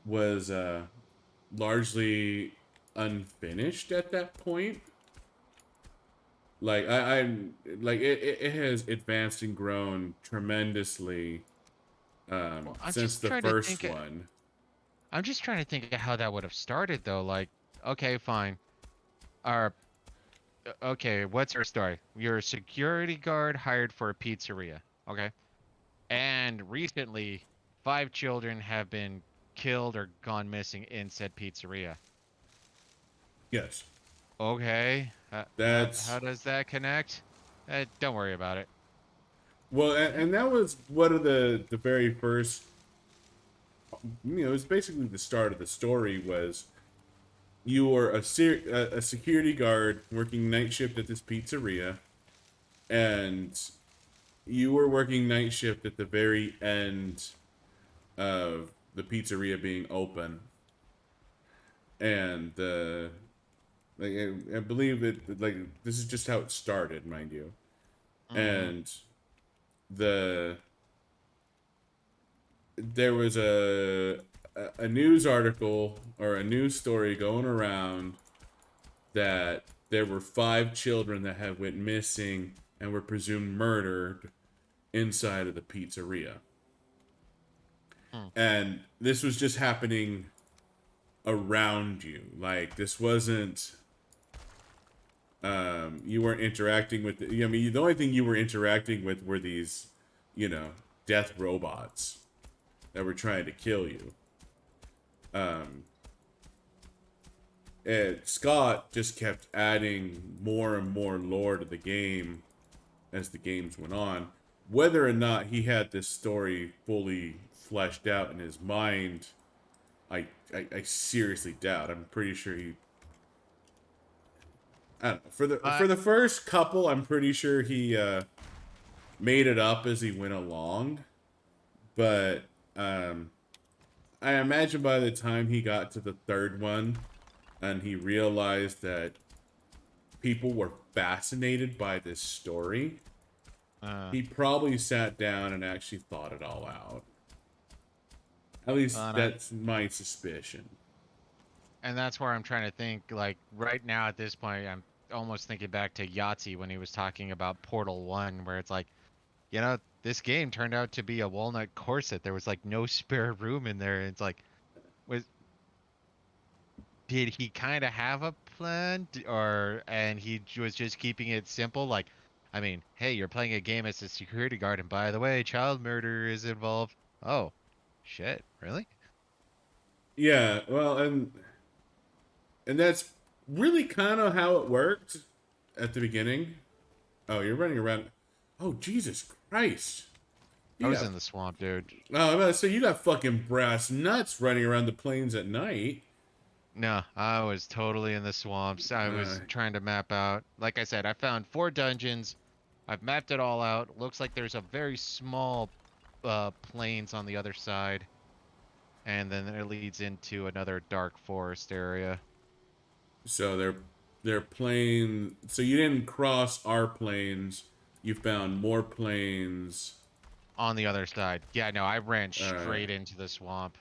was largely unfinished at that point. Like I'm like it has advanced and grown tremendously Well, I'm since just the trying to first think. one. I'm just trying to think of how that would have started though. Like, okay, fine. Okay, what's her story? You're a security guard hired for a pizzeria. Okay. And recently, 5 children have been killed or gone missing in said pizzeria. Yes. Okay. How That's does that connect? Don't worry about it. well, and that was one of the very first. It was basically the start of the story. Was you were a security guard working night shift at this pizzeria, and you were working night shift at the very end of the pizzeria being open, and like I believe it like this is just how it started, mind you, Mm-hmm. and the there was a news article or a news story going around that there were 5 children that had went missing and were presumed murdered inside of the pizzeria. Hmm. And this was just happening around you. Like this wasn't you weren't interacting with I mean the only thing you were interacting with were these, you know, death robots that were trying to kill you. Um and Scott just kept adding more and more lore to the game as the games went on. Whether or not he had this story fully fleshed out in his mind, I seriously doubt. I'm pretty sure he. I don't know. For But the first couple, I'm pretty sure he made it up as he went along. But um, I imagine by the time he got to the third one, and he realized that people were fascinated by this story, uh, he probably sat down and actually thought it all out. At least but that's my suspicion. and that's where I'm trying to think. Like right now at this point, I'm almost thinking back to Yahtzee when he was talking about Portal One, where it's like, this game turned out to be a walnut corset. There was like no spare room in there. It's like, was did he kind of have a plan, or and he was just keeping it simple? Like, I mean, hey, you're playing a game as a security guard, and by the way, child murder is involved. Oh, shit, really? Yeah, well, and that's really kind of how it worked at the beginning. Oh, you're running around. Oh, Jesus Christ! I You was got. in the swamp, dude. Oh, I'm about to say you got fucking brass nuts running around the plains at night. No, I was totally in the swamps. I Uh, was trying to map out. Like I said, I found 4 dungeons. I've mapped it all out. Looks like there's a very small plains on the other side, and then it leads into another dark forest area so they're plain. So you didn't cross our plains. You found more plains. on the other side. Yeah, no, I ran All right, straight into the swamp.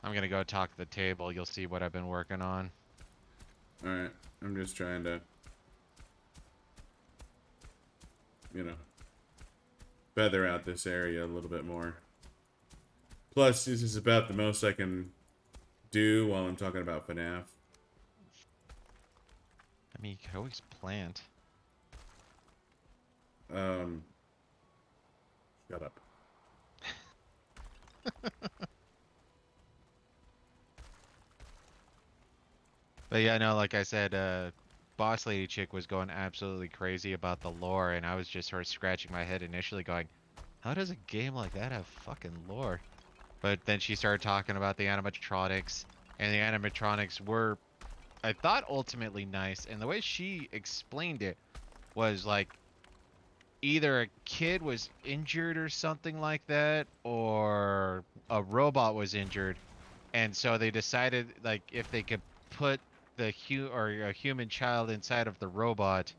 I'm gonna go talk to the table. You'll see what I've been working on. all right. I'm just trying to, you know, feather out this area a little bit more. Plus, this is about the most I can do while I'm talking about FNAF. I mean, you could always plant. Um, shut up. But yeah, no, like I said, Boss Lady Chick was going absolutely crazy about the lore, and I was just sort of scratching my head initially going, how does a game like that have fucking lore? But then she started talking about the animatronics, and the animatronics were, I thought, ultimately nice. And the way she explained it was like either a kid was injured or something like that, or a robot was injured, and so they decided like if they could put or a human child inside of the robot,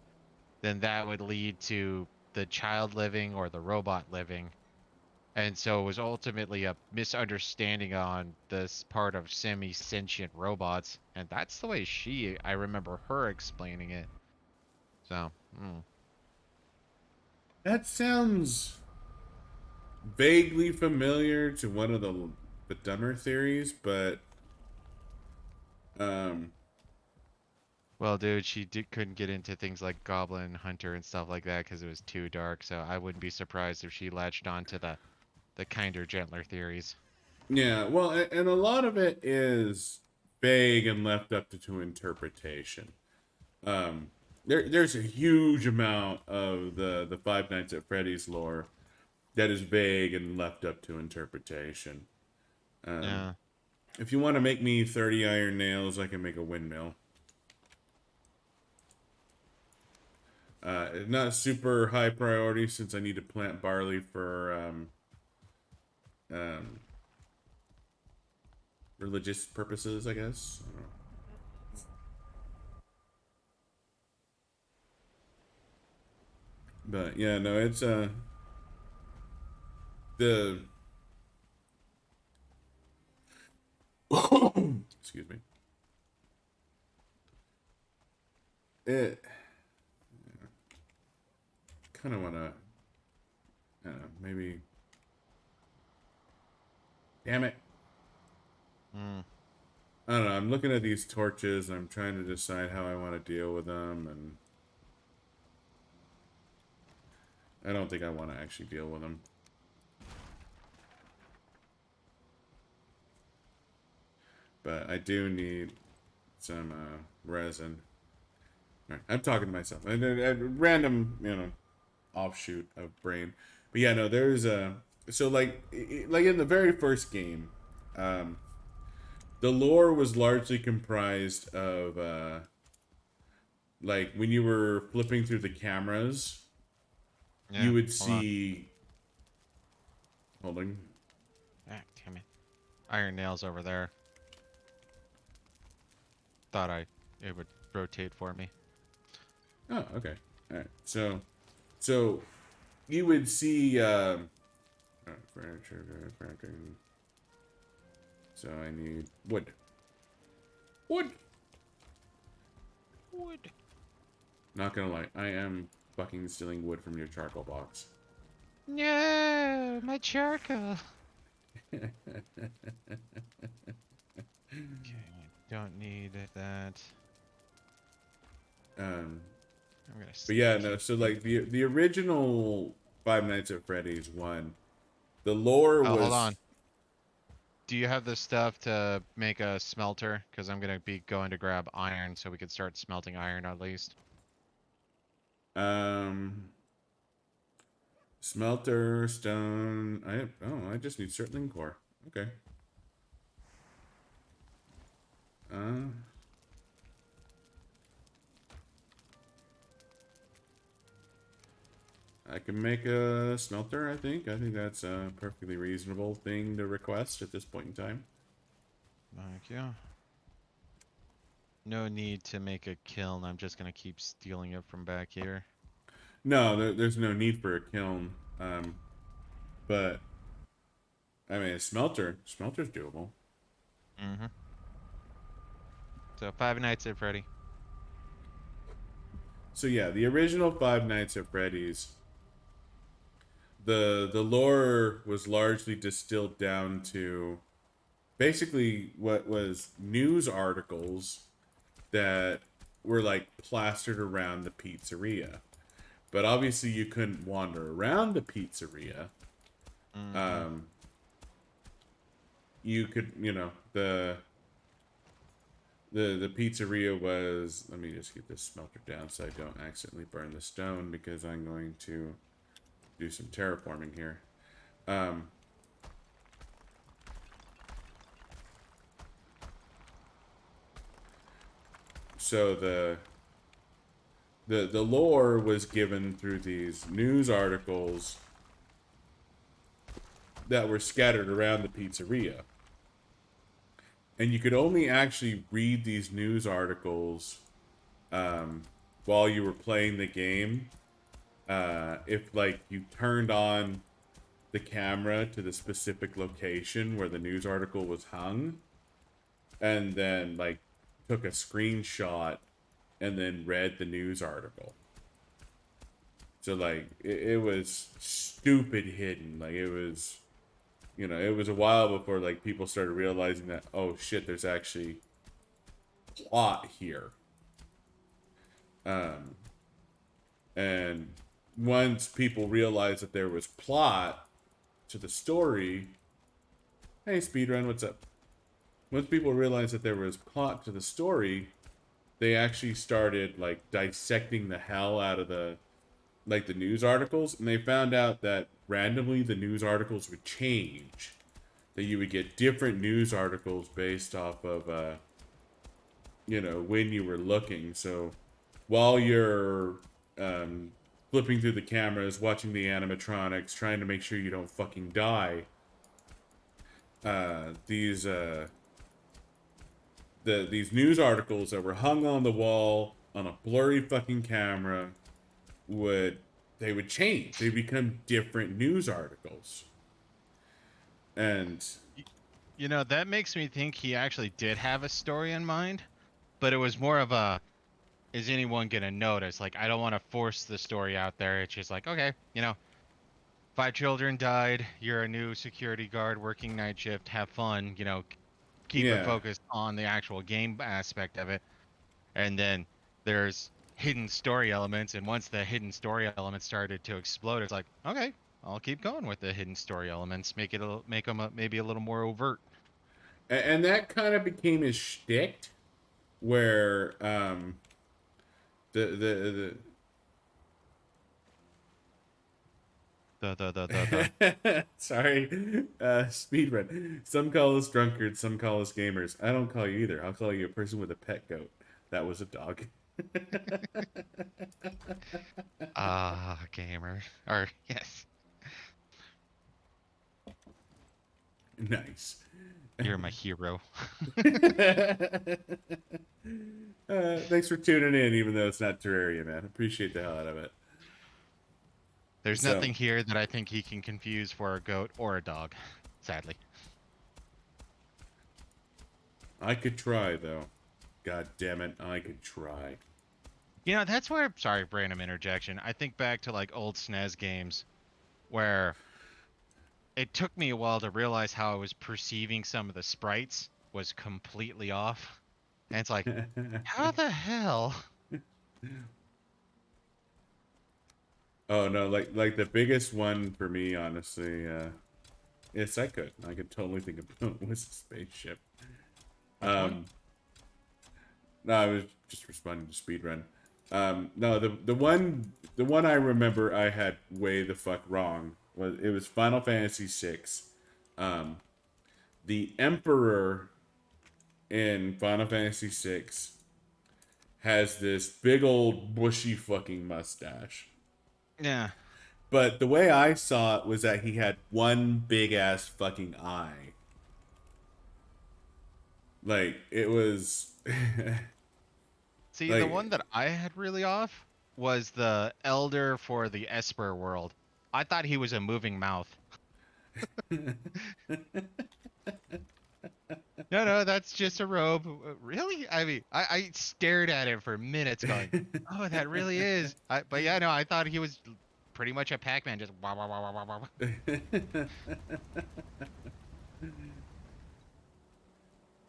then that would lead to the child living or the robot living. And so it was ultimately a misunderstanding on this part of semi-sentient robots, and that's the way I remember her explaining it. So, That sounds vaguely familiar to one of the dumber theories, but um, Well, dude, couldn't get into things like Goblin Hunter and stuff like that because it was too dark. So I wouldn't be surprised if she latched on to the kinder, gentler theories. Yeah, well, and a lot of it is vague and left up to interpretation. Um, there's a huge amount of the Five Nights at Freddy's lore that is vague and left up to interpretation. Um, Yeah. if you want to make me 30 iron nails, I can make a windmill. Not super high priority since I need to plant barley for um, religious purposes, I guess. I don't know. But yeah, no, it's the excuse me. It kind of want to, I don't know, maybe. Damn it. Mm. I don't know. I'm looking at these torches and I'm trying to decide how I want to deal with them, and I don't think I want to actually deal with them. But I do need some resin. All right, I'm talking to myself. A random, offshoot of brain. But yeah, no, there's a so like in the very first game, um, the lore was largely comprised of like when you were flipping through the cameras, Yeah. you would Hold on. see. Holding. Ah, damn it. Iron nails over there. Thought it would rotate for me. Oh, okay. All right. So you would see furniture, crafting. So I need wood. Wood. Wood. Not gonna lie, I am fucking stealing wood from your charcoal box. No, my charcoal. Okay, we don't need that. um, I'm gonna but yeah, keep no. So you. like the original Five Nights at Freddy's one, the lore Oh, hold was on. Do you have the stuff to make a smelter? Because I'm gonna be going to grab iron so we can start smelting iron at least. um smelter stone. I just need Surtling core. Okay. Uh, I can make a smelter. I think that's a perfectly reasonable thing to request at this point in time. Thank you. No need to make a kiln. I'm just gonna keep stealing it from back here. No, there's no need for a kiln. But I mean, smelter's doable. Mm-hmm. So Five Nights at Freddy. So yeah, the original Five Nights at Freddy's, the lore was largely distilled down to basically what was news articles that were like plastered around the pizzeria. But obviously, you couldn't wander around the pizzeria. Mm-hmm. Um, you could, the pizzeria was. Let me just get this smelter down so I don't accidentally burn the stone because I'm going to do some terraforming here. Um, so the lore was given through these news articles that were scattered around the pizzeria. And you could only actually read these news articles um, while you were playing the game if like you turned on the camera to the specific location where the news article was hung and then like took a screenshot and then read the news article. So like it was stupid hidden. Like it was, it was a while before like people started realizing that, oh shit, there's actually plot here. Um, and once people realized that there was plot to the story, hey, speedrun, what's up? Once people realized that there was plot to the story, they actually started like dissecting the hell out of the news articles, and they found out that randomly the news articles would change. That you would get different news articles based off of when you were looking. So while you're um, flipping through the cameras, watching the animatronics, trying to make sure you don't fucking die, these news articles that were hung on the wall on a blurry fucking camera would they would change. They become different news articles. And You know, that makes me think he actually did have a story in mind, but it was more of a, is anyone gonna notice? Like, I don't want to force the story out there. It's just like, okay, 5 children died. You're a new security guard working night shift. Have fun. Keep it yeah. focused on the actual game aspect of it. And then there's hidden story elements. And once the hidden story elements started to explode, it's like, okay, I'll keep going with the hidden story elements. Make them maybe a little more overt. And that kind of became his shtick, where the The. sorry, speedrun. Some call us drunkards, some call us gamers. I don't call you either. I'll call you a person with a pet goat. That was a dog. Gamer. Or yes, Nice. you're my hero. Thanks for tuning in, even though it's not Terraria, man. Appreciate the hell out of it. There's So, nothing here that I think he can confuse for a goat or a dog, sadly. I could try, though. God damn it, I could try. That's where, sorry, random interjection. I think back to like old SNES games where it took me a while to realize how I was perceiving some of the sprites was completely off. And it's like, how the hell? Oh no, like the biggest one for me, honestly. Yes, I could. I could totally think of was a spaceship. Which one? No, I was just responding to speedrun. No, the one I remember I had way the fuck wrong was Final Fantasy VI. Um, the Emperor in Final Fantasy VI has this big old bushy fucking mustache. Yeah. But the way I saw it was that he had one big ass fucking eye. Like it was See, the like one that I had really off was the Elder for the Esper world. I thought he was a moving mouth. No, that's just a robe. Really? I mean, I stared at it for minutes going, oh, that really is. But yeah, no, I thought he was pretty much a Pac-Man, just wah, wah, wah, wah, wah, wah.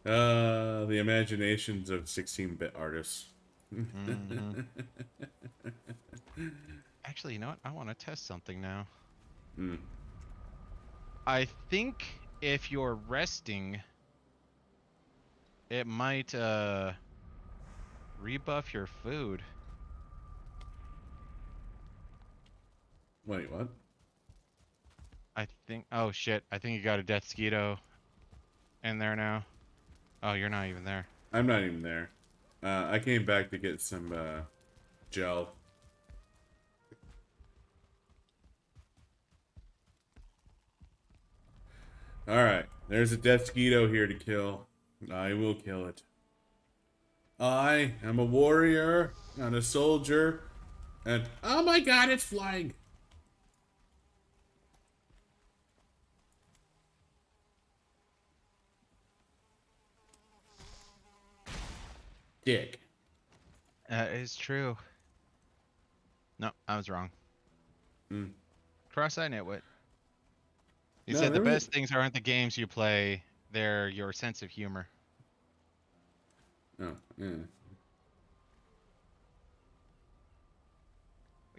the imaginations of 16-bit artists. Hmm. Actually, you know what? I want to test something now. Mm. I think if you're resting, it might rebuff your food. Wait, what? I think. Oh shit! I think you got a Death Skeeto in there now. Oh, you're not even there. I'm not even there. I came back to get some gel. Alright, there's a death mosquito here to kill. I will kill it. I am a warrior and a soldier, and oh my god, it's flying! Dick. That is true. No, I was wrong. Mm. Cross-eyed nitwit. You No, said the remember best things aren't the games you play; they're your sense of humor. Oh, yeah.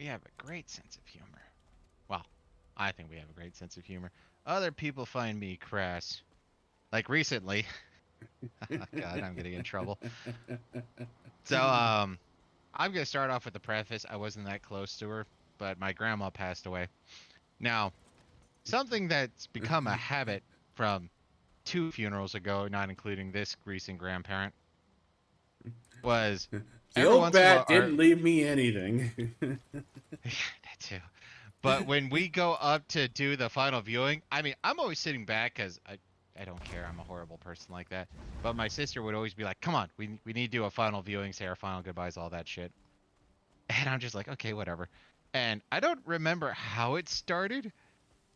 we have a great sense of humor. Well, I think we have a great sense of humor. Other people find me crass. Like recently. Oh, God, I'm getting in trouble. So, I'm gonna start off with the preface. I wasn't that close to her, but my grandma passed away. Now, something that's become a habit from 2 funerals ago, not including this recent grandparent, was The every old once in a while bat didn't leave me anything. that too. But when we go up to do the final viewing, I mean, I'm always sitting back because I don't care. I'm a horrible person like that. But my sister would always be like, "Come on, we need to do a final viewing, say our final goodbyes, all that shit." And I'm just like, "Okay, whatever." And I don't remember how it started,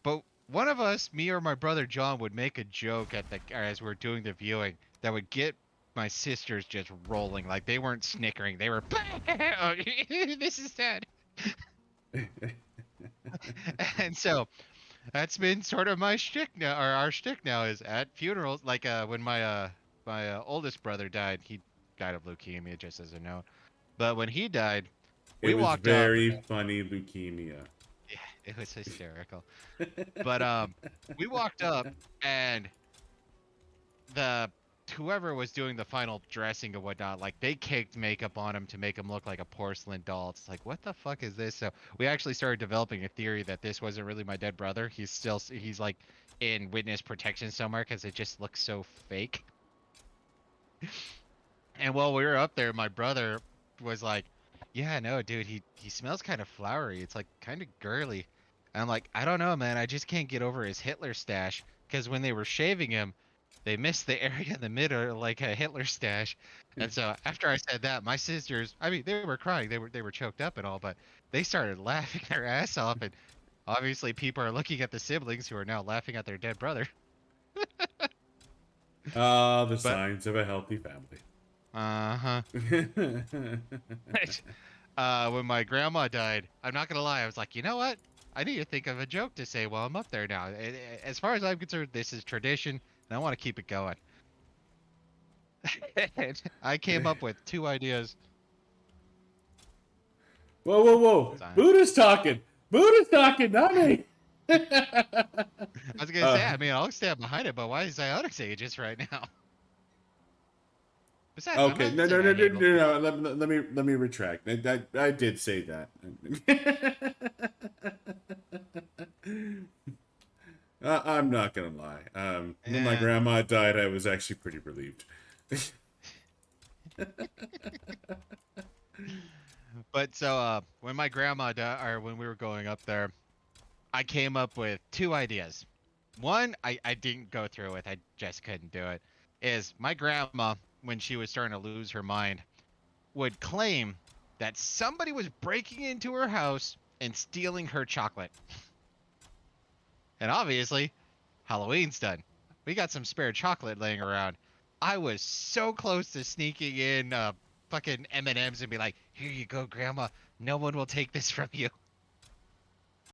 but one of us, me or my brother John, would make a joke as we're doing the viewing that would get my sisters just rolling. Like they weren't snickering, they were, "This is sad." And so that's been sort of my shtick now, or our shtick now, is at funerals. Like when my oldest brother died, he died of leukemia, just as a note. But when he died, It we was walked up. very funny leukemia. Yeah, it was hysterical. But we walked up, and the whoever was doing the final dressing and whatnot, like they caked makeup on him to make him look like a porcelain doll. It's like, what the fuck is this? So we actually started developing a theory that this wasn't really my dead brother. He's like in witness protection somewhere because it just looks so fake. And while we were up there, my brother was like, "Yeah, no, dude, he smells kind of flowery. It's like kind of girly." And I'm like, "I don't know, man. I just can't get over his Hitler stash because when they were shaving him, they missed the area in the middle like a Hitler stash." And so after I said that, my sisters, I mean, they were crying. They were choked up and all, but they started laughing their ass off. And obviously, people are looking at the siblings who are now laughing at their dead brother. Ah, the But signs of a healthy family. uh-huh. When my grandma died, I'm not gonna lie, I was like, you know what? I need to think of a joke to say while I'm up there now. As far as I'm concerned, this is tradition, and I want to keep it going. And I came up with 2 ideas. Whoa, whoa, whoa! So, Buddha's talking! Buddha's talking, not me! I was gonna say, Uh, I mean, I'll stand behind it, but why is Zyonics ages right now? Besides, I'm okay, not no, no, saying no, I no, hate no, multiple. no. Let me retract. I did say that. I'm not gonna lie. When my Yeah. grandma died, I was actually pretty relieved. But so when my grandma died, or when we were going up there, I came up with 2 ideas. One, I didn't go through with. I just couldn't do it. Is my grandma, when she was starting to lose her mind, would claim that somebody was breaking into her house and stealing her chocolate. And obviously, Halloween's done. We got some spare chocolate laying around. I was so close to sneaking in fucking M&Ms and be like, "Here you go, grandma. No one will take this from you."